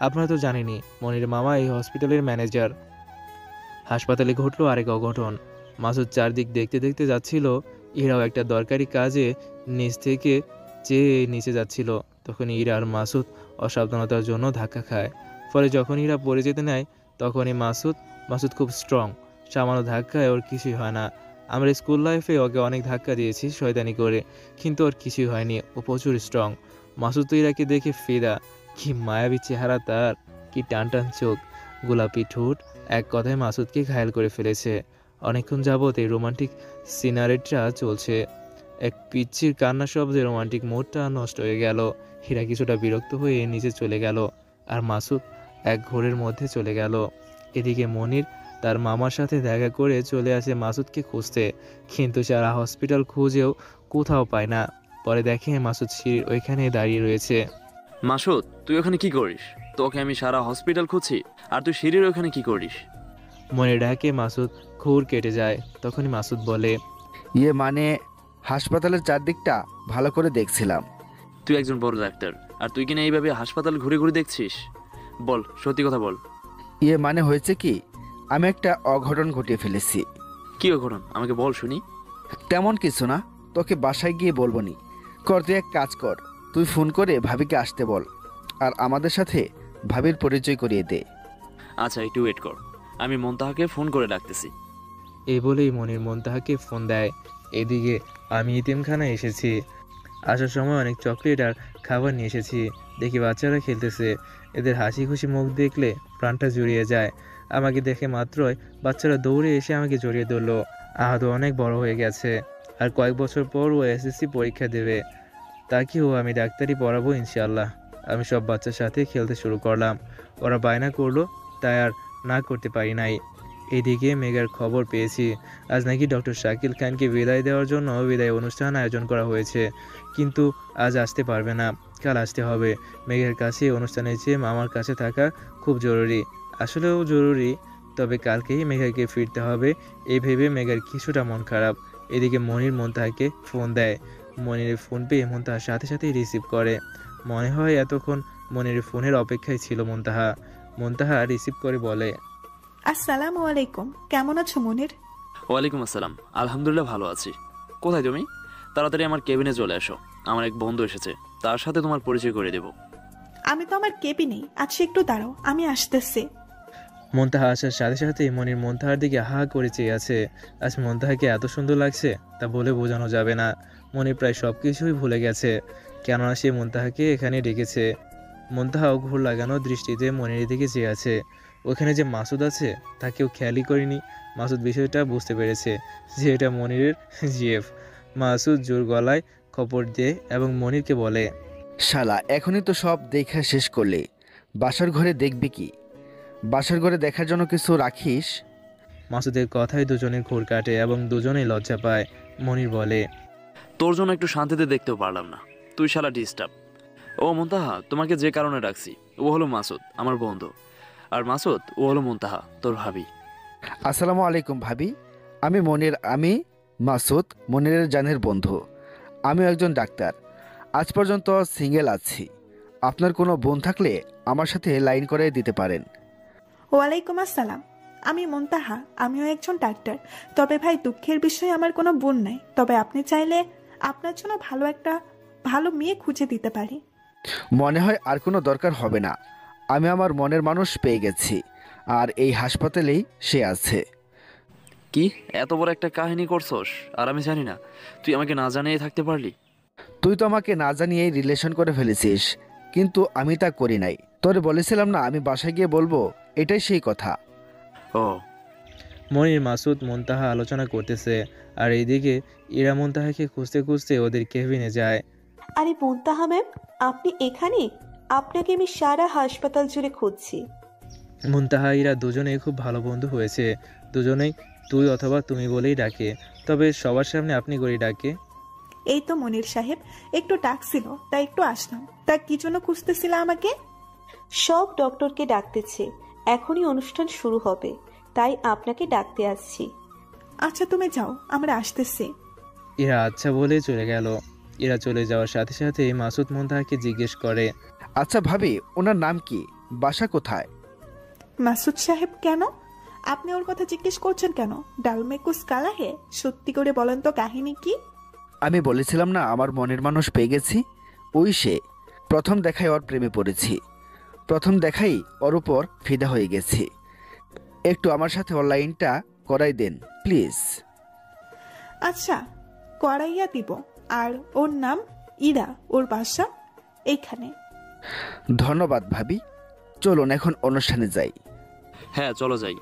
S1: আপনারা তো জানেনই, মনির মামা এই হসপিটালের ম্যানেজার। হাসপাতালে ঘটলো আরেক অঘটন। মাসুদ চারদিক দেখতে দেখতে যাচ্ছিল। ইরাও একটা দরকারি কাজে নিচ থেকে চেয়ে নিচে যাচ্ছিল। তখন ইরা আর মাসুদ অসাবধানতার জন্য ধাক্কা খায়। ফলে যখন ইরা পড়ে যেতে নেয়, তখনই মাসুদ খুব স্ট্রং। সামান্য ধাক্কায় ওর কিছুই হয় না। আমরা স্কুল লাইফে ওকে অনেক ধাক্কা দিয়েছি শয়তানি করে, কিন্তু ওর কিছুই হয়নি। ও প্রচুর স্ট্রং। মাসুদ তো ইরাকে দেখে ফিদা। কি মায়াবী চেহারা তার, কি টান টান চোখ। গোলাপি ঠোঁট এক কথায় মাসুদকে ঘায়েল করে ফেলেছে। অনেকক্ষণ যাবৎ এই রোমান্টিক সিনারিটা চলছে। এক পিচ্চির কান্না শব্দে রোমান্টিক মুডটা নষ্ট হয়ে গেল। হীরা কিছুটা বিরক্ত হয়ে নিচে চলে গেল, আর মাসুদ এক ঘোরের মধ্যে চলে গেল। এদিকে মনির তার মামার সাথে দেখা করে চলে আসে মাসুদকে খুঁজতে, কিন্তু সারা হসপিটাল খুঁজেও কোথাও পায় না। পরে দেখে মাসুদ সিঁড়ির ওইখানে দাঁড়িয়ে রয়েছে।
S10: মাসুদ, তুই ওখানে কি করিস? তোকে আমি সারা হসপিটাল খুঁজছি, আর তুই সিঁড়ির ওখানে কি করিস?
S1: মনির ডাকে মাসুদ ঘুর কেটে যায়। তখনই মাসুদ বলে,
S9: মানে হাসপাতালের চারদিকটা ভালো করে দেখছিলাম।
S10: তুই একজন বড় ডাক্তার, আর তুই কিনা এইভাবে হাসপাতাল ঘুরে ঘুরে দেখছিস? বল, সত্যি কথা বল।
S9: মানে হয়েছে কি, আমি একটা অঘটন ঘটিয়ে ফেলেছি।
S10: কি অঘটন? আমাকে বল শুনি।
S9: তেমন কিছু না, তোকে বাসায় গিয়ে বলবো নি। তুই এক কাজ কর, তুই ফোন করে ভাবিকে আসতে বল, আর আমাদের সাথে ভাবির পরিচয় করিয়ে দে।
S10: আচ্ছা, একটু ওয়েট কর, আমি মুনতাহাকে ফোন করে ডাকতেছি।
S1: এই বলেই মনির মুনতাহাকে ফোন দেয়। এদিকে আমি এতিমখানায় এসেছি। আসার সময় অনেক চকলেট আর খাবার নিয়ে এসেছি। দেখি বাচ্চারা খেলতেছে। এদের হাসি খুশি মুখ দেখলে প্রাণটা জুড়িয়ে যায়। আমাকে দেখে মাত্রই বাচ্চারা দৌড়ে এসে আমাকে জড়িয়ে ধরলো। আহাদ অনেক বড় হয়ে গেছে, আর কয়েক বছর পর ও এসএসসি পরীক্ষা দেবে। তাকেও আমি ডাক্তারি পড়াবো ইনশাআল্লাহ। আমি সব বাচ্চার সাথে খেলতে শুরু করলাম। ওরা বায়না করলো, তাই আর না করতে পারি নাই। এদিকে মেঘার খবর পেয়েছি আজ নাকি ডক্টর শাকিল খানকে বিদায় দেওয়ার জন্য বিদায় অনুষ্ঠান আয়োজন করা হয়েছে, কিন্তু আজ আসতে পারবে না, কাল আসতে হবে। মেঘের কাছে অনুষ্ঠানের চেয়ে মামার কাছে থাকা খুব জরুরি। আসলেও জরুরি, তবে কালকেই মেঘাকে ফিরতে হবে। এই ভেবে মেঘার কিছুটা মন খারাপ। এদিকে মনির মুনতাহাকে ফোন দেয়। মনির ফোন পেয়ে মুনতাহার সাথে সাথেই রিসিভ করে। মনে হয় এতক্ষণ মনির ফোনের অপেক্ষায় ছিল মুনতাহা। মুনতাহা রিসিভ করে বলে,
S5: আসসালামু আলাইকুম, কেমন আছো মনির?
S10: ওয়ালাইকুম আসসালাম, আলহামদুলিল্লাহ ভালো আছি। কোথায় তুমি? তাড়াতাড়ি আমার কেবিনে চলে এসো, আমার এক বন্ধু এসেছে, তার সাথে তোমার পরিচয় করে দেব।
S5: আমি তো আমার কেবিনেই আছি, একটু দাঁড়াও, আমি আসতেছি।
S1: মুনতাহা আসার সাথে সাথে মনির মুনতাহার দিকে হা করে চেয়ে আছে। আজ মুনতাহাকে এত সুন্দর লাগছে তা বলে বোঝানো যাবে না। মনির প্রায় সব কিছুই ভুলে গেছে, কেননা সে মুনতাহাকে এখানে ডেকেছে। মুনতাহাও ঘুর লাগানো দৃষ্টিতে মনির দিকে চেয়ে আছে। ওখানে যে মাসুদ আছে তাকেও খেয়ালই করিনি। মাসুদ বিষয়টা বুঝতে পেরেছে যে এটা মনিরের জিএফ। মাসুদ জোর গলায় খবর দিয়ে এবং মনিরকে বলে,
S9: শালা, এখনই তো সব দেখা শেষ করলে, বাসার ঘরে দেখবি কি? বাসার ঘরে দেখার জন্য কিছু রাখিস?
S1: মাসুদের কথায় দুজনের ঘোর কাটে এবং দুজনেই লজ্জা পায়। মনির বলে,
S10: তোর জন্য একটু শান্তিতে দেখতেও পারলাম না, তুই শালা ডিস্টার্ব। ও মুনতাহা, তোমাকে যে কারণে ডাকছি, ও হলো মাসুদ, আমার বন্ধু। আর মাসুদ, ও হলো মুনতাহা, তোর ভাবি।
S9: আসসালামু আলাইকুম ভাবি, আমি মাসুদ, মনিরের জানের বন্ধু। আমি একজন ডাক্তার, আজ পর্যন্ত সিঙ্গেল আছি। আপনার কোনো বোন থাকলে আমার সাথে লাইন করে দিতে পারেন।
S5: ওয়ালাইকুম আসসালাম, আমি মুনতাহা, আমিও একজন ডাক্তার। তবে ভাই, দুঃখের বিষয় আমার কোনো বোন নাই, তবে আপনি চাইলে আপনার জন্য ভালো মেয়ে খুঁজে দিতে পারি।
S9: মনে হয় আর কোনো দরকার হবে না, আমি আমার মনের মানুষ পেয়ে গেছি, আর এই হাসপাতালেই সে আছে।
S10: কি এত বড় একটা কাহিনী করছস, আর আমি জানি না? তুই আমাকে না জানিয়ে থাকতে পারলি?
S9: তুই তো আমাকে না জানিয়েই রিলেশন করে ফেলেছিস, কিন্তু আমি তা করি নাই। তোরে বলেছিলাম না আমি বাসায় গিয়ে বলবো, এটাই সেই কথা।
S10: ও।
S1: মনির মাসুদ মুনতাহা আলোচনা করতেছে, আর এইদিকে ইরা মুনতাহাকে খুঁজতে খুঁজতে ওদের কেবিনে যায়।
S6: আরে মুনতাহা ম্যাম, আপনি এখানে? আপনাকে আমি সারা হাসপাতাল জুড়ে খুঁজছি।
S1: মুনতাহা ইরা দুজনেই খুব ভালো বন্ধু হয়েছে। দুজনেই তুই অথবা তুমি বলেই ডাকে, তবে সবার সামনে আপনি করে ডাকে।
S5: এই তো মনির সাহেব, একটু ডাকছিল তাই একটু আসলাম। তা কি জন্য খুঁজতেছিল আমাকে?
S6: সব ডক্টরকে ডাকতেছে, এখনই অনুষ্ঠান শুরু হবে, তাই আপনাকে ডাকতে আসছি।
S5: আচ্ছা তুমি যাও, আমরা আসতেছি।
S1: ইরা আচ্ছা বলে চলে গেল। ইরা চলে যাওয়ার সাথে সাথে মাসুদ মুনতাহাকে জিজ্ঞেস করে,
S9: আচ্ছা ভাবি, ওনার নাম কি, বাসা কোথায়?
S5: মাসুদ সাহেব কেন? আপনি ওর কথা জিজ্ঞেস করছেন কেন? ডালমেকুস কালা হে, সত্যি করে বলেন তো কাহিনী কি?
S9: আমি বলেছিলাম না আমার মনের মানুষ পেয়ে গেছি, ওই সে। প্রথম দেখায় ওর প্রেমে পড়েছি, প্রথম দেখাই ওর উপর ফিদা হয়ে গেছি। একটু আমার সাথে ওর লাইনটা করাই দেন প্লিজ।
S5: আচ্ছা, করাইয়া দিব। আর ওর নাম ইরা, ওর বাসা এইখানে।
S9: ধন্যবাদ ভাবি, চলুন এখন অনুষ্ঠানে যাই।
S10: হ্যাঁ চলো যাই।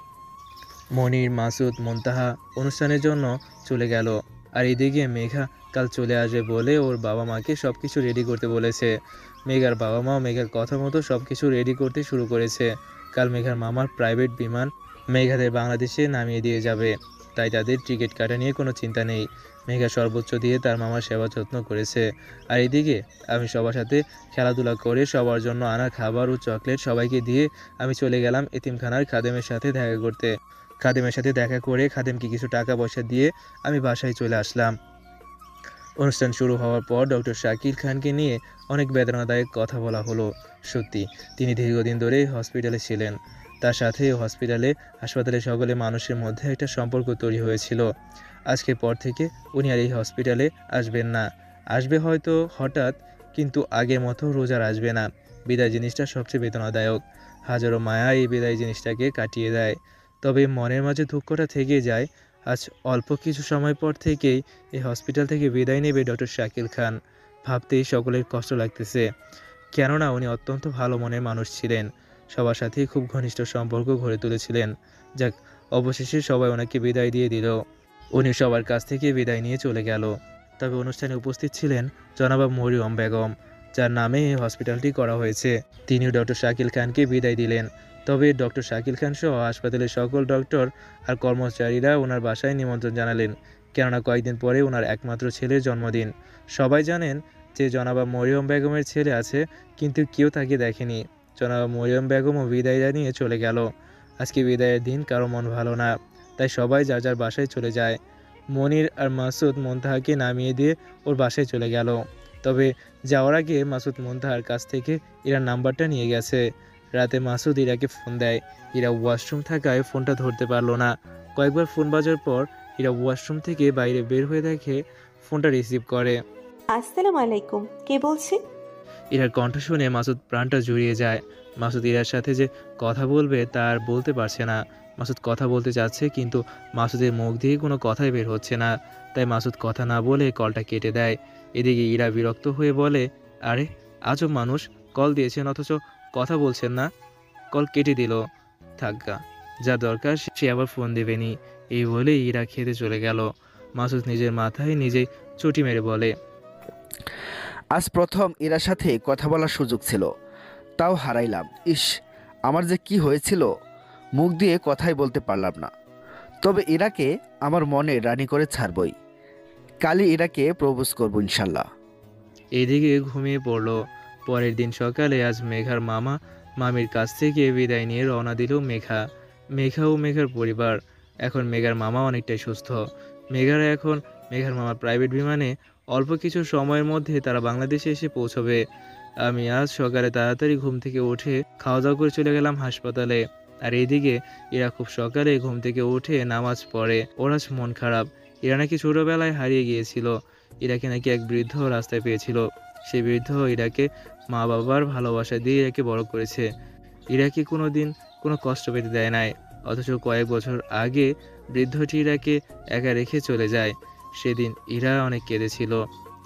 S1: মনির, মাসুদ, মুনতাহা অনুষ্ঠানের জন্য চলে গেল। আর এদিকে মেঘা কাল চলে আসবে বলে ওর বাবা মাকে সব কিছু রেডি করতে বলেছে। মেঘার বাবা মাও মেঘার কথা মতো সব কিছু রেডি করতে শুরু করেছে। কাল মেঘার মামার প্রাইভেট বিমান মেঘাদের বাংলাদেশে নামিয়ে দিয়ে যাবে, তাই তাদের টিকিট কাটা নিয়ে কোনো চিন্তা নেই। মেঘা সর্বোচ্চ দিয়ে তার মামার সেবা যত্ন করেছে। আর এদিকে আমি সবার সাথে খেলাধুলা করে সবার জন্য আনা খাবার ও চকলেট সবাইকে দিয়ে আমি চলে গেলাম এতিমখানার খাদেমের সাথে দেখা করতে। খাদেমের সাথে দেখা করে খাদেমকে কিছু টাকা পয়সা দিয়ে আমি বাসায় চলে আসলাম। অনুষ্ঠান শুরু হওয়ার পর ডক্টর শাকিল খানকে নিয়ে অনেক বেদনাদায়ক কথা বলা হলো। সত্যি তিনি দীর্ঘদিন ধরে হসপিটালে ছিলেন। তার সাথে হাসপাতালে সকলে মানুষের মধ্যে একটা সম্পর্ক তৈরি হয়েছিল। আজকের পর থেকে উনি আর এই হসপিটালে আসবেন না। আসবে হয়তো হঠাৎ, কিন্তু আগের মতো রোজ আর আসবে না। বিদায় জিনিসটা সবচেয়ে বেদনাদায়ক। হাজারো মায়া এই বিদায় জিনিসটাকে কাটিয়ে দেয়। তবে মনের মাঝে দুঃখটা থেকে যায়। আজ অল্প কিছু সময় পর থেকেই এই হসপিটাল থেকে বিদায় নেবে ডক্টর শাকিল খান। ভাবতেই সকলের কষ্ট লাগতেছে, কেননা উনি অত্যন্ত ভালো মনের মানুষ ছিলেন। সবার সাথেই খুব ঘনিষ্ঠ সম্পর্ক গড়ে তুলেছিলেন। যাক, অবশেষে সবাই ওনাকে বিদায় দিয়ে দিল। উনি সবার কাছ থেকে বিদায় নিয়ে চলে গেল। তবে অনুষ্ঠানে উপস্থিত ছিলেন জনাবা মরিয়ম বেগম, যার নামে এই হসপিটালটি করা হয়েছে। তিনিও ডক্টর শাকিল খানকে বিদায় দিলেন। তবে ডক্টর শাকিল খান সহ হাসপাতালের সকল ডক্টর আর কর্মচারীরা ওনার বাসায় নিমন্ত্রণ জানালেন, কেননা কয়েকদিন পরে ওনার একমাত্র ছেলের জন্মদিন। সবাই জানেন যে জনাবা মরিয়ম বেগমের ছেলে আছে, কিন্তু কেউ তাকে দেখেনি। জনাবা মরিয়ম বেগমও বিদায় জানিয়ে চলে গেল। আজকে বিদায়ের দিন, কারো মন ভালো না, তাই সবাই যার যার বাসায় চলে যায়। মনির আর মাসুদ মুনতাহাকে নামিয়ে দিয়ে ওর বাসায় চলে গেল। তবে যাওয়ার আগে মাসুদ মুনতাহার কাছ থেকে ইরার নাম্বারটা নিয়ে গেছে। রাতে মাসুদ ইরাকে ফোন দেয়। ইরা ওয়াশরুম থাকায় ফোনটা ধরতে পারলো না। কয়েকবার ফোন বাজার পর ইরা ওয়াশরুম থেকে বাইরে বের হয়ে দেখে ফোনটা রিসিভ করে।
S6: আসসালামু আলাইকুম, কে বলছেন?
S1: ইরার কণ্ঠ শুনে মাসুদ প্রাণটা জুড়িয়ে যায়। মাসুদ ইরার সাথে যে কথা বলবে তা আর বলতে পারছে না। মাসুদ কথা বলতে চাচ্ছে, কিন্তু মাসুদের মুখ দিয়ে কোনো কথাই বের হচ্ছে না। তাই মাসুদ কথা না বলে কলটা কেটে দেয়। এদিকে ইরা বিরক্ত হয়ে বলে, আরে আজব মানুষ, কল দিয়েছেন অথচ কথা বলছেন না। কল কেটে দিল। থাকগা, যা দরকার সে আবার ফোন দেবেনি। এই বলে ইরা খেতে চলে গেল। মাসুদ নিজের মাথায় নিজেই চটি মেরে বলে,
S9: আজ প্রথম ইরার সাথে কথা বলার সুযোগ ছিল, তাও হারাইলাম। ইস, আমার যে কি হয়েছিল, মুখ দিয়ে কথাই বলতে পারলাম না। তবে ইরাকে আমার মনে রানী করে ছাড়বই। কালই ইরাকে প্রপোজ করবো ইনশাল্লাহ।
S1: এদিকে ঘুমিয়ে পড়ল। পরের দিন সকালে আজ মেঘার মামা মামির কাছ থেকে বিদায় নিয়ে রওনা দিল মেঘা ও মেঘার পরিবার। এখন মেঘার মামা অনেকটাই সুস্থ। মেঘার মামার প্রাইভেট বিমানে অল্প কিছু সময়ের মধ্যে তারা বাংলাদেশে এসে পৌঁছবে। আমি আজ সকালে তাড়াতাড়ি ঘুম থেকে উঠে খাওয়া দাওয়া করে চলে গেলাম হাসপাতালে। আর এইদিকে এরা খুব সকালে ঘুম থেকে উঠে নামাজ পড়ে। ওর আজ মন খারাপ। এরা নাকি ছোটবেলায় হারিয়ে গিয়েছিল। ইরাকে নাকি এক বৃদ্ধ রাস্তায় পেয়েছিল। সেই বৃদ্ধ ইরাকে মা বাবার ভালোবাসা দিয়ে ইরাকে বড় করেছে। ইরাকে কোনো দিন কোনো কষ্ট পেতে দেয় নাই। অথচ কয়েক বছর আগে বৃদ্ধটি ইরাকে একা রেখে চলে যায়। সেদিন ইরা অনেক কেঁদেছিল।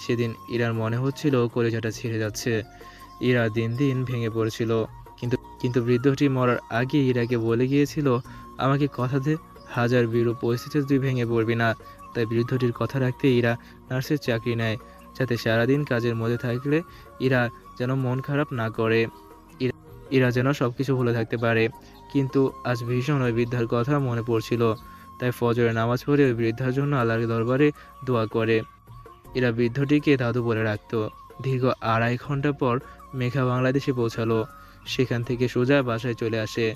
S1: সেদিন ইরার মনে হচ্ছিল কলিজাটা ছিঁড়ে যাচ্ছে। ইরা দিন দিন ভেঙে পড়ছিল। কিন্তু বৃদ্ধটি মরার আগে ইরাকে বলে গিয়েছিল, আমাকে কথা দে, হাজার বিরূপ পরিস্থিতিতে তুই ভেঙে পড়বি না। তাই বৃদ্ধটির কথা রাখতে ইরা নার্সের চাকরি নেয়, যাতে সারাদিন কাজের মধ্যে থাকলে ইরা যেন মন খারাপ না করে, ইরা যেন সব কিছু ভুলে থাকতে পারে। কিন্তু আজ ভীষণ ওই বৃদ্ধার কথা মনে পড়ছিল। তাই ফজরের নামাজ পড়ে ওই বৃদ্ধার জন্য আল্লাহর দরবারে দোয়া করে। এরা বৃদ্ধটিকে দাদু বলে রাখত। দীর্ঘ 2.5 ঘন্টা পর মেঘা বাংলাদেশে পৌঁছালো। সেখান থেকে সোজা বাসায় চলে আসে।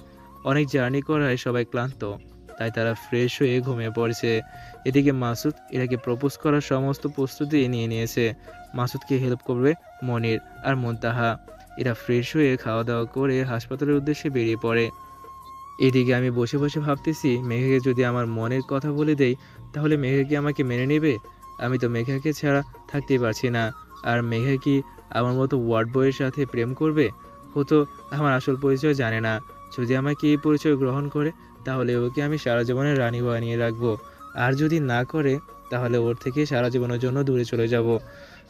S1: অনেক জার্নি করায় সবাই ক্লান্ত, তাই তারা ফ্রেশ হয়ে ঘুমিয়ে পড়েছে। এদিকে মাসুদ ইরাকে প্রপোজ করার সমস্ত প্রস্তুতি নিয়ে নিয়েছে। মাসুদকে হেল্প করবে মনির আর মুনতাহা। এরা ফ্রেশ হয়ে খাওয়া দাওয়া করে হাসপাতালের উদ্দেশ্যে বেরিয়ে পড়ে। এদিকে আমি বসে বসে ভাবতেছি, মেঘাকে যদি আমার মনের কথা বলে দেই, তাহলে মেঘা কি আমাকে মেনে নেবে? আমি তো মেঘাকে ছাড়া থাকতেই পারছি না। আর মেঘা কি আমার মতো ওয়ার্ড বয়ের সাথে প্রেম করবে? ও তো আমার আসল পরিচয় জানে না। যদি আমাকে এই পরিচয় গ্রহণ করে, তাহলে ওকে আমি সারা জীবনের রানী বানিয়ে রাখবো। আর যদি না করে, তাহলে ওর থেকে সারা জীবনের জন্য দূরে চলে যাব।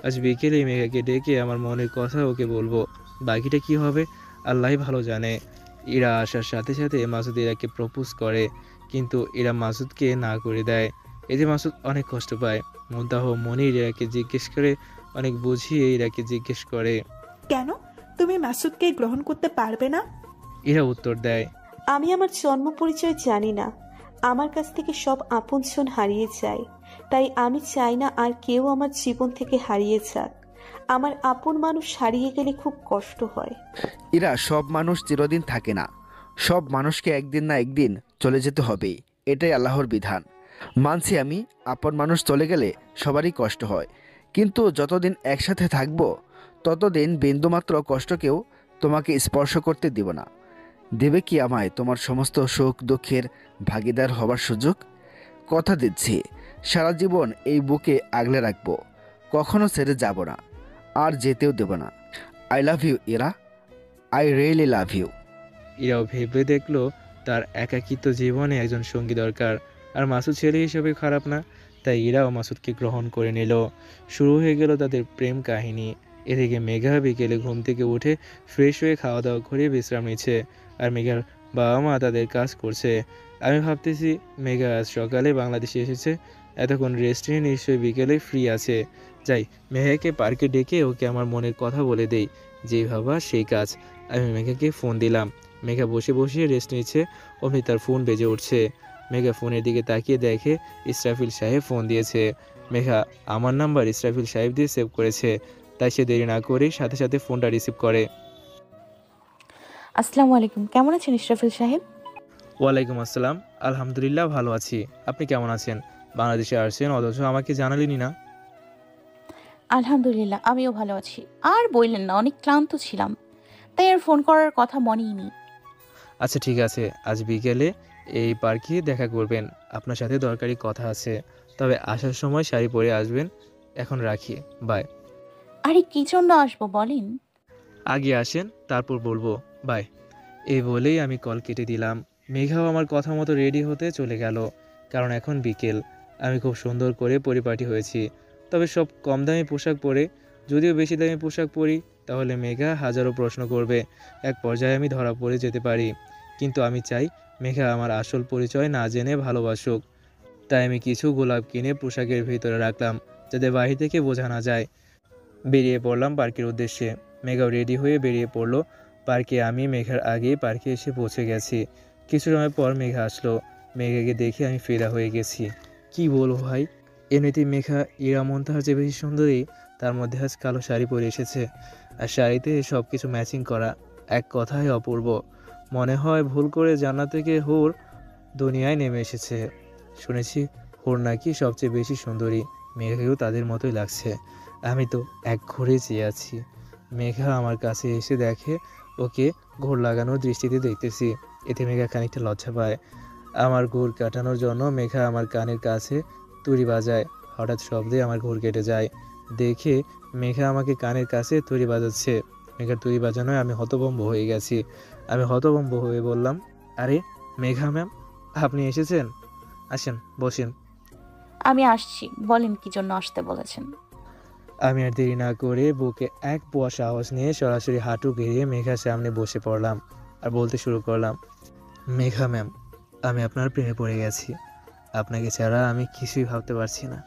S1: আজ বিকেলে মেঘাকে ডেকে আমার মনের কথা ওকে বলবো। বাকিটা কি হবে আল্লাহই ভালো জানে। ইরা আসার সাথে সাথে মাসুদ ইরাকে প্রপোজ করে, কিন্তু ইরা মাসুদকে না করে দেয়। এতে মাসুদ অনেক কষ্ট পায়। মুনতাহ মনির ইরাকে জিজ্ঞেস করে, অনেক বুঝিয়ে ইরাকে জিজ্ঞেস করে,
S5: কেন তুমি মাসুদকে গ্রহণ করতে পারবে না?
S1: ইরা উত্তর দেয়,
S6: আমি আমার জন্ম পরিচয় জানি না। আমার কাছ থেকে সব আপনজন হারিয়ে যায়, তাই আমি চাই না আর কেউ আমার জীবন থেকে হারিয়ে যাক। আমার আপন মানুষ হারিয়ে গেলে খুব কষ্ট হয়।
S9: ইরা, সব মানুষ চিরদিন থাকে না। সব মানুষকে একদিন না একদিন চলে যেতে হবে, এটাই আল্লাহর বিধান। মানছি আমি, আপন মানুষ চলে গেলে সবারই কষ্ট হয়, কিন্তু যতদিন একসাথে থাকবো ততদিন বিন্দুমাত্র কষ্টকেও তোমাকে স্পর্শ করতে দিব না। দেবে কি আমায় তোমার সমস্ত সুখ দুঃখের ভাগিদার হবার সুযোগ? কথা দিচ্ছি, সারা জীবন এই বুকে আগলে রাখবো, কখনো ছেড়ে যাব না, আর যেতেও দেব না। I love you Ira, I really love you.
S1: ইরাও ভেবে দেখলো তার একাকিত্ব জীবনে একজন সঙ্গী দরকার, আর মাসুদ ছেলে হিসেবে খারাপ না, তাই ইরাও মাসুদকে গ্রহণ করে নিল। শুরু হয়ে গেল তাদের প্রেম কাহিনী। এদিকে মেঘা বিকেলে ঘুম থেকে উঠে ফ্রেশ হয়ে খাওয়া দাওয়া করে বিশ্রাম নিচ্ছে, আর মেঘার বাবা মা তাদের কাজ করছে। আমি ভাবতেছি মেঘা আজ সকালে বাংলাদেশে এসেছে, এতক্ষণ রেস্ট নিয়ে নিশ্চয়ই বিকেলে ফ্রি আছে। যাই, মেঘাকে পার্কে ডেকে ওকে আমার মনের কথা বলে দেই, যেই ভাবা সেই কাজ। আমি মেঘাকে ফোন দিলাম। মেঘা বসে বসে রেস্ট নিচ্ছে, অমনি তার ফোন বেজে উঠছে। মেঘা ফোনের দিকে তাকিয়ে দেখে ইসরাফিল সাহেব ফোন দিয়েছে। মেঘা আমার নাম্বার ইসরাফিল সাহেব দিয়ে সেভ করেছে, তাই সে দেরি না করেই সাথে সাথে ফোনটা রিসিভ করে।
S3: আসসালামু আলাইকুম, কেমন আছেন ইসরাফিল সাহেব?
S1: ওয়ালাইকুম আসসালাম, আলহামদুলিল্লাহ ভালো আছি। আপনি কেমন আছেন? বাংলাদেশে আসছেন অথচ আমাকে জানালেনই না।
S3: আলহামদুলিল্লাহ, আমিও ভালো আছি। আর বললেন না, অনেক ক্লান্ত ছিলাম, তাই আর ফোন করার কথা মনেই নেই।
S1: আচ্ছা ঠিক আছে, আজ বিকেলে এই পার্কে দেখা করবেন, আপনার সাথে দরকারি কথা আছে। তবে আসার সময় শাড়ি পরে আসবেন। এখন রাখি, বাই।
S3: আরে কি জন্য আসবো বলেন?
S1: আগে আসেন, তারপর বলবো, বাই। এই বলেই আমি কল কেটে দিলাম। মেঘাও আমার কথা মতো রেডি হতে চলে গেল, কারণ এখন বিকেল। আমি খুব সুন্দর করে পরিপাটি হয়েছি, তবে সব কম দামি পোশাক পরে। যদিও বেশি দামি পোশাক পরি তাহলে মেঘা হাজারো প্রশ্ন করবে, এক পর্যায়ে আমি ধরা পড়ে যেতে পারি। কিন্তু আমি চাই মেঘা আমার আসল পরিচয় না জেনে ভালোবাসুক। তাই আমি কিছু গোলাপ কিনে পোশাকের ভিতরে রাখলাম, যাতে বাহির থেকে বোঝা না যায়। বেরিয়ে পড়লাম পার্কের উদ্দেশ্যে। মেঘাও রেডি হয়ে বেরিয়ে পড়লো পার্কে। আমি মেঘার আগেই পার্কে এসে পৌঁছে গেছি। কিছু সময় পর মেঘা আসলো। মেঘাকে দেখে আমি ফিদা হয়ে গেছি। কি বলবো ভাই, এমনিতেই মেঘা ইরা মুনতাহার যে বেশি সুন্দরী, তার মধ্যে আজ কালো শাড়ি পরে এসেছে, আর শাড়িতে সব কিছু ম্যাচিং করা। এক কথায় অপূর্ব। মনে হয় ভুল করে জান্নাত থেকে হুর দুনিয়ায় নেমে এসেছে। শুনেছি হুর নাকি সবচেয়ে বেশি সুন্দরী। মেঘাকেও তাদের মতোই লাগছে। আমি তো এক ঘুরে চেয়ে আছি। মেঘা আমার কাছে এসে দেখে ওকে ঘোর লাগানোর দৃষ্টিতে দেখতেছি। এতে মেঘা খানিকটা লজ্জা পায়। আমার ঘোর কাটানোর জন্য মেঘা আমার কানের কাছে তুড়ি বাজায়। হঠাৎ শব্দে আমার ঘোর কেটে যায়। দেখে মেঘা আমাকে কানের কাছে তুড়ি বাজাচ্ছে। মেঘার তুড়ি বাজানোয় আমি হতভম্ব হয়ে গেছি। আমি হতভম্ব হয়ে বললাম, আরে মেঘা ম্যাম, আপনি এসেছেন? আসেন, বসেন।
S3: আমি আসছি, বলেন কি জন্য আসতে বলেছেন?
S1: আমি আর দেরি না করে বুকে এক পোয়া সাহস নিয়ে সরাসরি হাঁটু গেড়িয়ে মেঘার সামনে বসে পড়লাম আর বলতে শুরু করলাম, মেঘা ম্যাম, আমি আপনার প্রেমে পড়ে গেছি। আপনাকে ছাড়া আমি কিছুই ভাবতে পারছি না।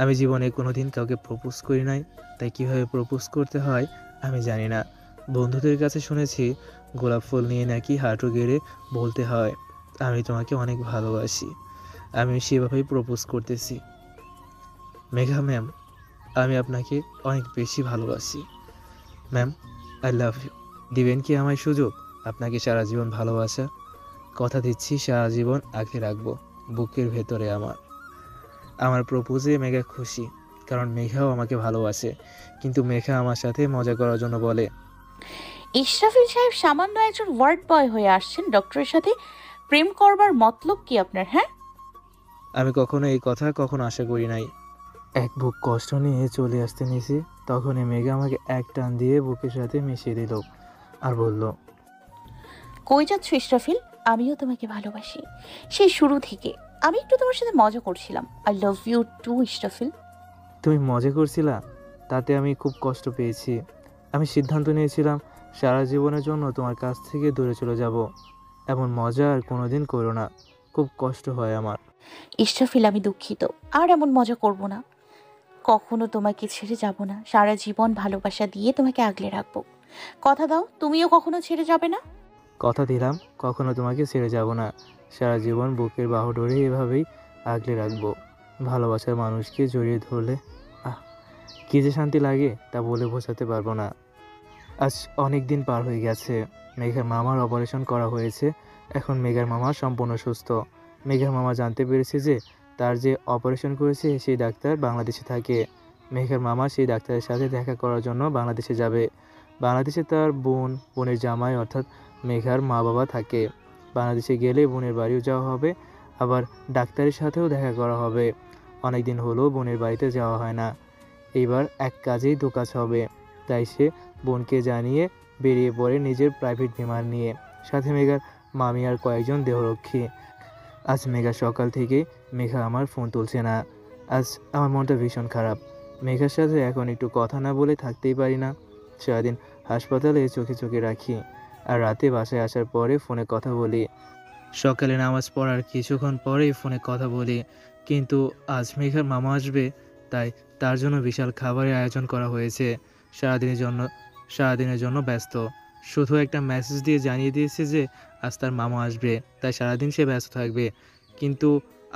S1: আমি জীবনে কোনোদিন কাউকে প্রপোজ করি নাই, তাই কীভাবে প্রপোজ করতে হয় আমি জানি না। বন্ধুদের কাছে শুনেছি গোলাপ ফুল নিয়ে নাকি হাঁটু গেড়ে বলতে হয়, আমি তোমাকে অনেক ভালোবাসি। আমি সেভাবেই প্রপোজ করতেছি। মেঘা ম্যাম, আমি আপনাকে অনেক বেশি ভালোবাসি। Ma'am, I love you. দিবেন কি আমায় সুযোগ আপনাকে সারা জীবন ভালোবাসা? কথা দিচ্ছি সারা জীবন আঁকড়ে রাখবো বুকের ভেতরে। আমার প্রপোজে মেঘা খুশি, কারণ মেঘাও আমাকে ভালোবাসে। কিন্তু মেঘা আমার সাথে মজা করার জন্য বলে,
S3: ইসরাফিল সাহেব সামান্য একজন ওয়ার্ড বয় হয়ে আসছেন, ডক্টরের সাথে প্রেম করবার মতলব কি আপনার? হ্যাঁ,
S1: আমি কখনো এই কথা কখনো আশা করি নাই। এক বুক কষ্ট নিয়ে চলে আসতে নিয়েছি, তখনই মেঘা আমাকে এক টান দিয়ে বুকের সাথে মিশিয়ে দিল আর বলল,
S3: কই যাচ্ছ ইসরাফিল? আমিও তোমাকে ভালোবাসি, সেই শুরু থেকে। আমি একটু তোমার সাথে মজা করছিলাম। I love you too Israfil.
S1: তুমি মজা করছিলা? তাতে আমি খুব কষ্ট পেয়েছি। আমি সিদ্ধান্ত নিয়েছিলাম সারা জীবনের জন্য তোমার কাছ থেকে দূরে চলে যাব। এমন মজা আর কোনোদিন করো না, খুব কষ্ট হয় আমার।
S3: ইসরাফিল, আমি দুঃখিত। আর এমন মজা করব না। কখনো তোমাকে ছেড়ে যাব না। সারা জীবন ভালোবাসা দিয়ে তোমাকে আগলে রাখবো। কথা দাও, তুমিও কখনো ছেড়ে যাবে না।
S1: কথা দিলাম কখনো তোমাকে ছেড়ে যাব না। সারা জীবন বুকের বাহু ধরে এভাবেই আগলে রাখবো। ভালোবাসার মানুষকে জড়িয়ে ধরলে আহ, কী যে শান্তি লাগে তা বলে বোঝাতে পারবো না। আজ অনেক দিন পার হয়ে গেছে। মেঘার মামার অপারেশন করা হয়েছে। এখন মেঘার মামা সম্পূর্ণ সুস্থ। মেঘার মামা জানতে পেরেছে যে তার যে অপারেশন করেছে সেই ডাক্তার বাংলাদেশে থাকে। মেঘার মামা সেই ডাক্তারের সাথে দেখা করার জন্য বাংলাদেশে যাবে। বাংলাদেশে তার বোনের জামাই অর্থাৎ মেঘার মা বাবা থাকে। বাংলাদেশে গেলে বোনের বাড়িও যাওয়া হবে, আবার ডাক্তারের সাথেও দেখা করা হবে। অনেক দিন হলো বোনের বাড়িতে যাওয়া হয় না। এইবার এক কাজেই দু কাজ হবে, তাই সে বোনকে জানিয়ে বেরিয়ে পড়ে নিজের প্রাইভেট বিমান নিয়ে, সাথে মেঘার মামি আর কয়েকজন দেহরক্ষী। আজ মেঘা সকাল থেকে মেঘা আমার ফোন তুলছে না। আজ আমার মনটা ভীষণ খারাপ। মেঘার সাথে এখন একটু কথা না বলে থাকতেই পারি না। সারাদিন হাসপাতালে চোখে চোখে রাখি, আর রাতে বাসায় আসার পরে ফোনে কথা বলি। সকালে নামাজ পড়ার কিছুক্ষণ পরেই ফোনে কথা বলি। কিন্তু আজ মেঘার মামা আসবে, তাই তার জন্য বিশাল খাবারের আয়োজন করা হয়েছে। সারাদিনের জন্য ব্যস্ত। শুধু একটা মেসেজ দিয়ে জানিয়ে দিয়েছে যে আজ তার মামা আসবে, তাই সারাদিন সে ব্যস্ত থাকবে। কিন্তু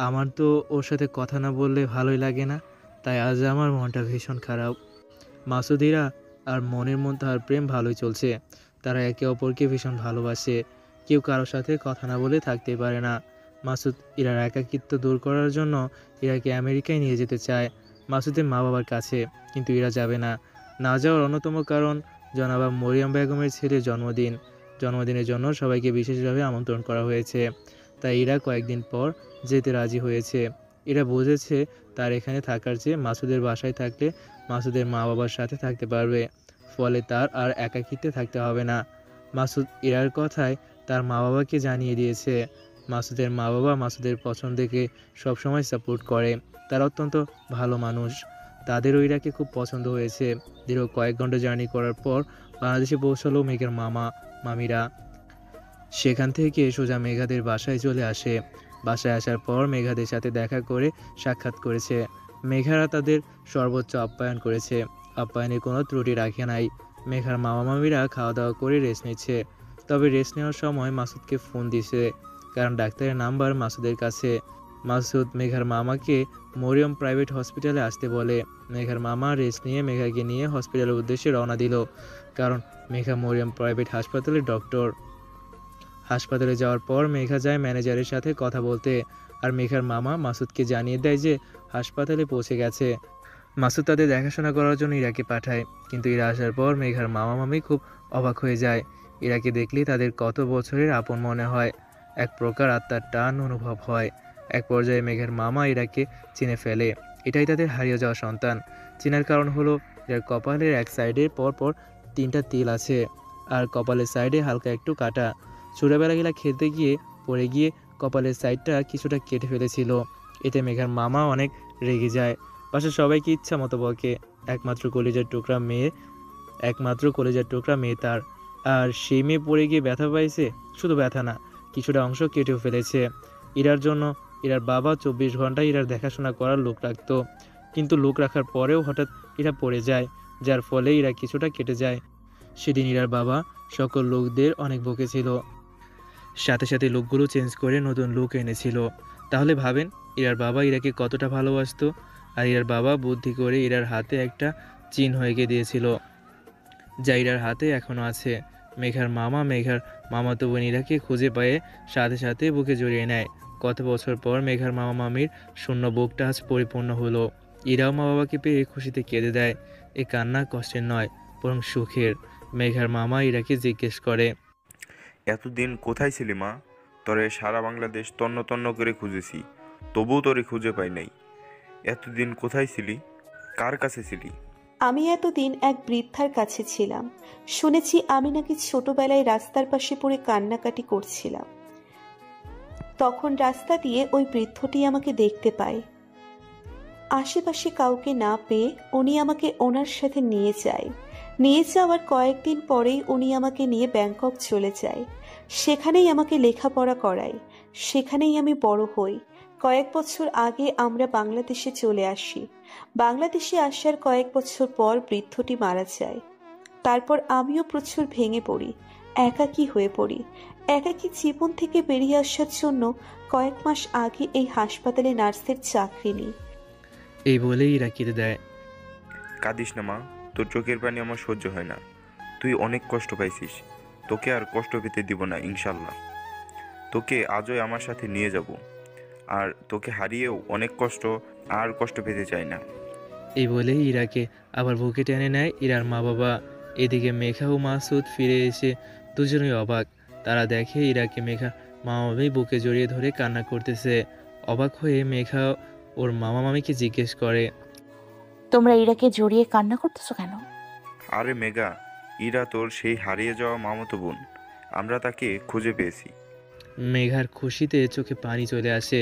S1: আমার তো ওর সাথে কথা না বললে ভালোই লাগে না, তাই আজ আমার মনটা ভীষণ খারাপ। মাসুদিরা আর মনের তার প্রেম ভালোই চলছে। তারা একে অপরকে ভীষণ ভালোবাসে। কেউ কারোর সাথে কথা না বলে থাকতে পারে না। মাসুদ ইরার একাকিত্ব দূর করার জন্য ইরাকে আমেরিকায় নিয়ে যেতে চায়, মাসুদের মা বাবার কাছে। কিন্তু ইরা যাবে না। না যাওয়ার অন্যতম কারণ জনাবা মরিয়ম বেগমের ছেলের জন্মদিনের জন্য সবাইকে বিশেষভাবে আমন্ত্রণ করা হয়েছে। তাই ইরা কয়েকদিন পর যেতে রাজি হয়েছে। এরা বুঝেছে তার এখানে থাকার চেয়ে মাসুদের বাসায় থাকলে মাসুদের মা বাবার সাথে থাকতে পারবে, ফলে তার আর একাকিত্বে থাকতে হবে না। মাসুদ ইরার কথায় তার মা বাবাকে জানিয়ে দিয়েছে। মাসুদের মা বাবা মাসুদের পছন্দকে সবসময় সাপোর্ট করে। তারা অত্যন্ত ভালো মানুষ। তাদেরও ইরাকে খুব পছন্দ হয়েছে। দীর্ঘ কয়েক ঘন্টা জার্নি করার পর বাংলাদেশে পৌঁছালো মেঘার মামিরা। সেখান থেকে সোজা মেঘাদের বাসায় চলে আসে। বাসায় আসার পর মেঘাদের সাথে দেখা করে সাক্ষাৎ করেছে। মেঘারা তাদের সর্বোচ্চ আপ্যায়ন করেছে। আপ্যায়নে কোনো ত্রুটি রাখে নাই। মেঘার মামা মামিরা খাওয়া দাওয়া করে রেস্ট নিচ্ছে। তবে রেস্ট নেওয়ার সময় মাসুদকে ফোন দিছে, কারণ ডাক্তারের নাম্বার মাসুদের কাছে। মাসুদ মেঘার মামাকে মরিয়ম প্রাইভেট হসপিটালে আসতে বলে। মেঘার মামা রেস্ট নিয়ে মেঘাকে নিয়ে হসপিটালের উদ্দেশ্যে রওনা দিল, কারণ মেঘা মরিয়ম প্রাইভেট হাসপাতালের ডক্টর। হাসপাতালে যাওয়ার পর মেঘা যায় ম্যানেজারের সাথে কথা বলতে, আর মেঘার মামা মাসুদকে জানিয়ে দেয় যে হাসপাতালে পৌঁছে গেছে। মাসুদ তাদের দেখাশোনা করার জন্য ইরাকে পাঠায়। কিন্তু ইরা আসার পর মেঘার মামা মামি খুব অবাক হয়ে যায়। ইরাকে দেখলে তাদের কত বছরের আপন মনে হয়। এক প্রকার আত্মার টান অনুভব হয়। এক পর্যায়ে মেঘার মামা ইরাকে চিনে ফেলে। এটাই তাদের হারিয়ে যাওয়া সন্তান। চেনার কারণ হলো এর কপালের এক সাইডে পরপর 3টা তিল আছে, আর কপালের সাইডে হালকা একটু কাটা। ছোটবেলাগুলা খেলতে গিয়ে পড়ে গিয়ে কপালের সাইডটা কিছুটা কেটে ফেলেছিল। এতে মেঘার মামা অনেক রেগে যায়। বাসার সবাইকে ইচ্ছা মতো বকে। একমাত্র কলেজের টুকরা মেয়ে তার, আর সেই মেয়ে পড়ে গিয়ে ব্যথা পাইছে। শুধু ব্যথা না, কিছুটা অংশ কেটেও ফেলেছে। ইরার জন্য ইরার বাবা 24 ঘন্টা ইরার দেখাশোনা করার লোক রাখতো, কিন্তু লোক রাখার পরেও হঠাৎ ইরা পড়ে যায়, যার ফলে ইরা কিছুটা কেটে যায়। সেদিন ইরার বাবা সকল লোকদের অনেক বকেছিল, সাথে সাথে লোকগুলো চেঞ্জ করে নতুন লোক এনেছিল। তাহলে ভাবেন ইরার বাবা ইরাকে কতটা ভালোবাসতো। আর ইরার বাবা বুদ্ধি করে ইরার হাতে একটা চিহ্ন এঁকে দিয়েছিল, যা ইরার হাতে এখনও আছে। মেঘার মামাতো বোন ইরাকে খুঁজে পেয়ে সাথে সাথে বুকে জড়িয়ে নেয়। কত বছর পর মেঘার মামা মামির শূন্য বুকটা আজ পরিপূর্ণ হলো। ইরাও মা বাবাকে পেয়ে খুশিতে কেঁদে দেয়। এ কান্না কষ্টের নয়, বরং সুখের। মেঘার মামা ইরাকে জিজ্ঞেস করে,
S12: এতদিন কোথায় ছিলি মা? তোরে সারা বাংলাদেশ তন্ন তন্ন করে খুঁজেছি, তবুও তোরে খুঁজে পাই নাই। এতদিন কোথায় ছিলি? কার কাছে ছিলি?
S6: আমি এতদিন এক বৃদ্ধার কাছে ছিলাম। শুনেছি আমি নাকি ছোটবেলায় রাস্তার পাশে পড়ে কান্নাকাটি করছিলাম। তখন রাস্তা দিয়ে ওই বৃদ্ধটি আমাকে দেখতে পায়। আশেপাশে কাউকে না পেয়ে উনি আমাকে ওনার সাথে নিয়ে যায়। নিয়ে যাওয়ার কয়েকদিন পরেই উনি আমাকে নিয়ে ব্যাংকক চলে যায়। সেখানেই আমাকে লেখাপড়া করায়, সেখানেই আমি বড় হই। কয়েক বছর আগে আমরা বাংলাদেশে চলে আসি। বাংলাদেশে আসার কয়েক বছর পর বৃদ্ধটি মারা যায়। তারপর আমিও প্রচুর ভেঙে পড়ি, একাকী হয়ে পড়ি। একাকী জীবন থেকে বেরিয়ে আসার জন্য কয়েক মাস আগে এই হাসপাতালে নার্সের চাকরি নিই।
S1: এই বলেই ইরা কেঁদে দেয়।
S12: কাঁদিস না মা, তোর চোখের পানি আমার সহ্য হয় না। তুই অনেক কষ্ট পাইছিস, তোকে আর কষ্ট পেতে দিব না ইনশাল্লাহ। তোকে আজই আমার সাথে নিয়ে যাব, আর তোকে হারিয়েও অনেক কষ্ট পেতে চাই না।
S1: এই বলেই ইরাকে আবার বুকে টেনে নেয় ইরার মা বাবা। এদিকে মেঘা ও মাসুদ ফিরে এসে দুজনেই অবাক। তারা দেখে ইরাকে মেঘা মামা মামি বুকে জড়িয়ে ধরে কান্না করতেছে। অবাক হয়ে মেঘা ওর মামা মামিকে জিজ্ঞেস করে,
S3: তোমরা ইরাকে জড়িয়ে কান্না করতেছো কেন?
S12: আরে মেঘা, ইরা তোর সেই হারিয়ে যাওয়া মামাতো বোন। আমরা তাকে খুঁজে পেয়েছি।
S1: মেঘার খুশিতে চোখে পানি চলে আসে।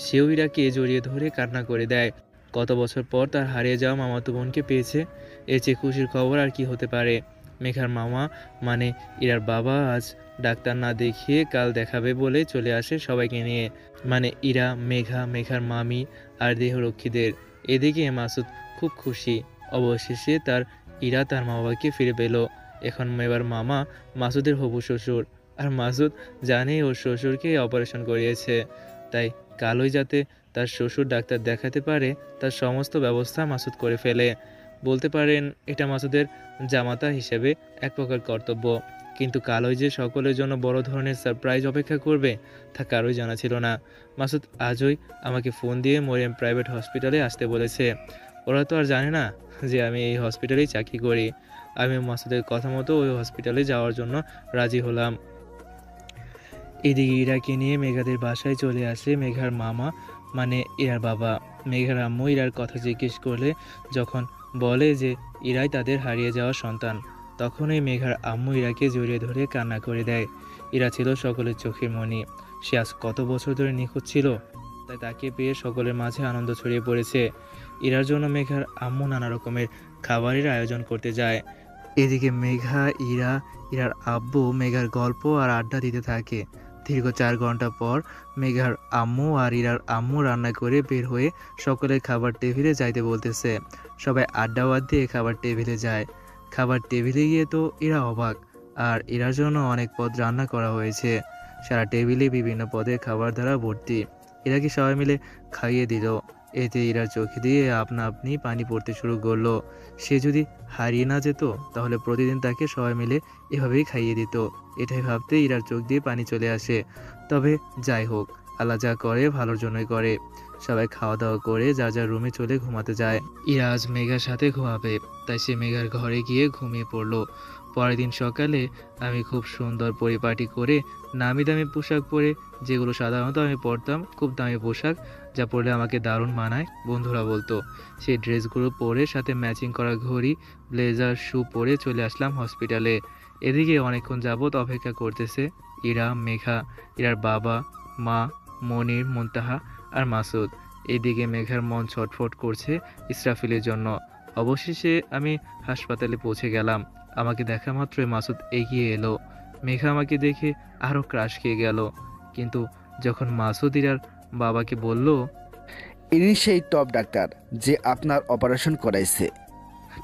S1: সেও ইরাকে জড়িয়ে ধরে কান্না করে দেয়। কত বছর পর তার হারিয়ে যাওয়া মামাতো বোনকে পেয়েছে, এর চেয়ে খুশির খবর আর কি হতে পারে। মেঘার মামা মানে ইরার বাবা আজ ডাক্তার না দেখিয়ে কাল দেখাবে বলে চলে আসে সবাইকে নিয়ে, মানে ইরা, মেঘা, মেঘার মামি আর দেহরক্ষীদের। এদিকে মাসুদ খুব খুশি, অবশেষে ইরা তার মা বাবাকে ফিরে পেল। এখন এবার মামা মাসুদের হবু শ্বশুর, আর মাসুদ জানে ওর শ্বশুরকে অপারেশন করিয়েছে, তাই কালই যাতে তার শ্বশুর ডাক্তার দেখাতে পারে তার সমস্ত ব্যবস্থা মাসুদ করে ফেলে। বলতে পারেন এটা মাসুদের জামাতা হিসেবে এক প্রকার কর্তব্য। কিন্তু কালই যে সকলের জন্য বড় ধরনের সারপ্রাইজ অপেক্ষা করবে তা কারোই জানা ছিল না। মাসুদ আজই আমাকে ফোন দিয়ে মরিয়ম প্রাইভেট হসপিটালে আসতে বলেছে। ওরা তো আর জানে না যে আমি এই হসপিটালেই চাকরি করি। আমি মাসুদের কথা মতো ওই হসপিটালে যাওয়ার জন্য রাজি হলাম। এদিকে ইরাকে নিয়ে মেঘাদের বাসায় চলে আসে মেঘার মামা মানে ইরার বাবা। মেঘার আম্মু ইরার কথা জিজ্ঞেস করলে যখন বলে যে ইরাই তাদের হারিয়ে যাওয়া সন্তান, তখনই মেঘার আম্মু ইরাকে জড়িয়ে ধরে কান্না করে দেয়। ইরা ছিল সকলের চোখের মণি। সে আজ কত বছর ধরে নিখোঁজ ছিল, তাই তাকে পেয়ে সকলের মাঝে আনন্দ ছড়িয়ে পড়েছে। ইরার জন্য মেঘার আম্মু নানা রকমের খাবারের আয়োজন করতে যায়। এদিকে মেঘা, ইরার আব্বু মেঘার গল্প আর আড্ডা দিতে থাকে। দীর্ঘ 4 ঘন্টা পর মেঘার আম্মু আর ইরার আম্মু রান্না করে বের হয়ে সকলের খাবার টেবিলে যাইতে বলতেছে। সবাই আড্ডা দিয়ে খাবার টেবিলে যায়। খাবার টেবিলে গিয়ে তো এরা অবাক, আর এরার জন্য অনেক পদ রান্না করা হয়েছে। সারা টেবিলে বিভিন্ন পদের খাবার দ্বারা ভর্তি। এরাকে সবাই মিলে খাইয়ে দিল। এতে ইরার চোখে দিয়ে আপনা আপনি পানি পড়তে শুরু করলো। সে যদি হারিয়ে না যেত তাহলে প্রতিদিন তাকে সবাই মিলে এভাবেই খাইয়ে দিত। এটাই ভাবতে ইরার চোখ দিয়ে পানি চলে আসে। তবে যাই হোক, আল্লাহ যা করে ভালোর জন্যই করে। সবাই খাওয়া দাওয়া করে যার যার রুমে চলে ঘুমাতে যায়। ইরা আজ মেঘার সাথে ঘুমাবে, তাই সে মেঘার ঘরে গিয়ে ঘুমিয়ে পড়লো। পরের দিন সকালে আমি খুব সুন্দর পরিপাটি করে নামি দামি পোশাক পরে, যেগুলো সাধারণত আমি পরতাম, খুব দামি পোশাক যা পরলে আমাকে দারুণ মানায় বন্ধুরা বলতো, সেই ড্রেসগুলো পরে সাথে ম্যাচিং করা ঘড়ি, ব্লেজার, শু পরে চলে আসলাম হসপিটালে। এদিকে অনেকক্ষণ যাবৎ অপেক্ষা করতেছে ইরা, মেঘা, ইরার বাবা, মা, মনির, মুনতাহা আর মাসুদ। এদিকে মেঘার মন ছটফট করছে ইসরাফিলের জন্য। অবশেষে আমি হাসপাতালে পৌঁছে গেলাম। আমাকে দেখা মাত্রই মাসুদ এগিয়ে এলো। মেঘা আমাকে দেখে আরও ক্রাশ খেয়ে গেল। কিন্তু যখন মাসুদ ইরার বাবাকে বলল,
S9: ইনি সেই টপ ডাক্তার যে আপনার অপারেশন করাইছে,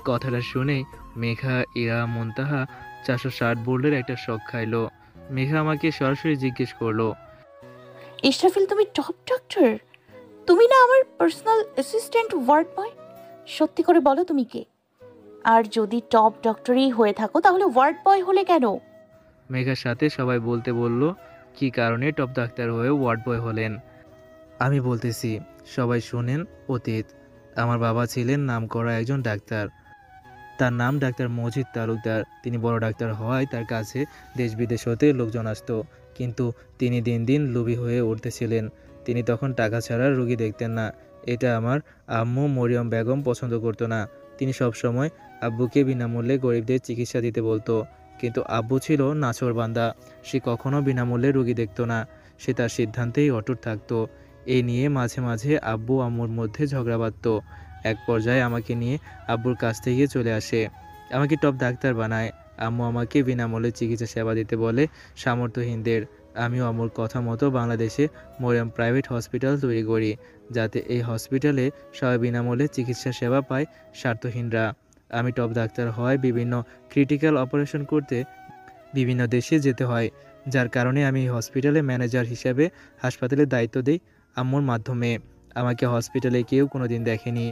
S1: কথাটা শুনে মেঘা, ইরা, মুনতাহা 460 বোল্ডের একটা শক খাইলো। মেঘা আমাকে সরাসরি জিজ্ঞেস করলো,
S3: ইসরাফিল, তুমি টপ ডক্টর? তুমি না আমার পার্সোনাল অ্যাসিস্ট্যান্ট ওয়ার্ড বয়? সত্যি করে বলো তুমি কে? আর যদি টপ ডক্টরই হয়ে থাকো তাহলে ওয়ার্ড বয় হলে কেন?
S1: মেঘার সাথে সবাই বলতে বলল কি কারণে টপ ডাক্তার হয়ে ওয়ার্ড বয় হলেন। আমি বলতেছি, সবাই শুনেন। অতীত, আমার বাবা ছিলেন নামকরা একজন ডাক্তার। তার নাম ডাক্তার মজিদ তালুকদার। তিনি বড় ডাক্তার হওয়ায় তার কাছে দেশ বিদেশ হতে লোকজন আসতো, কিন্তু তিনি দিন দিন লোভী হয়ে উঠতেছিলেন। তিনি তখন টাকা ছাড়া রোগী দেখতেন না। এটা আমার আম্মু মরিয়ম বেগম পছন্দ করতো না। তিনি সবসময় আব্বুকে বিনামূল্যে গরিবদের চিকিৎসা দিতে বলতো, কিন্তু আব্বু ছিল নাছোড়বান্দা। সে কখনো বিনামূল্যে রোগী দেখতো না। সে তার সিদ্ধান্তেই অটুট থাকতো। এই নিয়ে মাঝে মাঝে আব্বু আম্মুর মধ্যে ঝগড়া বাঁধত। এক পর্যায়ে আমাকে নিয়ে আব্বুর কাছ থেকে চলে আসে। আমাকে টপ ডাক্তার বানায়। আম্মু আমাকে বিনামূল্যে চিকিৎসা সেবা দিতে বলে সামর্থ্যহীনদের। আমিও আম্মুর কথা মতো বাংলাদেশে মরিয়াম প্রাইভেট হসপিটাল তৈরি করি, যাতে এই হসপিটালে সবাই বিনামূল্যে চিকিৎসা সেবা পায়, স্বার্থহীনরা। আমি টপ ডাক্তার হয় বিভিন্ন ক্রিটিক্যাল অপারেশন করতে বিভিন্ন দেশে যেতে হয়, যার কারণে আমি এই হসপিটালে ম্যানেজার হিসেবে হাসপাতালের দায়িত্ব দিই আম্মুর মাধ্যমে। আমাকে হসপিটালে কেউ কোনো দিন দেখেনি।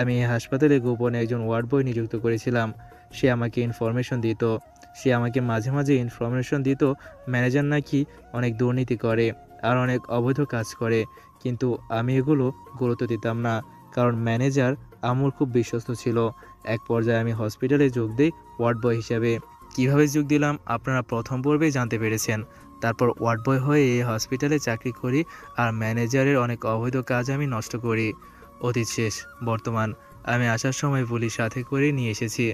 S1: আমি এই হাসপাতালে গোপনে একজন ওয়ার্ড বয় নিযুক্ত করেছিলাম। সে আমাকে ইনফরমেশন দিত। সে আমাকে মাঝে মাঝে ইনফরমেশন দিত ম্যানেজার নাকি অনেক দুর্নীতি করে আর অনেক অবৈধ কাজ করে, কিন্তু আমি এগুলো গুরুত্ব দিতাম না, কারণ ম্যানেজার আম্মুর খুব বিশ্বস্ত ছিল। এক পর্যায়ে আমি হসপিটালে যোগ দিই ওয়ার্ড বয় হিসাবে। কীভাবে যোগ দিলাম আপনারা প্রথম পর্বেই জানতে পেরেছেন। তারপর ওয়ার্ড বয় হয়ে এই হসপিটালে চাকরি করি আর ম্যানেজারের অনেক অবৈধ কাজ আমি নষ্ট করি। অতীত শেষ, বর্তমান। আমি আসার সময় পুলিশ সাথে করে নিয়ে এসেছি।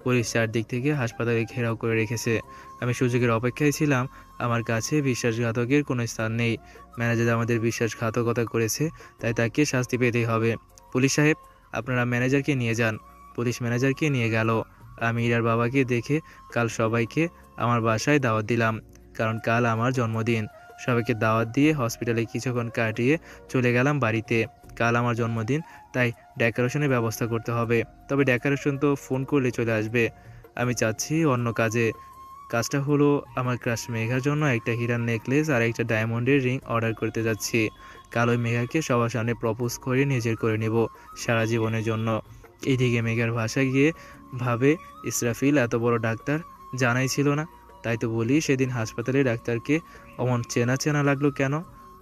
S1: পুলিশ চারদিক থেকে হাসপাতালে ঘেরাও করে রেখেছে। আমি সুযোগের অপেক্ষায় ছিলাম। আমার কাছে বিশ্বাসঘাতকের কোনো স্থান নেই। ম্যানেজার আমাদের বিশ্বাসঘাতকতা করেছে, তাই তাকে শাস্তি পেতেই হবে। পুলিশ সাহেব, আপনারা ম্যানেজারকে নিয়ে যান। পুলিশ ম্যানেজারকে নিয়ে গেল। আমি ইরার বাবাকে দেখে কাল সবাইকে আমার বাসায় দাওয়াত দিলাম, কারণ কাল আমার জন্মদিন। সবাইকে দাওয়াত দিয়ে হসপিটালে কিছুক্ষণ কাটিয়ে চলে গেলাম বাড়িতে। কাল আমার জন্মদিন, তাই ডেকোরেশনের ব্যবস্থা করতে হবে। তবে ডেকোরেশন তো ফোন করলে চলে আসবে। আমি চাচ্ছি অন্য কাজটা হলো আমার ক্রাশ মেঘার জন্য একটা হীরার নেকলেস আর একটা ডায়মন্ডের রিং অর্ডার করতে যাচ্ছি। কাল ওই মেঘাকে সবার সামনে প্রপোজ করে নিজের করে নেব সারা জীবনের জন্য। এইদিকে মেঘার ভাষা গিয়ে ভাবে ইসরাফিল এত বড় ডাক্তার, জানাই ছিল না। তাই তো বলি সেদিন হাসপাতালে ডাক্তারকে অমন চেনা চেনা লাগলো কেন।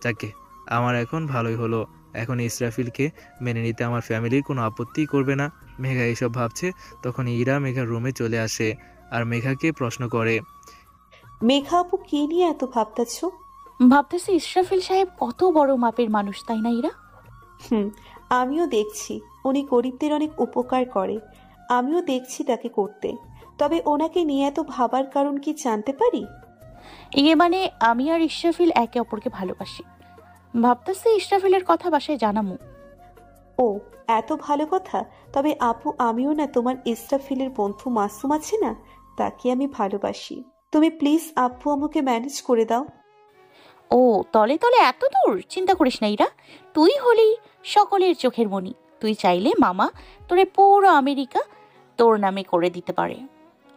S1: যাকে, আমার এখন ভালোই হলো। এখন ইসরাফিলকে মেনে নিতে আমার ফ্যামিলির কোনো আপত্তি করবে না। মেঘা এসব ভাবছে, তখন ইরা মেঘার রুমে চলে আসে আর মেঘাকে প্রশ্ন করে,
S6: মেঘা আপু কি নিয়ে এত ভাবতেছ?
S3: ভাবতেছি ইসরাফিল সাহেব কত বড় মাপের মানুষ, তাই না ইরা?
S6: আমিও দেখছি উনি গরিবদের অনেক উপকার করে। আমিও দেখছি তাকে করতে। তবে ওনাকে নিয়ে এত ভাবার কারণ কি জানতে পারি?
S3: মানে আমি আর ইসরাফিল একে অপরকে ভালোবাসি। ভাবতেছি ইসরাফিলের কথা বাসায় জানামু।
S6: ও, এত ভালো কথা। তবে আপু, আমিও না তোমার ইসরাফিলের বন্ধু মাসুম আছে না, তাকে আমি ভালোবাসি। তুমি প্লিজ আপু আমাকে ম্যানেজ করে দাও।
S3: ও, তলে তলে এত দূর? চিন্তা করিস না ইরা, তুই হলি সকলের চোখের মণি। তুই চাইলে মামা তোরে পুরো আমেরিকা তোর নামে করে দিতে পারে।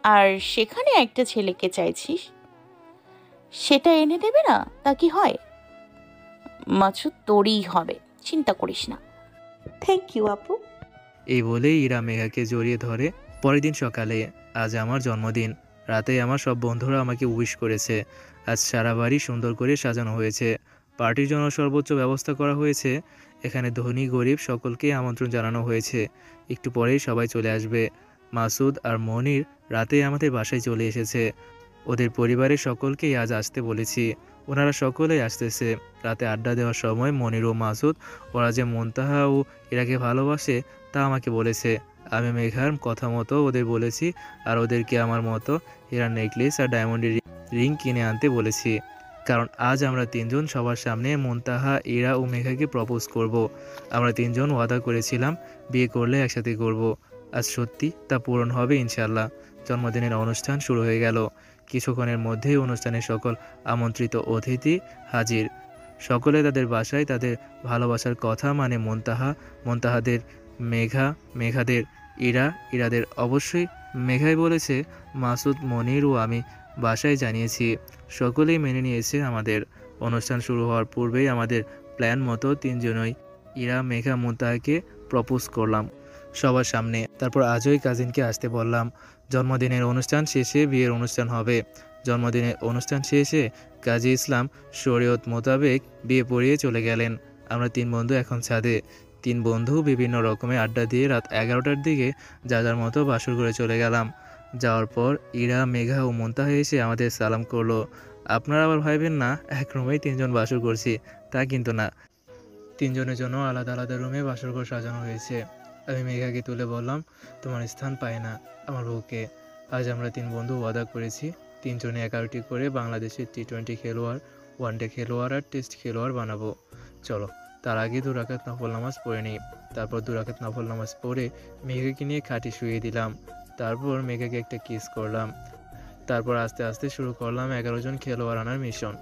S3: আর সেখানে একটা ছেলেকে চাইছিস, সেটা এনে দেবে না? তা কি হয়? মাছুদ তোরই হবে, চিন্তা করিস না।
S6: থ্যাংক ইউ আপু।
S1: এই বলেই ইরা মেঘাকে জড়িয়ে ধরে। পরের দিন সকালে, আজ আমার জন্মদিন। রাতে আমার সব বন্ধুরা আমাকে উইশ করেছে। আজ সারা বাড়ি সুন্দর করে সাজানো হয়েছে। পার্টির জন্য সর্বোচ্চ ব্যবস্থা করা হয়েছে। এখানে ধনী গরিব সকলকে আমন্ত্রণ জানানো হয়েছে। একটু পরেই সবাই চলে আসবে। মাসুদ আর মনির রাতে আমাদের বাসায় চলে এসেছে। ওদের পরিবারের সকলকেই আজ আসতে বলেছি। ওনারা সকলেই আসতেছে। রাতে আড্ডা দেওয়ার সময় মনির ও মাসুদ ওরা যে মুনতাহা ও ইরাকে ভালোবাসে তা আমাকে বলেছে। আমি মেঘার কথা মতো ওদের বলেছি, আর ওদেরকে আমার মতো হীরার নেকলেস আর ডায়মন্ডের রিং কিনে আনতে বলেছি। কারণ আজ আমরা তিনজন সবার সামনে মুনতাহা, ইরা ও মেঘাকে প্রপোজ করব। আমরা তিনজন ওয়াদা করেছিলাম বিয়ে করলে একসাথে করব। আজ সত্যি তা পূরণ হবে ইনশাল্লাহ। জন্মদিনের অনুষ্ঠান শুরু হয়ে গেল। কিছুক্ষণের মধ্যেই অনুষ্ঠানের সকল আমন্ত্রিত অতিথি হাজির। সকলে তাদের বাসায় তাদের ভালোবাসার কথা, মানে মুনতাহাদের মেঘা, মেঘাদের ইরা, ইরাদের অবশ্যই মেঘাই বলেছে। মাসুদ, মনির ও আমি বাসায় জানিয়েছি। সকলেই মেনে নিয়েছে। আমাদের অনুষ্ঠান শুরু হওয়ার পূর্বেই আমাদের প্ল্যান মতো তিনজনই ইরা, মেঘা, মুনতাহাকে প্রপোজ করলাম সবার সামনে। তারপর আজই কাজিনকে আসতে বললাম। জন্মদিনের অনুষ্ঠান শেষে বিয়ের অনুষ্ঠান হবে। জন্মদিনের অনুষ্ঠান শেষে কাজী ইসলাম শরীয়ত মোতাবেক বিয়ে পড়িয়ে চলে গেলেন। আমরা তিন বন্ধু এখন ছাদে। তিন বন্ধু বিভিন্ন রকমের আড্ডা দিয়ে রাত 11টার দিকে যার মতো বাসর করে চলে গেলাম। যাওয়ার পর ইরা, মেঘা ও মুনতাহা এসে আমাদের সালাম করলো। আপনারা আবার ভাইবেন না এক রুমেই তিনজন বাসর করছি, তা কিন্তু না। তিনজনের জন্য আলাদা আলাদা রুমে বাসর ঘর সাজানো হয়েছে। আমি মেঘাকে তুলে বললাম, তোমার স্থান পায় না আমার বউকে। আজ আমরা তিন বন্ধু ওয়াদা করেছি তিনজনে 11টি করে বাংলাদেশের টি-20 খেলোয়াড়, ওয়ানডে খেলোয়াড় আর টেস্ট খেলোয়াড় বানাবো। চলো, তার আগে 2 রাকাত নফল নামাজ পড়ে নিই। তারপর 2 রাকাত নফল নামাজ পড়ে মেঘাকে নিয়ে খাটে শুয়ে দিলাম। তারপর মেঘাকে একটা কিস করলাম। তারপর আস্তে আস্তে শুরু করলাম 11 জন খেলোয়াড় আনার মিশন।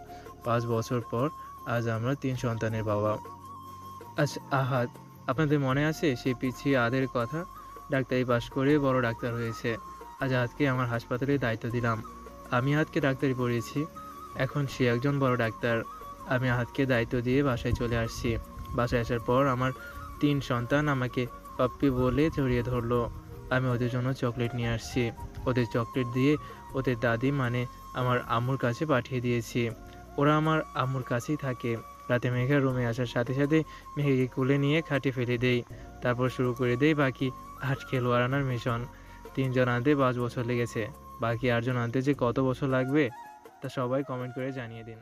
S1: 5 বছর পর আজ আমরা 3 সন্তানের বাবা। আচ্ছা আহাদ, আপনাদের মনে আছে সেই পিছিয়ে আদের কথা? ডাক্তারি পাশ করে বড় ডাক্তার হয়েছে। আজ আহাদকে আমার হাসপাতালে দায়িত্ব দিলাম। আমি আহাদকে ডাক্তারি পড়িয়েছি, এখন সে একজন বড় ডাক্তার। আমি আহাদকে দায়িত্ব দিয়ে বাসায় চলে আসছি। বাসায় আসার পর আমার 3 সন্তান আমাকে পাপ্পি বলে জড়িয়ে ধরলো। আমি ওদের জন্য চকলেট নিয়ে আসছি। ওদের চকলেট দিয়ে ওদের দাদি মানে আমার আম্মুর কাছে পাঠিয়ে দিয়েছি। ওরা আমার আম্মুর কাছেই থাকে। রাতে মেঘা রুমে আসার সাথে সাথে মেঘাকে কুলে নিয়ে খাটে ফেলে দেই। তারপর শুরু করে দেই বাকি 8 খেলোয়াড় আনার মিশন। 3 জন আনতে 5 বছর লেগেছে, বাকি 8 জন আনতে যে কত বছর লাগবে তা সবাই কমেন্ট করে জানিয়ে দিন।